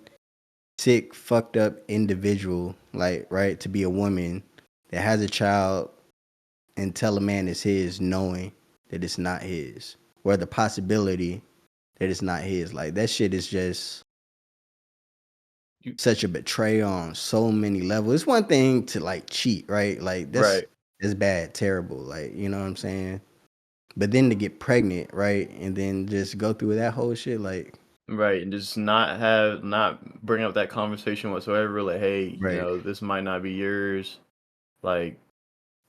sick, fucked up individual, like, right, to be a woman that has a child and tell a man it's his knowing that it's not his. Or the possibility that it's not his. Like that shit is just You, such a betrayal on so many levels. It's one thing to like cheat, right? Like right. that's bad, terrible. Like, you know what I'm saying? But then to get pregnant, right? And then just go through that whole shit, like, Right, and just not bring up that conversation whatsoever. Like, hey, right. this might not be yours. Like,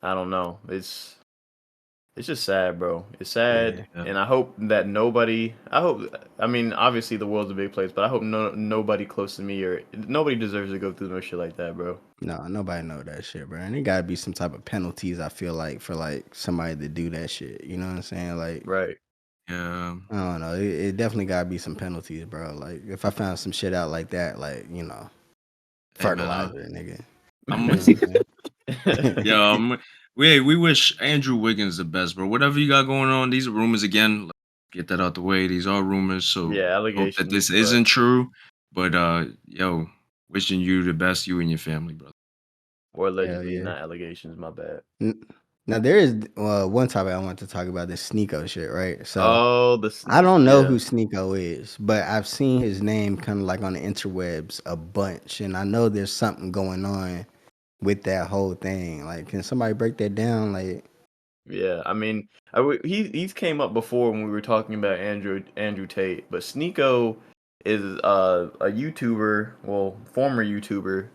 I don't know. It's just sad, bro. It's Yeah. sad, Yeah. and I hope that nobody. I hope. I mean, obviously the world's a big place, but I hope nobody close to me or nobody deserves to go through no shit like that, bro. No, nobody know that shit, bro. And it gotta be some type of penalties, I feel like, for like somebody to do that shit. You know what I'm saying? Like, Right. Yeah. I don't know. It definitely gotta be some penalties, bro. Like if I found some shit out like that, like, Hey man, fertilizer, nigga. I'm You know what I'm saying? yeah. We wish Andrew Wiggins the best, bro. Whatever you got going on, these are rumors again. Let's get that out the way. These are rumors, so Yeah, hope that allegations, this but isn't true. But yo, wishing you the best, you and your family, brother. or Hell allegedly, yeah. not allegations. My bad. N- Now there is one topic I want to talk about, this Sneeko shit, right? So Oh, I don't know yeah, who Sneeko is, but I've seen his name kind of like on the interwebs a bunch, and I know there's something going on with that whole thing. Like, can somebody break that down? Like, yeah. I mean, he's came up before when we were talking about Andrew Tate, but Sneeko is a YouTuber, well, former YouTuber.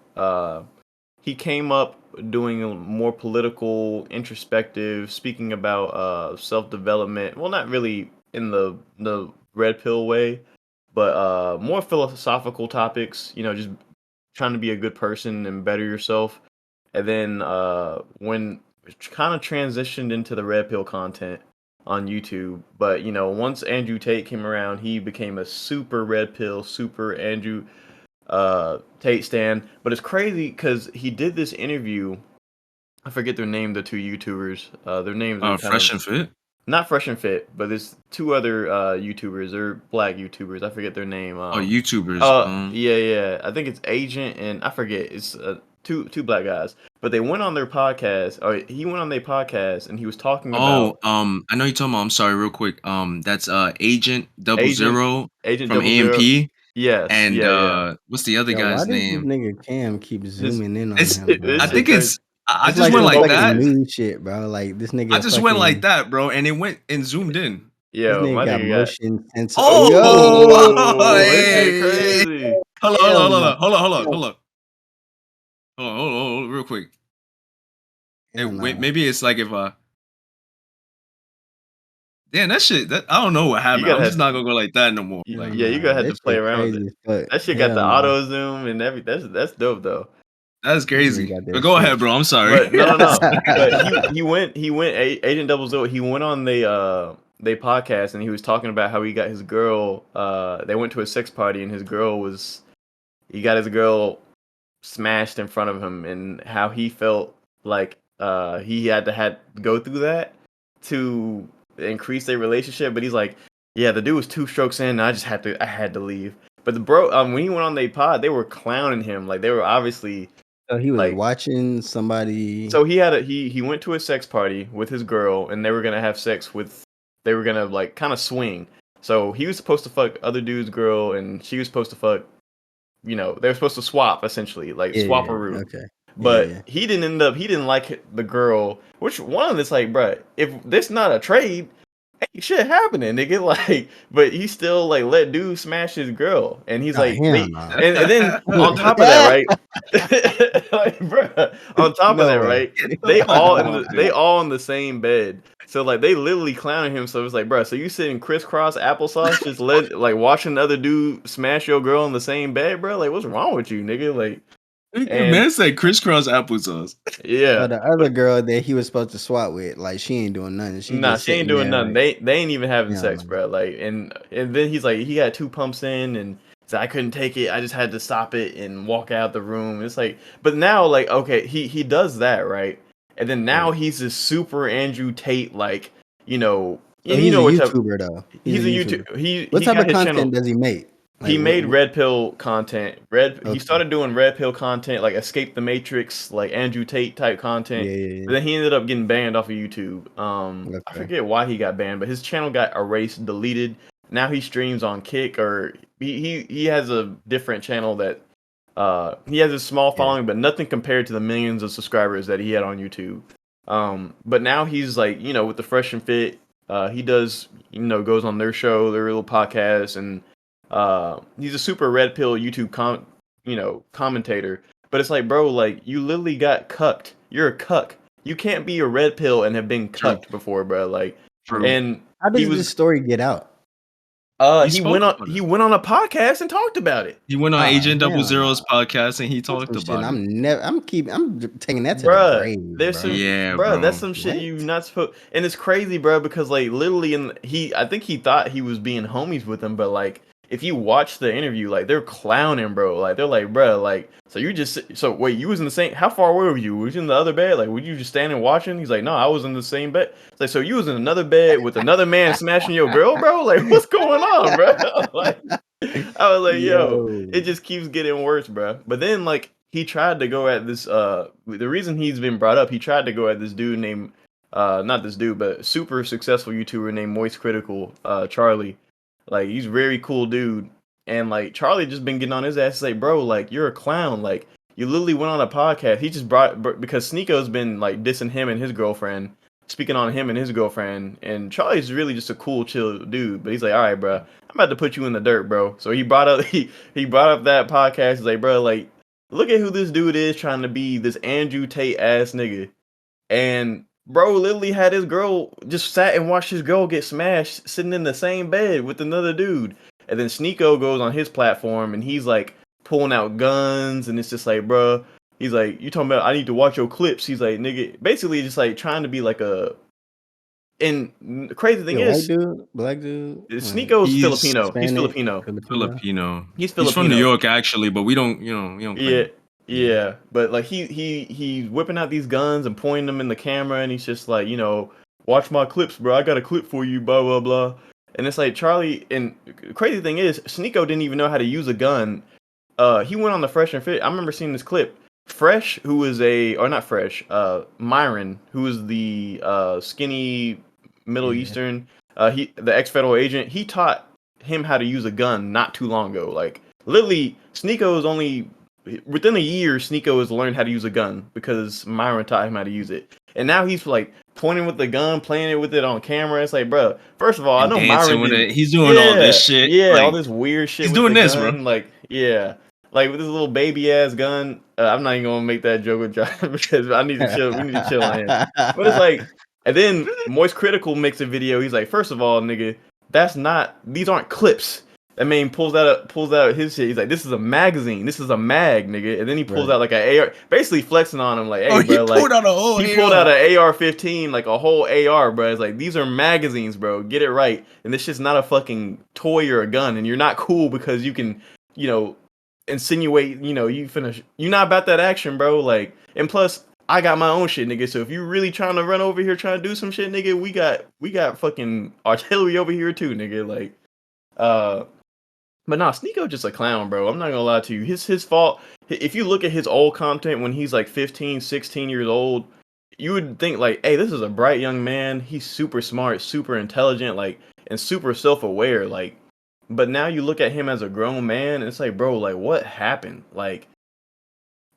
He came up doing a more political, introspective, speaking about self development. Well, not really in the red pill way, but more philosophical topics. Just trying to be a good person and better yourself. And then when kind of transitioned into the red pill content on YouTube, but once Andrew Tate came around, he became a super red pill, super Andrew Tate stan. But it's crazy because he did this interview. I forget their name, the two YouTubers. Their names are kind Fresh of and fit. not fresh and fit, but there's two other YouTubers. They're black YouTubers. I forget their name. Oh, YouTubers. Yeah. I think it's Agent and I forget. It's two black guys. But they went on their podcast, or he went on their podcast, and he was talking Oh, about I know you're talking about. I'm sorry, real quick. That's Agent double Agent zero Agent from Double Zero. AMP, Yes, and yeah. what's the other yo, why guy's does this name? nigga Cam keep This zooming in on It's him, bro? I this shit think Like, crazy. I it's This just like shit went some like focused. fucking that. new shit, bro. Like I just went like that, bro, and it went and zoomed in. this Yo, nigga my got nigga got. motion sensor. Oh, Oh, this shit hey, crazy. Hell no. hold on, real quick. Hey, Hell wait, no. maybe it's like if damn that shit. That I don't know what You happened. gotta I'm just have, not gonna go like that no more. Hell Like, yeah, you no. gotta have That to play shit around with it. crazy as fuck. That shit got Hell the no. auto zoom and everything. That's dope though. that's This nigga crazy. got But that go ahead, shit. bro. I'm sorry. But no. But he went Agent Double Zero. He went on they podcast and he was talking about how he got his girl. They went to a sex party and he got his girl smashed in front of him and how he felt like he had to go through that to increase their relationship. But he's like, yeah, the dude was two strokes in and I had to leave. But the bro when he went on their pod, they were clowning him. Like they were obviously So he was Like, watching somebody. so he went to a sex party with his girl, and they were gonna have sex with. They were gonna like kind of swing. So he was supposed to fuck other dude's girl, and she was supposed to fuck. They were supposed to swap essentially, like swap a Yeah. room. Okay. But Yeah. he didn't end up. He didn't like the girl. Which one of this like, bruh, if this not a trade, ain't shit happening, nigga. Like, but he still like let dude smash his girl, and he's Oh like, hell they, no. and then on top of that, right? Like, bruh, on top of that, No way. right? Get the They fuck all out in of the here. they all in the same bed. So like they literally clowning him. So it's like, bruh, so you sitting crisscross applesauce, just like watching the other dude smash your girl in the same bed, bro? Like, what's wrong with you, nigga? Like, and Man said crisscross applesauce. yeah. So the other girl that he was supposed to swap with, like she ain't doing nothing. She Nah, just she ain't sitting doing there nothing. like, They ain't even having hell sex, no. bro. Like, and then he's like, he got 2 pumps in, and so I couldn't take it. I just had to stop it and walk out the room. It's like, but now, like, okay, he does that, right? And then now Right. he's this super Andrew Tate, like, So and you he's a know which YouTuber though. He's a he's a YouTuber. YouTube. He What he type got of his channel. content does he make? He Like made what red pill content. He okay. started doing red pill content, like Escape the Matrix, like Andrew Tate type content. Yeah, yeah, But then he ended up getting banned off of YouTube. yeah. I Okay. forget why he got banned, but his channel got erased, deleted. Now he streams on Kick, or he has a different channel that he has a small Yeah. following, but nothing compared to the millions of subscribers that he had on YouTube. But now he's like, with the Fresh and Fit, he does, goes on their show, their little podcast, and he's a super red pill YouTube commentator. But it's like, bro, like you literally got cucked. You're a cuck. You can't be a red pill and have been True. cucked before, bro. Like, True. and How he does this was story get out? He he spoke went on about he it. went on a podcast and talked about it. He went on Ah, Agent Double hell Zero's no. podcast and he That's talked some shit. about it. I'm taking that to the Bruh, grave, there's bro. some Yeah, bruh, that's bro. some shit What? you not supposed, and it's crazy, bro, because like literally I think he thought he was being homies with him, but like if you watch the interview, like they're clowning, bro. Like they're like, bruh, like so wait, you was in the same, how far away were you? Was you in the other bed? Like were you just standing watching? He's like, no, I was in the same bed. It's like, so you was in another bed with another man smashing your girl, bro? Like what's going on, bro? Like I was like, yo, it Yo. just keeps getting worse, bro. But then, like, he tried to go at this. The reason he's been brought up, he tried to go at this dude named, not this dude, but super successful YouTuber named Moist Critical, Charlie. Like, he's a very cool dude, and like Charlie just been getting on his ass, like, bro, like you're a clown, like you literally went on a podcast. He just because Sneeko's been like dissing him and his girlfriend, speaking on him and his girlfriend, and Charlie's really just a cool, chill dude. But he's like, all right, bro, I'm about to put you in the dirt, bro. So he brought up he brought up that podcast. He's like, bro, like look at who this dude is trying to be, this Andrew Tate ass nigga. And bro literally had his girl just sat and watched his girl get smashed sitting in the same bed with another dude. And then Sneeko goes on his platform and he's like pulling out guns and it's just like, bro, he's like, you talking about I need to watch your clips. He's like, nigga, basically just like trying to be like a, and the crazy He thing a white is, dude, black dude, like Sneeko's He's Filipino. He's Hispanic, Filipino. Filipino. Filipino. He's He's from New Filipino. York actually, but we don't Yeah, claim. Yeah. yeah. But like he's whipping out these guns and pointing them in the camera, and he's just like, watch my clips, bro. I got a clip for you, blah blah blah. And it's like Charlie. And the crazy thing is, Sneeko didn't even know how to use a gun. He went on the Fresh and Fit. I remember seeing this clip. Fresh, who is or not Fresh, Myron, who is the skinny Middle Yeah. Eastern, the ex-federal agent, he taught him how to use a gun not too long ago. Like literally, Sneeko is only within a year. Sneeko has learned how to use a gun because Myron taught him how to use it, and now he's like pointing with the gun, playing it with it on camera. It's like, bro, first of all, I And know dancing Myron with didn't. it. He's doing all this Yeah, shit. yeah, all Like this weird shit he's with the doing this, bro. gun. Like, yeah. Like with this little baby ass gun, I'm not even gonna make that joke with John because I need to chill. We need to chill on him. But it's like, and then Moist Critical makes a video. He's like, first of all, nigga, these aren't clips. That man pulls out his shit. He's like, this is a magazine. This is a mag, nigga. And then he pulls Right. out like a AR, basically flexing on him, like, hey, Oh, he bro, like pulled out a whole he pulled AR. out an AR-15, like a whole AR, bro. It's like these are magazines, bro. Get it right. And this shit's not a fucking toy or a gun. And you're not cool because you can, insinuate, you're not about that action, bro. Like, and plus, I got my own shit, nigga. So if you really trying to run over here trying to do some shit, nigga, we got fucking artillery over here too, nigga. Like, But nah, Sneeko just a clown, bro. I'm not gonna lie to you. His fault. If you look at his old content when he's like 15, 16 years old, you would think like, hey, this is a bright young man. He's super smart, super intelligent, like, and super self-aware. Like, but now you look at him as a grown man, and it's like, bro, like, what happened? Like,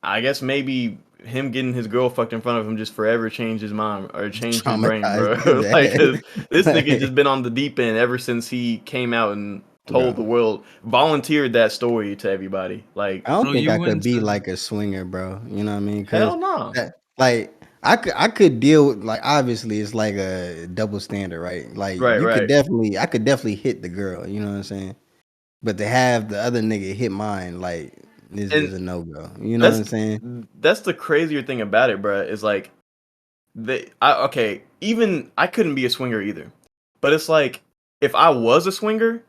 I guess maybe him getting his girl fucked in front of him just forever changed his mind or changed his brain, bro. Traumatized his Like, 'cause this ass. nigga just been on the deep end ever since he came out and told the Bro, world, volunteered that story to everybody. Like, I don't Bro, think I you could went be to like a swinger, bro. You know what I mean? Because hell no. that, like, I could deal with, like, obviously it's like a double standard, right? Like, Right, right. I could definitely hit the girl. You know what I'm saying? But to have the other nigga hit mine, like, this is And a no go. You know what that's I'm saying? that's the crazier thing about it, bro. Is like even I couldn't be a swinger either. But it's like if I was a swinger,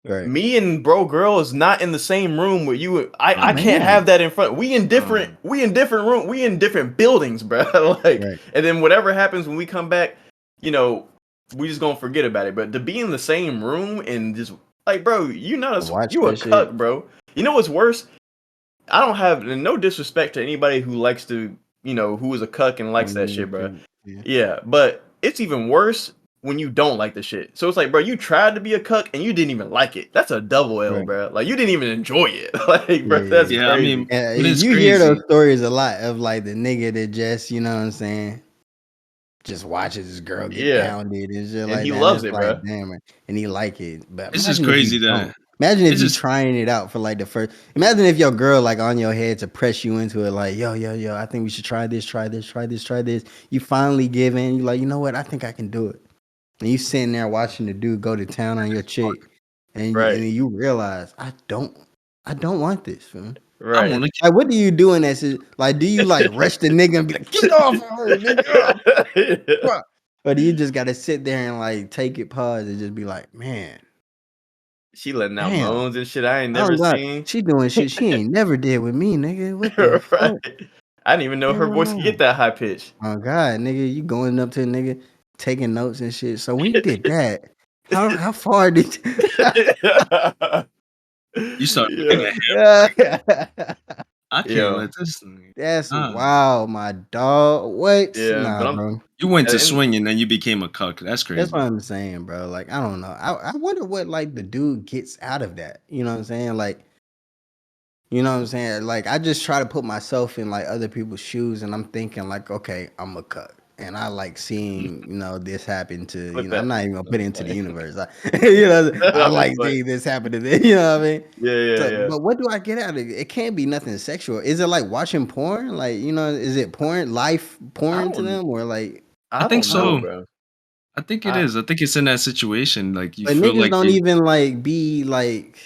Right. me and bro girl is not in the same room with you. I can't Man. have that in front. We in different room. We in different buildings, bro. Like, Right. and then whatever happens when we come back, you know, we just gonna forget about it. But to be in the same room and just like, bro, Watch you a that shit. cuck, bro. You know what's worse? I don't have no disrespect to anybody who likes to, who is a cuck and likes that shit, bro. Yeah. Yeah, but it's even worse when you don't like the shit. So it's like, bro, you tried to be a cuck and you didn't even like it. That's a double L, Right. bro. Like, you didn't even enjoy it. Like, bro, Yeah. that's yeah, I crazy. mean, And but it's you hear those crazy. stories a lot of like the nigga that just, you know what I'm saying, just watches his girl get Yeah, pounded and shit and like he that. And loves it's it, like, bro. damn it. And he like it. But It's just imagine if crazy you that don't. Imagine if it's you just trying it out for like the first. Imagine if your girl like on your head to press you into it, like, yo, I think we should try this, try this, try this, try this. You finally give in. You like, you know what? I think I can do it. And you sitting there watching the dude go to town on your chick, and Right, and you realize I don't want this, man. I right. want to Like, what do you do in that shit? Like, do you like rush the nigga and be like, get off of her, nigga? Yeah. Fuck. Or do you just gotta sit there and like take it, pause, and just be like, man, She letting out damn. moans and shit I ain't Oh never God, seen. she doing shit she ain't never did with me, nigga. What the Right. fuck? I didn't even know her Hell voice could get no. that high pitch. Oh God, nigga, you going up to a nigga, taking notes and shit. So when you did that, how far did you you start looking Yeah. at him. yeah. I can't Yeah. let this thing. That's Uh, wild, my dog. What? Yeah. Nah, But I'm bro. you went to and swinging, then you became a cuck. That's That's what crazy. I'm saying, bro. Like, I don't know. I wonder what like the dude gets out of that. You know what I'm saying? Like, you know what I'm saying? Like, I just try to put myself in like other people's shoes, and I'm thinking like, okay, I'm a cut, and I like seeing this happen to flip I'm that. not even gonna That'd put it be into the funny. universe. I That'd be like funny. seeing this happen to them. You know what I mean? Yeah, yeah, So, yeah. but what do I get out of it? It can't be nothing sexual. Is it like watching porn? Like, is it porn, life I porn to don't them, or like, I I think don't know, so. bro. I think it I is. I think it's in that situation. Like you but feel niggas like don't you. even like be like.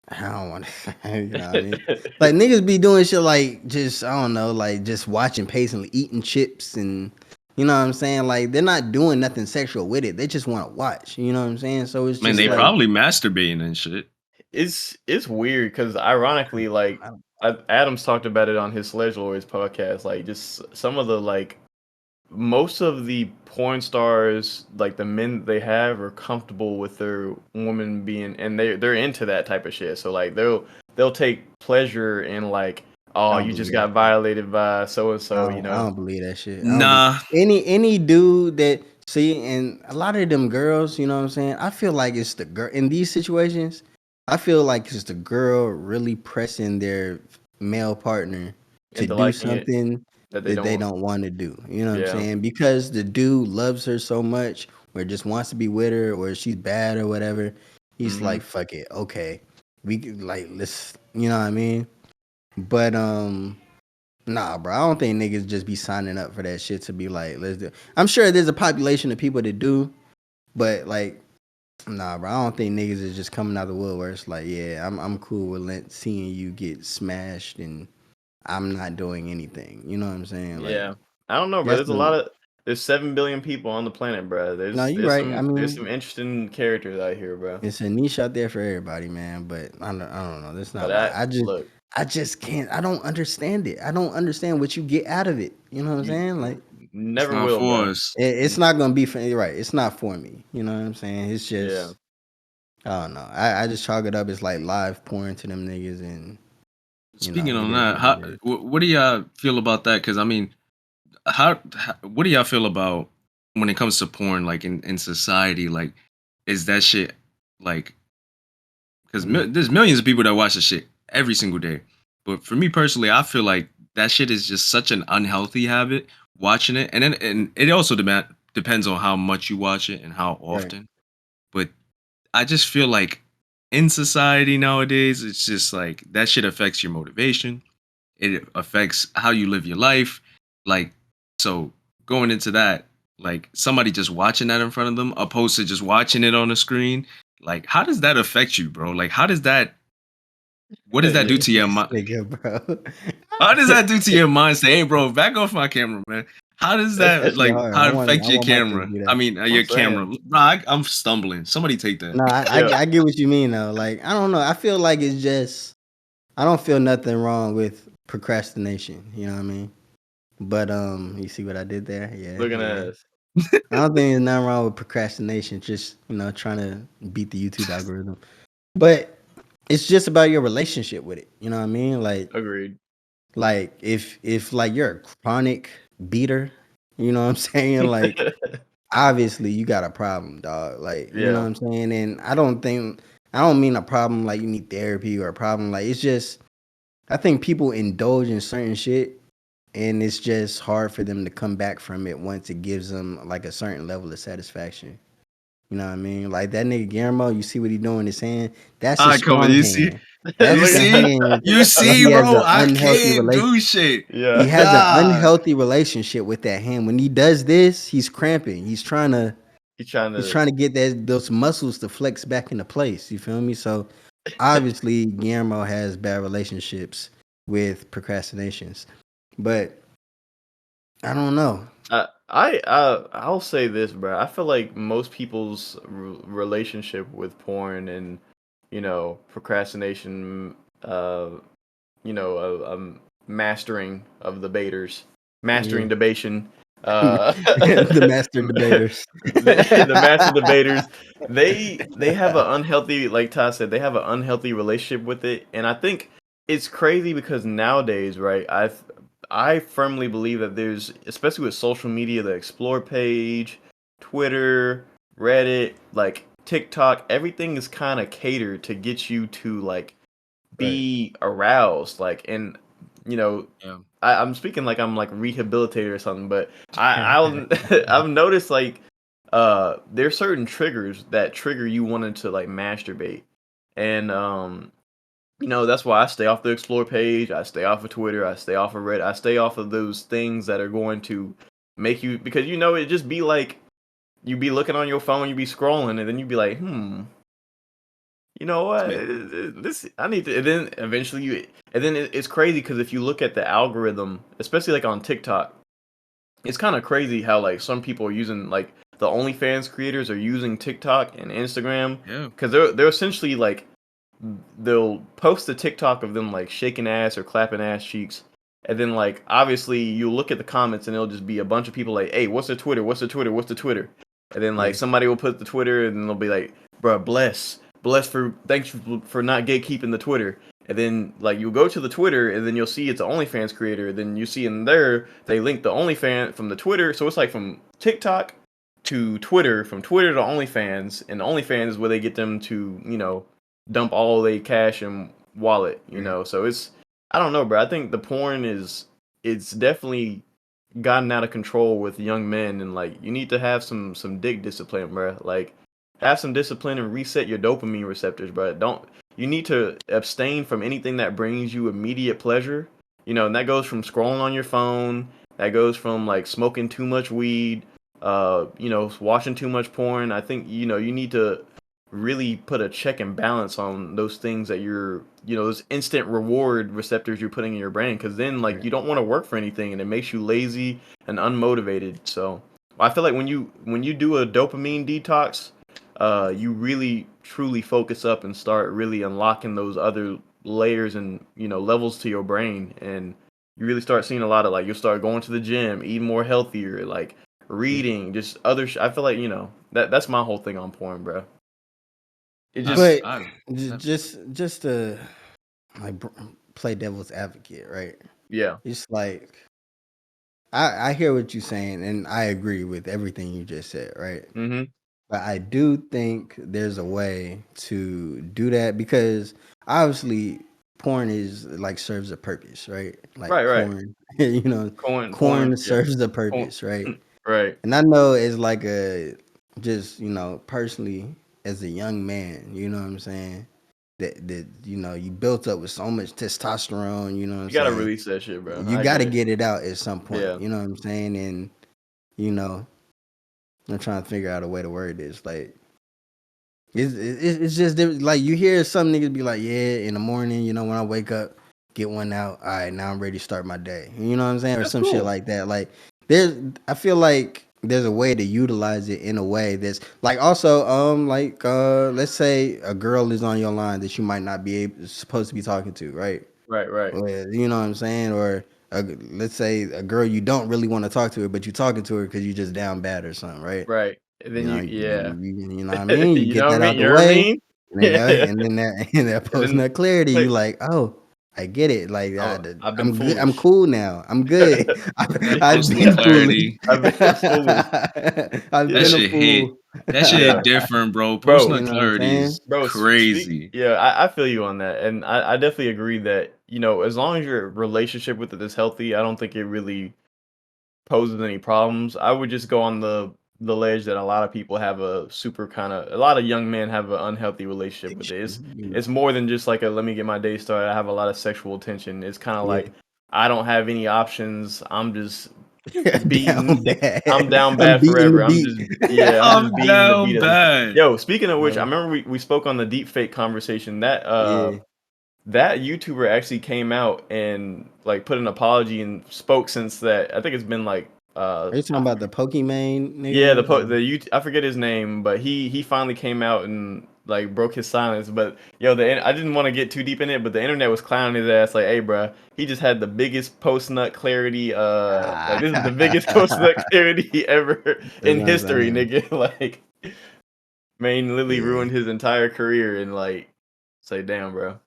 I don't want to, you know what I mean? Like niggas be doing shit like just I don't know, like just watching patiently eating chips and you know what I'm saying? Like they're not doing nothing sexual with it. They just want to watch. You know what I'm saying? So it's Man, just they like probably masturbating and shit. it's weird because ironically, like I don't, Adams talked about it on his Sledge Lords podcast. Like, just some of the like most of the porn stars, like the men they have, are comfortable with their woman being, and they're into that type of shit. So like they'll take pleasure in like, I oh, don't you just believe that got shit. violated by so and so, you I know. don't believe that shit. I don't believe Nah, any dude that see and a lot of them girls, you know what I'm saying? I feel like it's the girl in these situations. I feel like it's the girl really pressing their male partner to Into do liking it something that they that they don't. don't want to do. You know what I'm Yeah. saying? Because the dude loves her so much or just wants to be with her or she's bad or whatever. He's Hmm. like, fuck it. Okay. We could like let's you know what I mean? But nah, bro. I don't think niggas just be signing up for that shit to be like, let's do. I'm sure there's a population of people that do, but like, nah, bro. I don't think niggas is just coming out of the woodworks. Like, yeah, I'm cool with seeing you get smashed, and I'm not doing anything. You know what I'm saying? Like, Yeah. I don't know, bro. that's the. There's 7 billion people on the planet, bro. No, you right. I There's some mean, interesting characters out here, bro. it's a niche out there for everybody, man. But I don't know. That's But not why. look, I just can't. I don't understand it. I don't understand what you get out of it. You know what I'm you saying? Like. it's never not will, for bro. us. It's not gonna be for you're right. It's not for me. You know what I'm saying? It's Yeah. just I don't know. I just chalk it up as like live porn to them niggas, and Speaking it on is that, what it is. what do y'all feel about that? Because I mean, what do y'all feel about when it comes to porn, like in society? Like, is that shit like? Because Mhm. there's millions of people that watch the shit every single day. But for me personally, I feel like that shit is just such an unhealthy habit watching it, and it also depends on how much you watch it and how Right. often. But I just feel like in society nowadays, it's just like that shit affects your motivation. It affects how you live your life. Like, so going into that, like somebody just watching that in front of them, opposed to just watching it on the screen. Like, how does that affect you, bro? Like, what does that do Yeah. to your This mind? nigga, bro. How does that do to your mind? Say, hey, bro, back off my camera, man. How does that, That shit like, hard. how it affect I your want my shit to camera? do I that. mean, I'm your camera. saying, Bro, I'm stumbling. Somebody take that. No, yeah, I get what you mean though. Like I don't know. I feel like it's just I don't feel nothing wrong with procrastination. You know what I mean? But you see what I did there? Yeah, looking at yeah. us. I don't think there's nothing wrong with procrastination. Just trying to beat the YouTube algorithm. But it's just about your relationship with it. You know what I mean? Agreed. Like if like you're a chronic beater, you know what I'm saying? Like obviously you got a problem, dog. Like, you know what Yeah, I'm saying? And I don't mean a problem like you need therapy or a problem like it's just I think people indulge in certain shit and it's just hard for them to come back from it once it gives them like a certain level of satisfaction. You know what I mean? Like that nigga Guillermo, you see what he doing in his hand? That's a I come, strong you see, hand. you That's the look see, hand you where see, he has bro. an I unhealthy can't relation. do shit. He yeah. has an God. unhealthy relationship with that hand. When he does this, he's cramping. He's trying He's to. trying to get those muscles to flex back into place. You feel me? So obviously Guillermo has bad relationships with procrastinations. But I don't know. I'll say this, bro. I feel like most people's relationship with porn and procrastination, mastering of the baiters, Yeah. mastering debation, uh, The master debaters. the master debaters, they have an unhealthy, like Ty said, they have an unhealthy relationship with it, and I think it's crazy because nowadays, right? I firmly believe that there's, especially with social media, the explore page, Twitter, Reddit, like TikTok, everything is kind of catered to get you to like Right. be aroused, like, and you know Yeah. I'm speaking like I'm like rehabilitated or something, but I'll I've noticed like there's certain triggers that trigger you wanting to like masturbate, and that's why I stay off the explore page, I stay off of Twitter, I stay off of Reddit, I stay off of those things that are going to make you, because it just be like you be looking on your phone, you be scrolling, and then you be like, you know what? This I need to. And then eventually and then it's crazy because if you look at the algorithm, especially like on TikTok, it's kind of crazy how like some people are using like the OnlyFans creators are using TikTok and Instagram Yeah. because they're essentially like they'll post a TikTok of them like shaking ass or clapping ass cheeks. And then like obviously you look at the comments and it'll just be a bunch of people like, hey, what's the Twitter? What's the Twitter? What's the Twitter? And then like Yeah. somebody will put the Twitter and then they'll be like, bruh, bless for thanks for not gatekeeping the Twitter. And then like you'll go to the Twitter and then you'll see it's an OnlyFans creator. Then you see in there they link the OnlyFans from the Twitter. So it's like from TikTok to Twitter, from Twitter to OnlyFans, and OnlyFans is where they get them to, dump all their cash and wallet, Right. So I don't know, bro. I think the porn it's definitely gotten out of control with young men, and like you need to have some dick discipline, bro. Like have some discipline and reset your dopamine receptors, bro. Don't You need to abstain from anything that brings you immediate pleasure. And that goes from scrolling on your phone, that goes from like smoking too much weed, watching too much porn. I think you need to really put a check and balance on those things that those instant reward receptors you're putting in your brain, because then like Right. you don't want to work for anything and it makes you lazy and unmotivated. So I feel like when you do a dopamine detox, you really truly focus up and start really unlocking those other layers and levels to your brain, and you really start seeing a lot of like you'll start going to the gym, eating more healthier, like Yeah. reading, just other I feel like that's my whole thing on porn, bro. it Nah, just But I just to like play devil's advocate, right? yeah. It's like I hear what you're saying, and I agree with everything you just said, right? Mm-hmm. But I do think there's a way to do that because obviously porn is like serves a purpose, right? Like Right. corn, you know, Porn. corn Yeah. serves a Porn. purpose, right? Right. And I know it's like a just, personally as a young man, you know what I'm saying? That you built up with so much testosterone, you know what I'm You gotta saying? release that shit, bro. You I got get to it. get it out at some point, Yeah. you know what I'm saying? And you know, I'm trying to figure out a way to word this. Like it's just different. Like you hear some niggas be like, yeah, in the morning, when I wake up, get one out. All right, now I'm ready to start my day. You know what I'm saying, or That's some shit cool. like that. Like I feel like there's a way to utilize it in a way that's like also let's say a girl is on your line that you might not be supposed to be talking to, right? Right. Or, you know what I'm saying? Or let's say a girl you don't really want to talk to her, but you talking to her because you just down bad or something, right? Right. And then yeah. You know what I mean? You You get know what I that mean? out the You know what I way, mean? and then that and that And post then nut clarity, you like, like, oh, I get it. Like I've been I'm good. I'm foolish. cool now. I'm good. I've post-nut been foolish. clarity. I've been foolish. I've That been Yeah. a shit hit. fool. That shit Yeah. hit different, bro. Post Bro, nut You know what I'm clarity saying? is bro, speak. crazy. Yeah, I feel you on that, and I definitely agree that as long as your relationship with it is healthy, I don't think it really poses any problems. I would just go on the ledge that a lot of people have a lot of young men have an unhealthy relationship with it. It's more than just like a let me get my day started. I have a lot of sexual attention. It's kind of Yeah. like I don't have any options. I'm just beating. Down bad. I'm down I'm bad beating the forever. beat. I'm just I'm beating the down beat. bad. Yo, speaking of which, I Bro. remember we spoke on the deep fake conversation that Yeah. that YouTuber actually came out and like put an apology and spoke since that. I think it's been like Are you talking about the Pokemon yeah, nigga? I forget his name, but he finally came out and like broke his silence. But I didn't want to get too deep in it, but the internet was clowning his ass like, "Hey, bruh, he just had the biggest post nut clarity. Like this is the biggest post nut clarity ever That's in what I'm history, saying. nigga." Like, man, literally Yeah. ruined his entire career and like, say, damn, bro.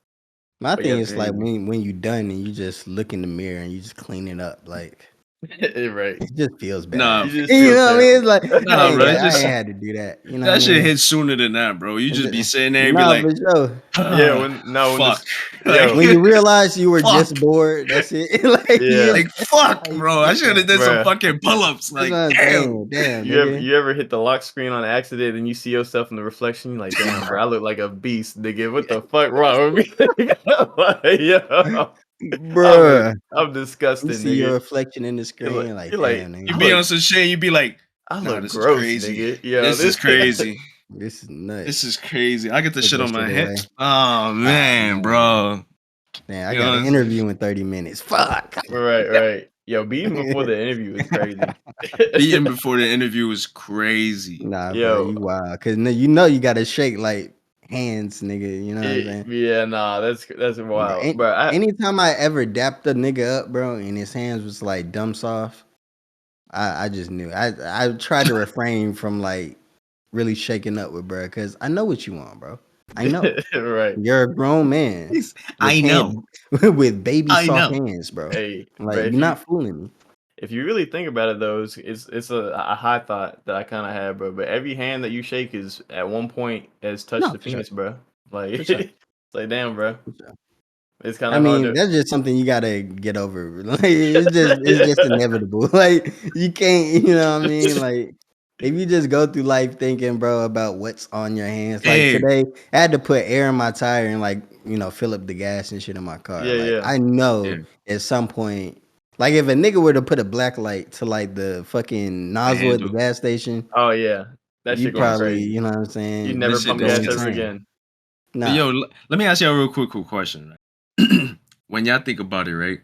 My But yeah, thing is like crazy. when you done and you just look in the mirror and you just clean it up, like Right. it just feels bad. Nah, You just You feel know what I mean? It's terrible. like nah, bro. It I ain't just had to do that. You know what I that shit mean? hits sooner than that, bro. You just be sitting there and be Nah, like, for sure. Yeah, when fuck. this Like, yo When you realize you were fuck. just bored, that's it. Like you yeah, just Like, fuck, like bro. I should have did some bruh. fucking pull-ups. that's what Like, I'm damn. saying. Damn, You ever nigga. you ever hit the lock screen on accident and you see yourself in the reflection? You're like, damn, bro, I look like a beast, nigga. What the fuck wrong with me? Like, yo, Bruh. I'm You disgusting, see your nigga. reflection in the screen, like, You're like, damn, You I nigga. be look on some shit, you be like, I nah, look this is gross, crazy. nigga. Yo, This is this crazy. This is nuts. This is crazy. I get the Put shit that on my shit head. away. Oh Ah man, man. bro. Man, I You got an know, interview in 30 minutes. Fuck. right. Yo, beating before the interview is crazy. beating before the interview was crazy. Nah, bro, Yo, you wild. Cause you gotta shake like hands, nigga. You know what I'm saying? yeah, nah, that's Bro, wild, bro. anytime I ever dapped a nigga up, bro, and his hands was like dumb soft, I just knew. I tried to refrain from like really shaking up with bro, cause I know what you want, bro. I know. Right. You're a grown man with I know. with baby I soft know. hands, bro. Hey, Like but you're not fooling me. if you really think about it though, it's a high thought that I kind of had, bro. But every hand that you shake is at one point has touched No, the for sure. penis, bro. Like For sure. it's like damn, bro. For sure. It's kind I of hard mean, to. that's just something you gotta get over. Like it's just inevitable. Like you can't, you know what I mean? Like if you just go through life thinking, bro, about what's on your hands. Like Hey, today, I had to put air in my tire and like, fill up the gas and shit in my car. Yeah, Like yeah, I know yeah, at some point, like if a nigga were to put a black light to like the fucking the nozzle at the handle. gas station, oh yeah, that you shit going probably, crazy. you know what I'm You saying, never This shit pump go gas ever disgusting. insane. again. But Nah. yo, let me ask y'all a real quick question. Right? When y'all think about it, right?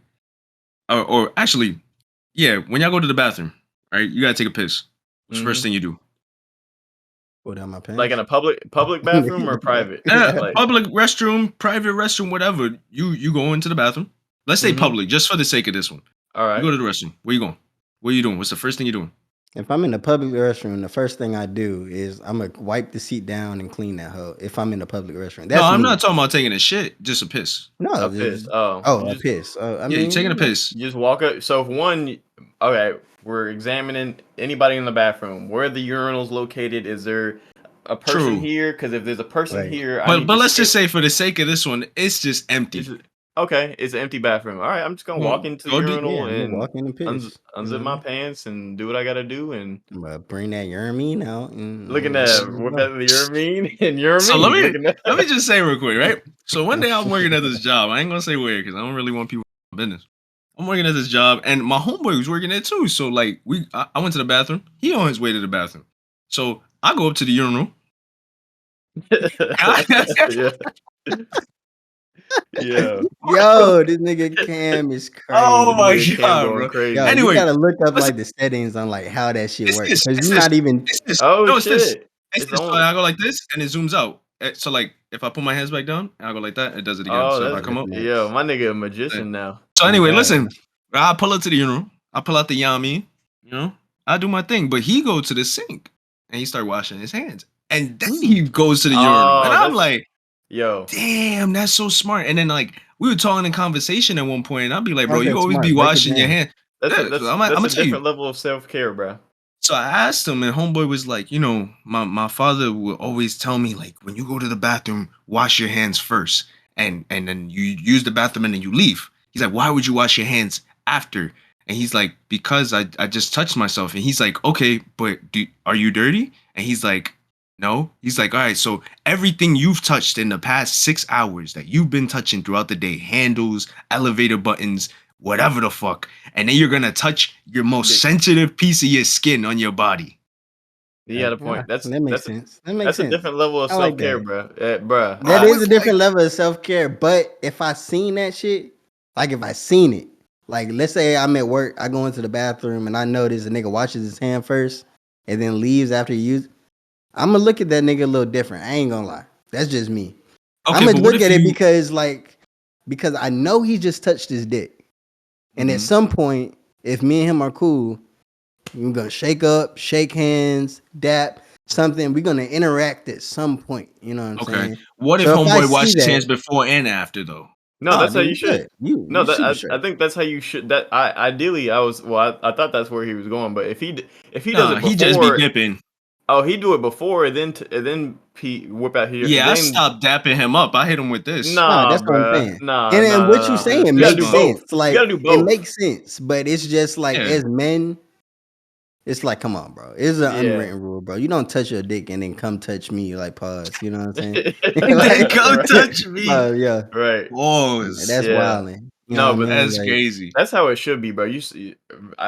Or actually, yeah, when y'all go to the bathroom, right? You gotta take a piss. What's the first Hmm. thing you do? Pull down my Like in pants. a public bathroom or private? Like, Public restroom, private restroom, whatever. You go into the bathroom. Let's say hmm. public, just for the sake of this one. All You right. go to the restroom. Where you going? What are you doing? What's the first thing you're doing? If I'm in the public restroom, the first thing I do is I'm gonna wipe the seat down and clean that hoe. If I'm in the public restroom, No, that's I'm me. not talking about taking a shit, just a piss. No, A piss. Oh, oh, you a just piss. I Yeah, you taking a mean, piss. you just walk up. So if one, okay, we're examining anybody in the bathroom. Where are the urinals located? Is there a person True. here? Because if there's a person Right. here, I But need but to let's skip. just say for the sake of this one, it's just empty. Okay, it's an empty bathroom. All right, I'm just gonna Well, walk into the go do yeah, urinal I'm gonna and walk in and piss. You unzip know, my pants and do what I gotta do. And I'm gonna bring that Yerrmean out and looking let's at just whip go. out the Yerrmean and So let Yerrmean. me Looking at let me just say real quick, right? So one day I'm working at this job. I ain't gonna say where because I don't really want people in my business. I'm working at this job, and my homeboy was working there too. So like I went to the bathroom. He on his way to the bathroom. So I go up to the urinal. yeah, yeah. Yo, this nigga Cam is Oh crazy. my Nigga Cam god, going bro. Yo, crazy. you Anyway, gotta look up listen, like the settings on like how that shit it's works this, because it's you're this, not even. it's this. Oh No, it's this. shit! It's It's this. So on. I go like this, and it zooms out. So like if I put my hands back down, and I go like that, it does it again. Oh, So if I that's come up, yo, my nigga a eh. magician now. So Oh anyway, God. listen. I pull up to the urinal. I pull out the yummy. You know, I do my thing. But he go to the sink and he start washing his hands, and then he goes to the urinal, and Oh, I'm that's like, yo. damn, that's so smart. And then like we were talking in conversation at one point, and I'd be like, bro, How's you that always be smart? Break it washing your down. hands. That's a Yeah, that's I'm that's gonna a tell you. different level of self care, bro. So I asked him, and homeboy was like, you know, my father would always tell me like, when you go to the bathroom, wash your hands first, and then you use the bathroom and then you leave. He's like, why would you wash your hands after? And he's like, because I just touched myself. And he's like, okay, but are you dirty? And he's like, no. He's like, all right, so everything you've touched in the past 6 hours that you've been touching throughout the day, handles, elevator buttons, whatever the fuck, and then you're gonna touch your most sensitive piece of your skin on your body. You got a Yeah, point. That's that makes that's a, sense. That makes that's a sense. different level of I like self care, that. bro. Bruh. That I is a was like, different level of self care. But if I seen that shit, like if I seen it, like let's say I'm at work, I go into the bathroom and I notice a nigga washes his hand first and then leaves after he use. I'm gonna look at that nigga a little different. I ain't gonna lie. That's just me. I'm okay, gonna but what look if at it you? because I know he just touched his dick, and at Mhm. some point, if me and him are cool, we're gonna shake up, shake hands, dap, something. We're gonna interact at some point. You know what I'm Okay, saying? what if So if I homeboy see washed his hands that, before and after though? No, oh, that's how then you you should. good. No, You super straight. I think that's how you should. That I ideally I was well. I thought that's where he was going, but if he does Nah, it he just be before, dipping. oh, he do it before and then he whip out here. Yeah, I Then stopped dapping him up. I hit him with this. Nah, nah, that's what I'm bruh. saying. Nah, And nah, then what you nah, nah. This saying You gotta this makes do bum. both. sense. You Like gotta do it both. makes sense, but it's just like Yeah. as men, it's like, come on, bro. It's an Yeah. unwritten rule, bro. You don't touch your dick and then come touch me, like pause. You know what I'm saying? Then Like, come right. touch me. yeah, Right. Pause. that's Yeah. wilding. You know No, what I but mean? That's Like, crazy. that's how it should be, bro. You see,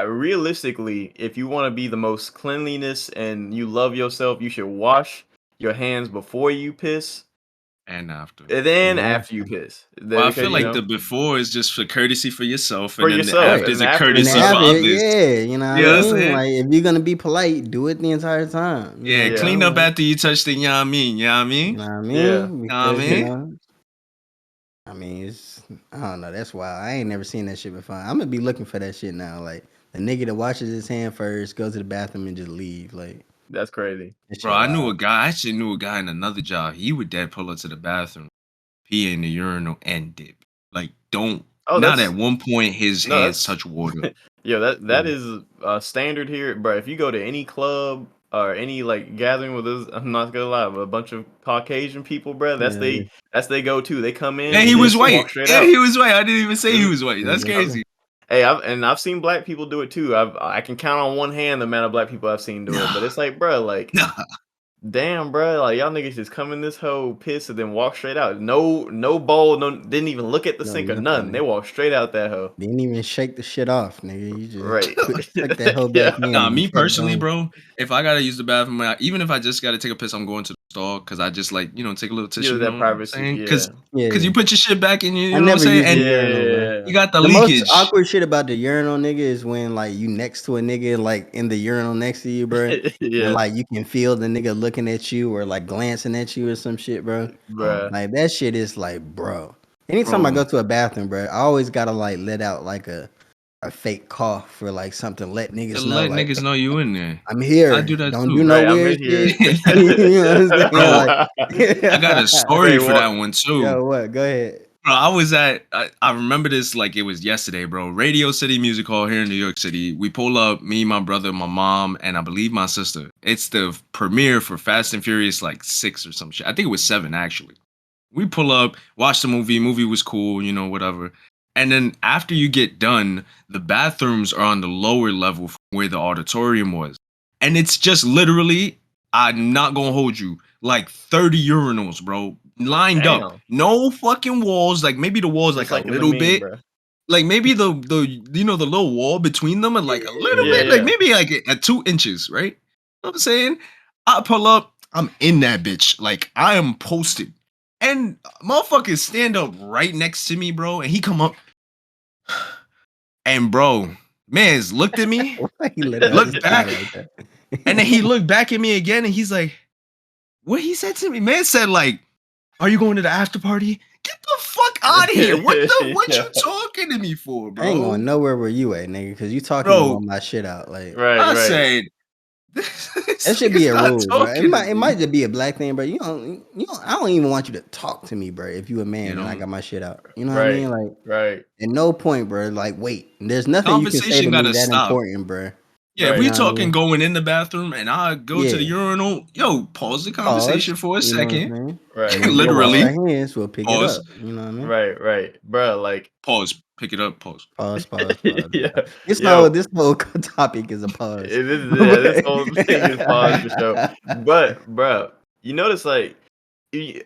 realistically, if you want to be the most cleanliness and you love yourself, you should wash your hands before you piss, And after. and then and after you after, piss. Well, I Because feel like the before is just for courtesy for yourself, for and then the yourself, after right? and is then a after is And courtesy for love. after, others. yeah, you know what You I know what I'm mean? saying? Like, if you're gonna be polite, do it the entire time. You know Yeah, what I'm Yeah. clean saying? up Like, after you touch the yummy, you know what I you mean? know what I Yeah. mean? You know what I Because mean? I mean, it's I don't know. That's wild. I ain't never seen that shit before. I'm gonna be looking for that shit now. Like the nigga that washes his hand first, goes to the bathroom and just leave. Like That's crazy. that Bro, shit I knew wild. a guy. I actually knew a guy in another job. He would dead pull up to the bathroom, pee in the urinal, and dip. Like, don't. Oh, Not at that's one point his no, hands that's touch water. yeah. That Yeah. is standard here, bro. If you go to any club or any like gathering with us, I'm not gonna lie, but a bunch of Caucasian people, bro. Yeah, yeah. That's they go to. They come in And and he they was white. walk straight And out. he was white. I didn't even say he This- was white. That's Yeah. crazy. Hey, I've seen black people do it too. I can count on one hand the amount of black people I've seen do it. But Nah, it's like, bro, like, nah. damn, bro, like y'all niggas just come in this hole, piss, and then walk straight out. No bowl, no, didn't even look at the No, sink or nothing, nothing. They man. walk straight out that hole. Didn't even shake the shit off, nigga. You just Right. tuck that hoe Yeah. back in Nah, and me kept personally, going. bro, if I gotta use the bathroom, even if I just gotta take a piss, I'm going to the stall because I just like, take a little tissue, Give you know that what I'm privacy. saying? Yeah. Yeah, Cause yeah. you put your shit back in, I you know what I'm never saying? used the And urinal, bro. you Yeah. got the The most leakage. awkward shit about the urinal, nigga, is when like you next to a nigga like in the urinal next to you, bro, and Yeah. like you can feel the nigga looking at you or like glancing at you or some shit, bro. Bruh. Like that shit is like, bro. Anytime I Bro, go to a bathroom, bro, I always gotta like let out like a a fake cough or like something. Let To niggas know, let like niggas know you in there. I'm I here. do that Don't do too. no Right, I'm weird in here. shit. You know what I'm saying? Bro, Like, I got a story Say for what? that one too. yo, what? Go ahead. Bro, I remember this like it was yesterday, bro. Radio City Music Hall here in New York City. We pull up, me, my brother, my mom, and I believe my sister. It's the premiere for Fast and Furious like 6 or some shit. I think it was 7 actually. We pull up, watch the movie. Movie was cool, you know, whatever. And then after you get done, the bathrooms are on the lower level from where the auditorium was. And it's just literally, I'm not gonna hold you, like 30 urinals, bro, lined up. Damn. No fucking walls. Like maybe the walls Just like a like in the little meme, bit. bro. Like maybe the you know the little wall between them are like a little Yeah, bit, like yeah. maybe like at 2 inches, right? You know what I'm saying? I pull up, I'm in that bitch. Like I am posted. And motherfuckers stand up right next to me, bro. And he come up and bro, man's looked at me, Why you let that looked slide back, like that? and then he looked back at me again and he's like, what he said to me? Man said, like, are you going to the after party? Get the fuck out of here. What Yeah. you talking to me for, I ain't going bro? nowhere where you at, nigga, because you talking Bro, about my shit out. Like Right, I right. said, this that should be nigga's a not rule, bro. talking to It me. might just be a black thing, bro. I don't even want you to talk to me, bro. If you a man You and I know, got my shit out, you know what I Right. mean? Like, Right. at no point, bro. Like, wait, there's nothing you can say to conversation me gotta that stop. important, bro. Yeah, if Right. we You know what I talking mean? going in the bathroom and I go to the Yeah. urinal, yo, pause the Pause. conversation for a You know what I'm second. saying? And Right. when we Hold wash our on. Literally, hands, we'll pick it pause, up. You know what I mean? Right, right. Bro, like pause, pick it up, pause. Pause, pause, pause. yeah. Yeah. Yo, This whole topic is a pause. this whole thing is paused for sure. But, bro, you notice like y-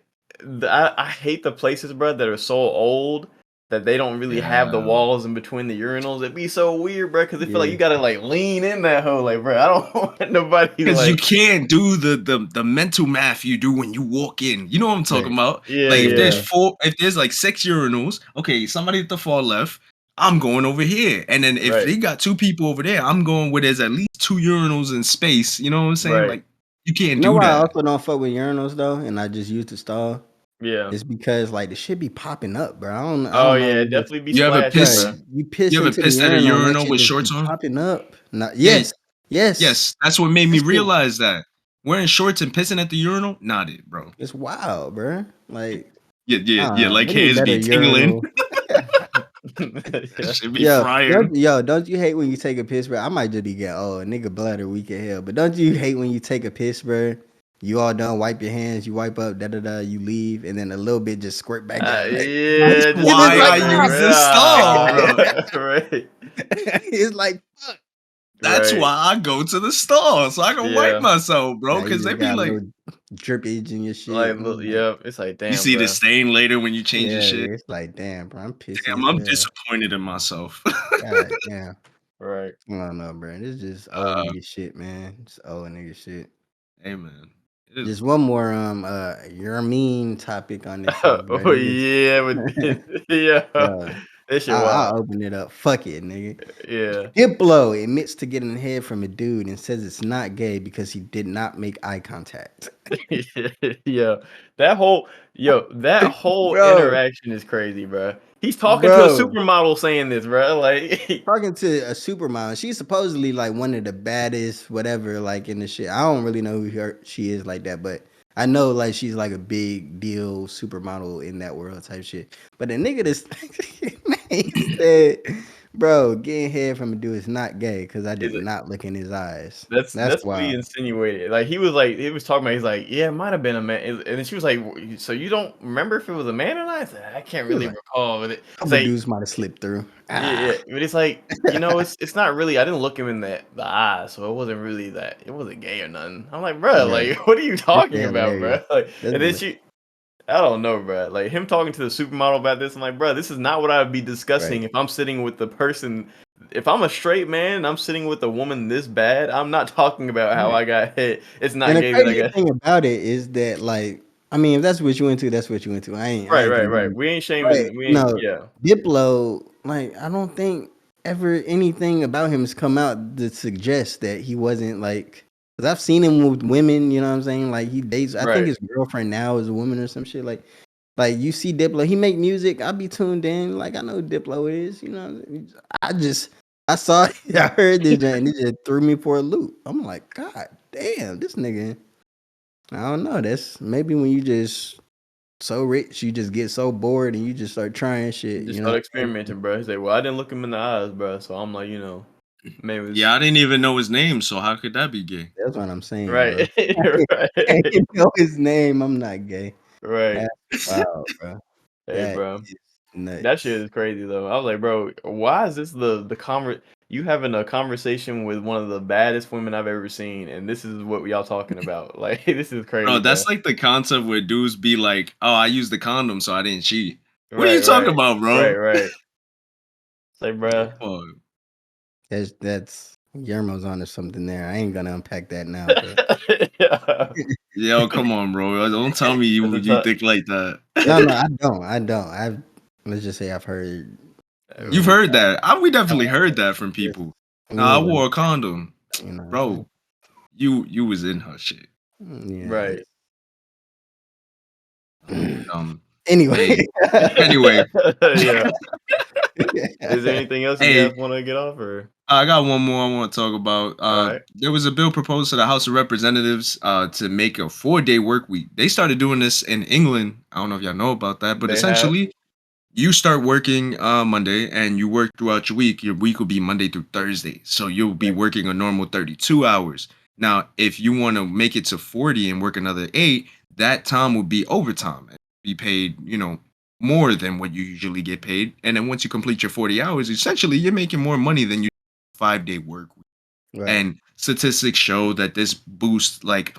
I hate the places, bro, that are so old that they don't really have the Yeah. walls in between the urinals. It'd be so weird, bro, because I feel like Yeah. you gotta like lean in that hole, like, bro. I don't want nobody Because you like, can't do the mental math you do when you walk in. You know what I'm talking Right. about? yeah, Like Yeah. if there's like 6 urinals, okay, somebody at the far left, I'm going over here. And then if right, they got 2 people over there, I'm going where there's at least 2 urinals in space. You know what I'm saying? right, Like you can't You know do why I that. also don't fuck with urinals though, and I just use the stall? yeah. It's because like the shit be popping up, bro. I Oh don't yeah, know. it definitely be You ever splashing, Bro, piss? bro. you piss You ever into the pissed at a urinal and that urinal shit with just be shorts on? popping up. Yeah, Yes, yes. yes. That's what made me That shit realize that wearing shorts and pissing at the urinal, not it, bro. is wild, bro. Like, Yeah. Like we need hands better be tingling. urinal. Yeah. Should be frying. Don't you hate when you take a piss, bro? I might just be getting old, nigga bladder weak as hell. But don't you hate when you take a piss, bro? You all done, wipe your hands, you wipe up, you leave, and then a little bit just squirt back out. Like, That's Yeah, just it's why like, I slippery, ah, use bro. the stall, bro. Right, it's like, fuck. That's right. why I go to the store so I can wipe Yeah, myself, bro. Now you Because they just be got a like, little drippage in your like, shit. look, I'm like, yeah. It's like, you damn, see the bro. stain later when you change your yeah, shit. it's like, damn, bro, I'm pissy Damn, as I'm hell. disappointed in myself. God damn. Right. I don't know, bro. This is just old uh, nigga shit, man. Just old nigga shit. hey man, it is. Just one more Yerrmean topic on this shit, bro. Oh Niggas, yeah, yeah. bro. That shit I'll wild. open it up. Fuck it, nigga. Yeah. Diplo admits to getting head from a dude and says it's not gay because he did not make eye contact. Yeah, that whole Bro, interaction is crazy, bro. He's talking to a bro. supermodel saying this, bro. Like, Talking to a supermodel. She's supposedly like one of the baddest, whatever, like in the shit. I don't really know who she is like that, but I know like she's like a big deal supermodel in that world type shit. But the nigga this man he said, bro, getting head from a dude is not gay because I did is it? not look in his eyes. That's That's what he wild. insinuated. Like, he was talking about. He's like, yeah, it might have been a man, and then she was like, so you don't remember if it was a man or not? I said, I can't He was really like, recall. But a it's couple like, dudes might have slipped through. yeah, Ah. yeah. But it's like, it's not really. I didn't look him in the eyes, so it wasn't really that. It wasn't gay or nothing. I'm like, bro, Right. like, what are you That's talking about, hilarious. bro? Like, That's and then I don't know, bro. Like him talking to the supermodel about this, I'm like, bro, this is not what I would be discussing right. if I'm sitting with the person. If I'm a straight man and I'm sitting with a woman this bad, I'm not talking about how Right. I got hit. It's And not the gay that I crazy got. thing about it is that, like, I mean, if that's what you into, that's what you into. I Right, ain't right, gonna right. be. We ain't But shaming. We you ain't. know, Yeah. Diplo, like, I don't think ever anything about him has come out to suggest that he wasn't like. Because I've seen him with women, you know what I'm saying? Like he dates. I think Right. his girlfriend now is a woman or some shit. Like you see Diplo, he make music. I be tuned in. Like I know who Diplo is. You know, I just I saw it. I heard this and it just threw me for a loop. I'm like, God damn, this nigga. I don't know. That's maybe when you just so rich, you just get so bored and you just start trying shit. Just You know start what I mean? experimenting, bro. He's like, well, I didn't look him in the eyes, bro. So I'm like, maybe Yeah, it's I didn't even know his name, so how could that be gay? That's what I'm saying, bro. right, I right, didn't know his name. I'm not gay. right. That's wild, bro. Hey, That bro. is That shit nuts. is crazy though. I was like, bro, why is this you having a conversation with one of the baddest women I've ever seen, and this is what y'all talking about? Like, this is crazy, Bro, bro. that's like the concept where dudes be like, "Oh, I used the condom, so I didn't cheat." What are Right, you talking right, about, right, bro? right. It's like, Yeah, bro. Oh, that's Yermo's onto something there. I ain't gonna unpack that now, but Yeah. yo, come on, bro. Don't tell me At you the you top. think like that. no, I don't. I don't. I've let's just say I've heard, you You've know, heard that. We uh, definitely heard that from this, people. Nah, I anyway, wore a condom, you know what I'm saying? bro. You was in her shit. Yeah. Right. Anyway. Hey, anyway, Yeah. Is there anything else you hey, guys want to get off or? I got one more I want to talk about. All right. There was a bill proposed to the House of Representatives to make a 4-day work week. They started doing this in England. I don't know if y'all know about that, but They have. essentially, you start working Monday and you work throughout your week. Your week will be Monday through Thursday. So you'll be Right. working a normal 32 hours. Now, if you want to make it to 40 and work another 8, that time will be overtime and be paid, more than what you usually get paid. And then once you complete your 40 hours, essentially you're making more money than you 5-day work week. Right. And statistics show that this boosts like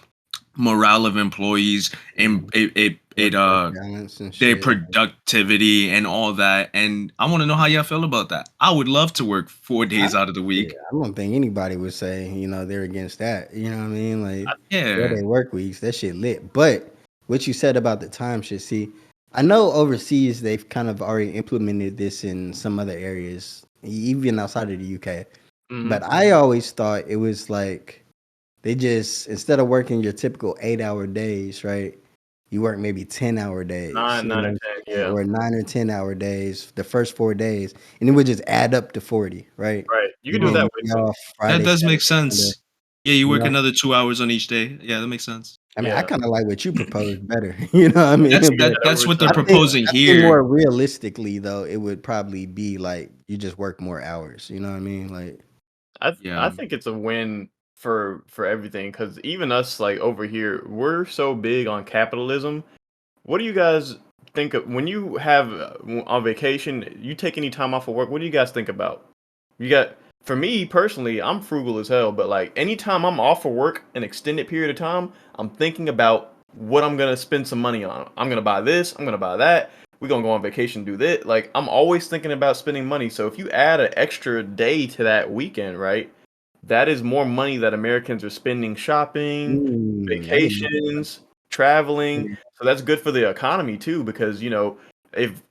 morale of employees and Mhm. it Work-life balance and their shit. productivity and all that. And I want to know how y'all feel about that. I would love to work 4 days out of the Yeah, week. I don't think anybody would say, they're against that. You know what I mean? Like Yeah. 4-day work weeks, that shit lit. But what you said about the time shit, see, I know overseas they've kind of already implemented this in some other areas, even outside of the UK. Mm-hmm. But I always thought it was like they just instead of working your typical 8-hour days, right? You work maybe 10-hour days, Nine or 10. Yeah. or 9 or 10-hour days, the first 4 days, and it would just add up to 40, right? Right. You can And do then Bro, that you with be me. off that Friday, does make Saturday, Sunday. sense. Yeah, you You work know, another 2 hours on each day. Yeah, that makes sense. I mean, I Yeah. kind of like what you proposed better. You know what I mean? That's You get that But that that's what they're I overtime. think proposing I think here. more realistically though, it would probably be like you just work more hours. You know what I mean? Like, I Yeah. think it's a win for everything because even us like over here, we're so big on capitalism. What do you guys think of when you have on vacation? You take any time off of work? What do you guys think about? You got for me personally, I'm frugal as hell, but like anytime I'm off for work an extended period of time, I'm thinking about what I'm gonna spend some money on. I'm gonna buy this, I'm gonna buy that. We're gonna go on vacation, do this. Like I'm always thinking about spending money. So if you add an extra day to that weekend, right? That is more money that Americans are spending shopping, I didn't know vacations, traveling. that. So that's good for the economy too, because if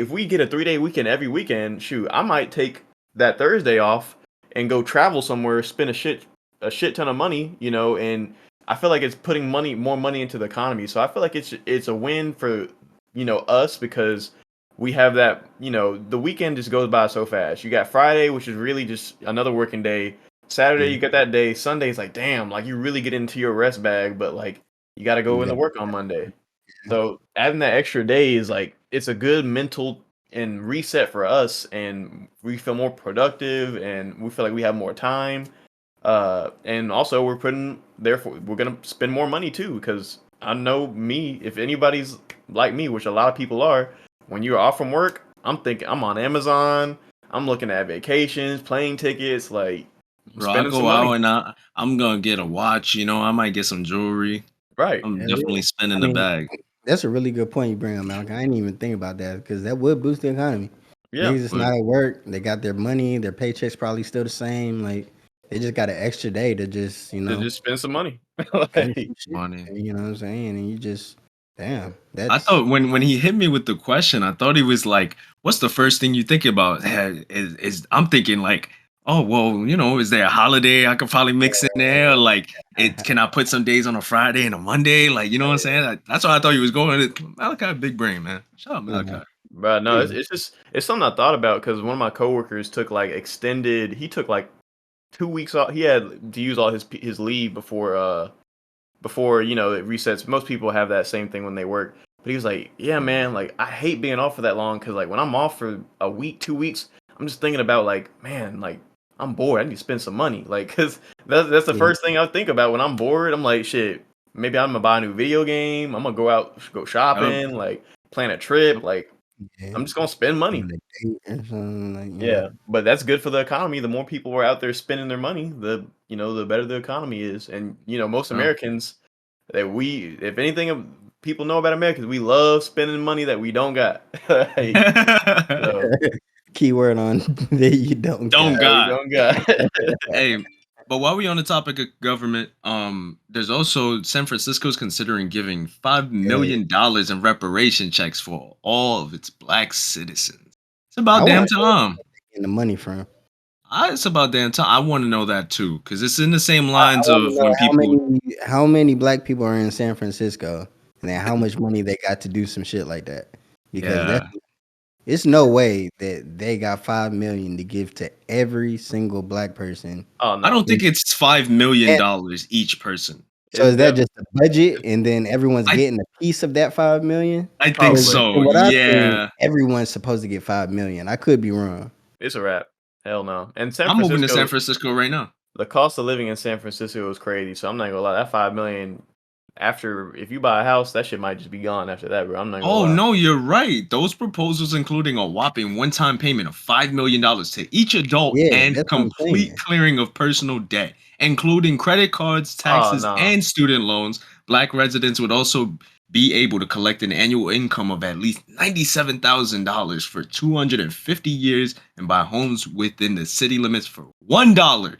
we get a 3-day weekend every weekend, shoot, I might take that Thursday off and go travel somewhere, spend a shit ton of money, and I feel like it's putting more money into the economy. So I feel like it's a win for us because we have that, the weekend just goes by so fast. You got Friday, which is really just another working day. Saturday, Yeah, you got that day. Sunday's like, damn, like you really get into your rest bag, but like you got to go into yeah, work on Monday. So adding that extra day is like it's a good mental and reset for us, and we feel more productive, and we feel like we have more time. And also therefore we're gonna spend more money too, because I know me, if anybody's like me, which a lot of people are, when you're off from work, I'm thinking I'm on Amazon, I'm looking at vacations, plane tickets, like I'm Bro, I spending some go out money. and I'm gonna get a watch, I might get some jewelry. Right. I'm hell yeah. definitely spending I the mean, bag. that's a really good point you bring up, Malcolm. I didn't even think about that because that would boost the economy. Yeah. Niggas is But not at work. They got their money. Their paychecks probably still the same. Like they just got an extra day to just To just spend some money. spend Like, some shit. money. You know what I'm saying? And you just damn. I That's thought when he hit me with the question, I thought he was like, "What's the first thing you think about?" Is I'm thinking like, "Oh well, is there a holiday I could probably mix in there? Like, can I put some days on a Friday and a Monday? Like, you know what I'm saying? That's what I thought he was going. Malachi, big brain, man. Shout out nah, Malachi. Bro, no, Yeah. it's just it's something I thought about because one of my coworkers took like extended. He took like 2 weeks off. He had to use all his leave before it resets. Most people have that same thing when they work. But he was like, "Yeah, man, like I hate being off for that long because like when I'm off for a week, 2 weeks, I'm just thinking about like, man, like I'm bored. I need to spend some money. Like, cause that's the Yeah. first thing I think about when I'm bored. I'm like, shit, maybe I'm gonna buy a new video game. I'm gonna go Yup. shopping, like plan a trip. Like Yeah. I'm just gonna spend Go money. on a date or something like, Yeah, but that's good for the economy. The more people are out there spending their money, the better the economy is. And most Yup. Americans if anything people know about Americans, we love spending money that we don't got. Like, so keyword on that you don't Don't got. that we got. don't got. Hey, but while we on the topic of government, there's also San Francisco's considering giving Hell yeah. $5 million in reparation checks for all of its black citizens. It's I about want damn to know where time. they're getting the money from. It's about damn time. I want to know that too, because it's in the same I lines want to of know when people. how many black people are in San Francisco and then how much money they got to do some shit like that. Because Yeah, it's no way that they got 5 million to give to every single black person. Oh I no, don't think it's $5 million And each person. so it's is that def. just a budget and then everyone's I getting a piece of that 5 million? I think Because Probably so. from what I've seen, Yeah, everyone's supposed to get 5 million. I could be wrong. it's a wrap. Hell no. And San I'm moving to San Francisco, Francisco right now. the cost of living in San Francisco is crazy. So I'm not gonna lie. That 5 million after if you buy a house, that shit might just be gone after that, bro. I'm not gonna Oh lie. no, you're right. Those proposals including a whopping one-time payment of $5 million to each adult Yeah, and that's what I'm complete saying. clearing of personal debt, including credit cards, Oh taxes, no. and student loans. Black residents would also be able to collect an annual income of at least $97,000 for 250 years and buy homes within the city limits for $1.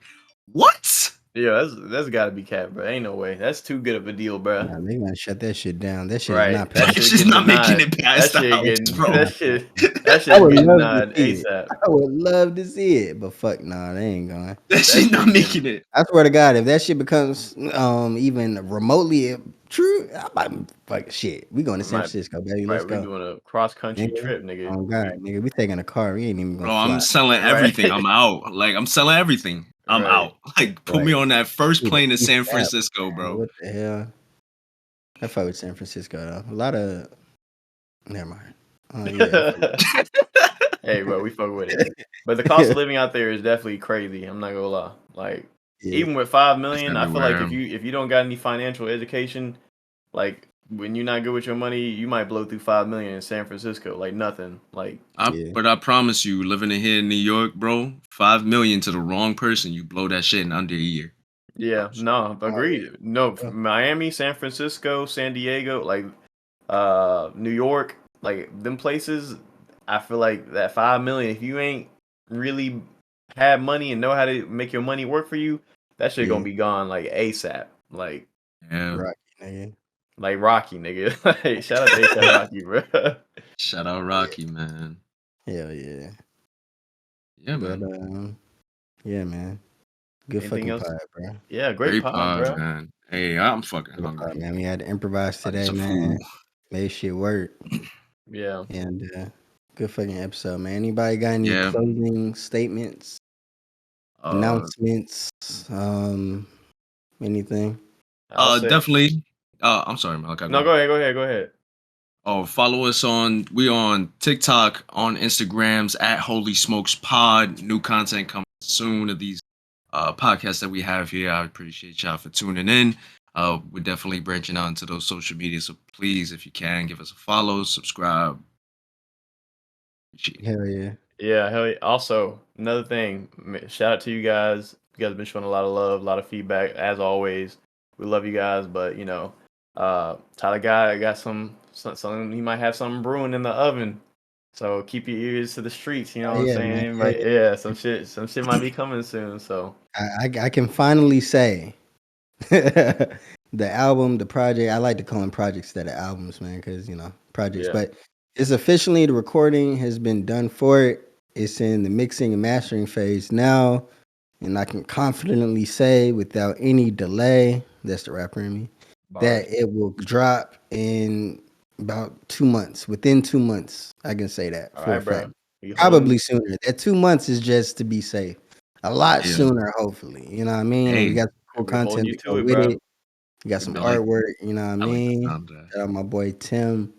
What? Yeah, that's got to be cap, bro. Ain't no way. That's too good of a deal, bro. Nah, they gonna shut that shit down. That shit is Right. not That passing. It's shit just getting not making denied. it That past the shit house, It's getting bro. not that shit passing. that I shit would getting love to denied see it. ASAP. I would love to see it, but fuck nah, they ain't going. That That shit not shit getting making it. I swear to God, if that shit becomes even remotely true, I might fuck shit. We going to San might Francisco, baby. Let's right, we go. doing a cross country Nigga. trip, nigga. Oh God, We nigga, we taking a car. We ain't even gonna Bro, I'm fly. selling right. everything. I'm out. Like I'm selling everything. I'm Right. out. Like put me Right. on that first Need a plane to piece San of that, Francisco, man. bro. What the hell? I fuck with San Francisco though. A lot of never mind. Oh yeah, I fuck Hey, bro, we fuck with it. But the cost of living out there is definitely crazy. I'm not gonna lie. Like yeah. even with five It's million, I feel like everywhere. if you don't got any financial education, like when you're not good with your money, you might blow through 5 million in San Francisco, like nothing. Like Yeah. But I promise you, living in here in New York, bro, 5 million to the wrong person, you blow that shit in under a year. yeah, Promise no, Oh agreed. No, yeah. Miami, San Francisco, San Diego, like New York, like them places, I feel like that 5 million, if you ain't really have money and know how to make your money work for you, that shit gonna Yeah. be gone like ASAP. you. Yeah. Rocky, nigga. Like Rocky, nigga. Like, shout out to ASAP Rocky, bro. Shout out Yeah. Rocky, man. Hell yeah. Yeah, But man. yeah, man. Good Anything fucking else? pod, bro. Yeah, great Great pod, pod, bro. man. Hey, I'm fucking Good pod, hungry. man. We had to improvise Like today, some man. food. Made shit work. Yeah. And good fucking episode, man. Anybody got any Yeah. closing statements, Uh announcements, anything? I'll say definitely. I'm sorry, Malachi, go no, ahead. go ahead. Oh, follow us on TikTok, on Instagrams at Holy Smokes Pod. New content coming soon of these podcasts that we have here. I appreciate y'all for tuning in. We're definitely branching out into those social media. So please, if you can, give us a follow, subscribe. Appreciate it. Hell yeah. Yeah, hell yeah. Also, another thing, shout out to you guys. You guys have been showing a lot of love, a lot of feedback, as always. We love you guys, but Tyler Guy got something. He might have something brewing in the oven. So keep your ears to the streets. You know Oh what I'm yeah, man. saying? Yeah, But yeah, some shit might be coming soon. So I can finally say the album, the project. I like to call them projects instead of albums, man, because projects. yeah, But it's officially the recording has been done for it. It's in the mixing and mastering phase now, and I can confidently say without any delay, that's the rapper in me, that bars. it will drop in About 2 months. Within 2 months, I can say that All for a right, fact. bro. You Probably holding? sooner. That 2 months is just to be safe. A lot Yeah. sooner, hopefully. You know what I mean? And we Hey, got some cool We holding content you to to go it, with bro. it. We got some I like artwork. You know what I I like the mean? sound of that. Shout out my boy Tim.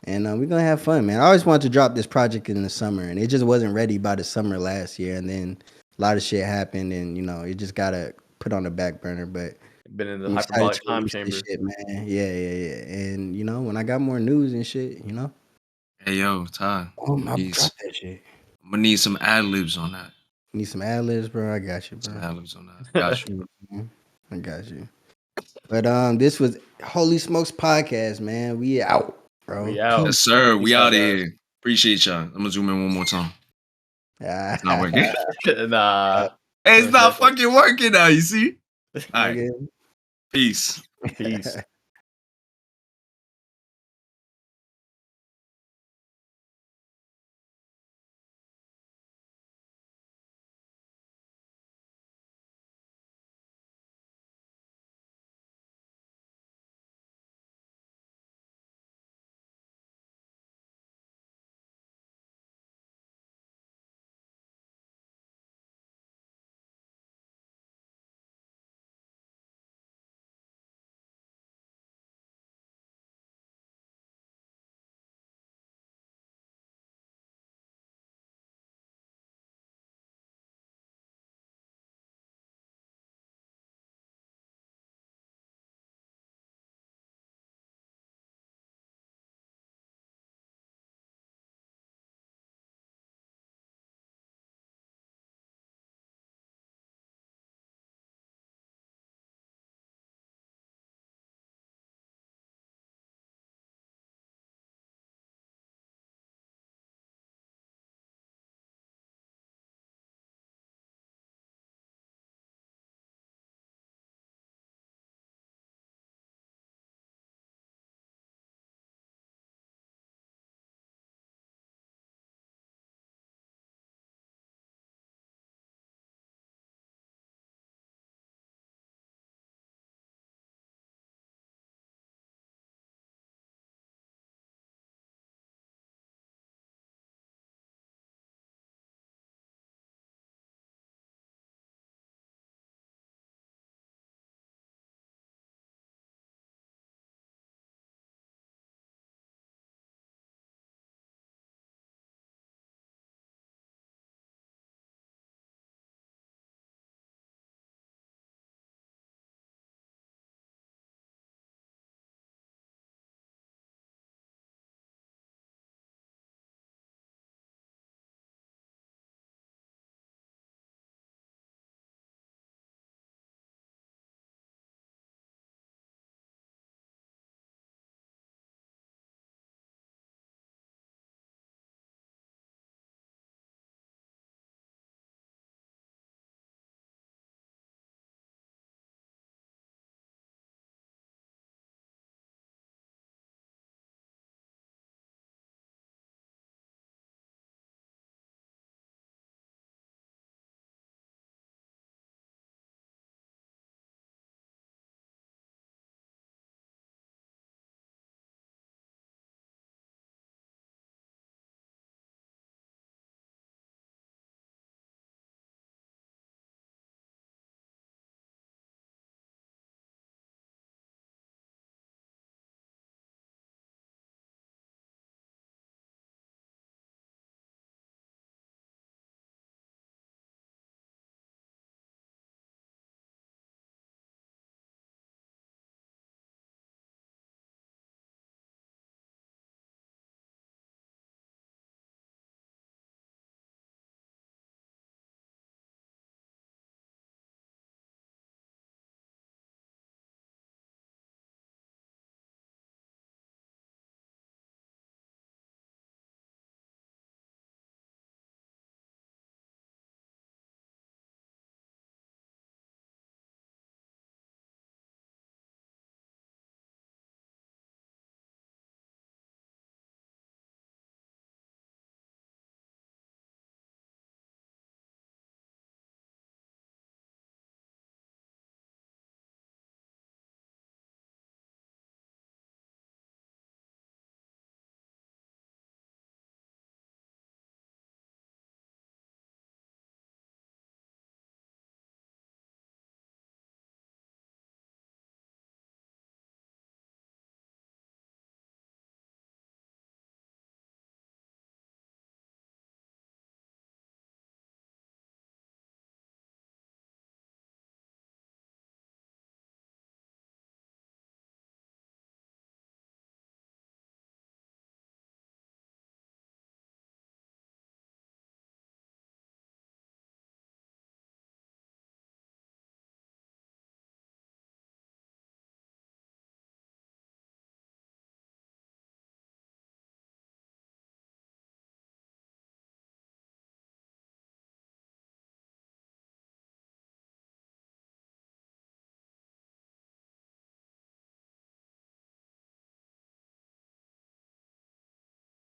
And we're gonna have fun, man. I always wanted to drop this project in the summer, and it just wasn't ready by the summer last year. And then a lot of shit happened, and it just gotta put on the back burner. But Been in the I'm excited hyperbolic to time release this chamber. shit, man. Yeah. And when I got more news and shit, Hey yo, Ty. I'll Peace. drop that shit. I'm gonna need some ad libs on that. Need some ad libs, bro. I got you, Some bro. ad libs on that. Got you. Mhm. I got you. But this was Holy Smokes podcast, man. We out, bro. We out. Yes, sir. Peace We out, out of guys. here. Appreciate y'all. I'm gonna zoom in one more time. It's not working. Nah. It's One not second. fucking working now, you see? All right. Nigga. Peace. Peace.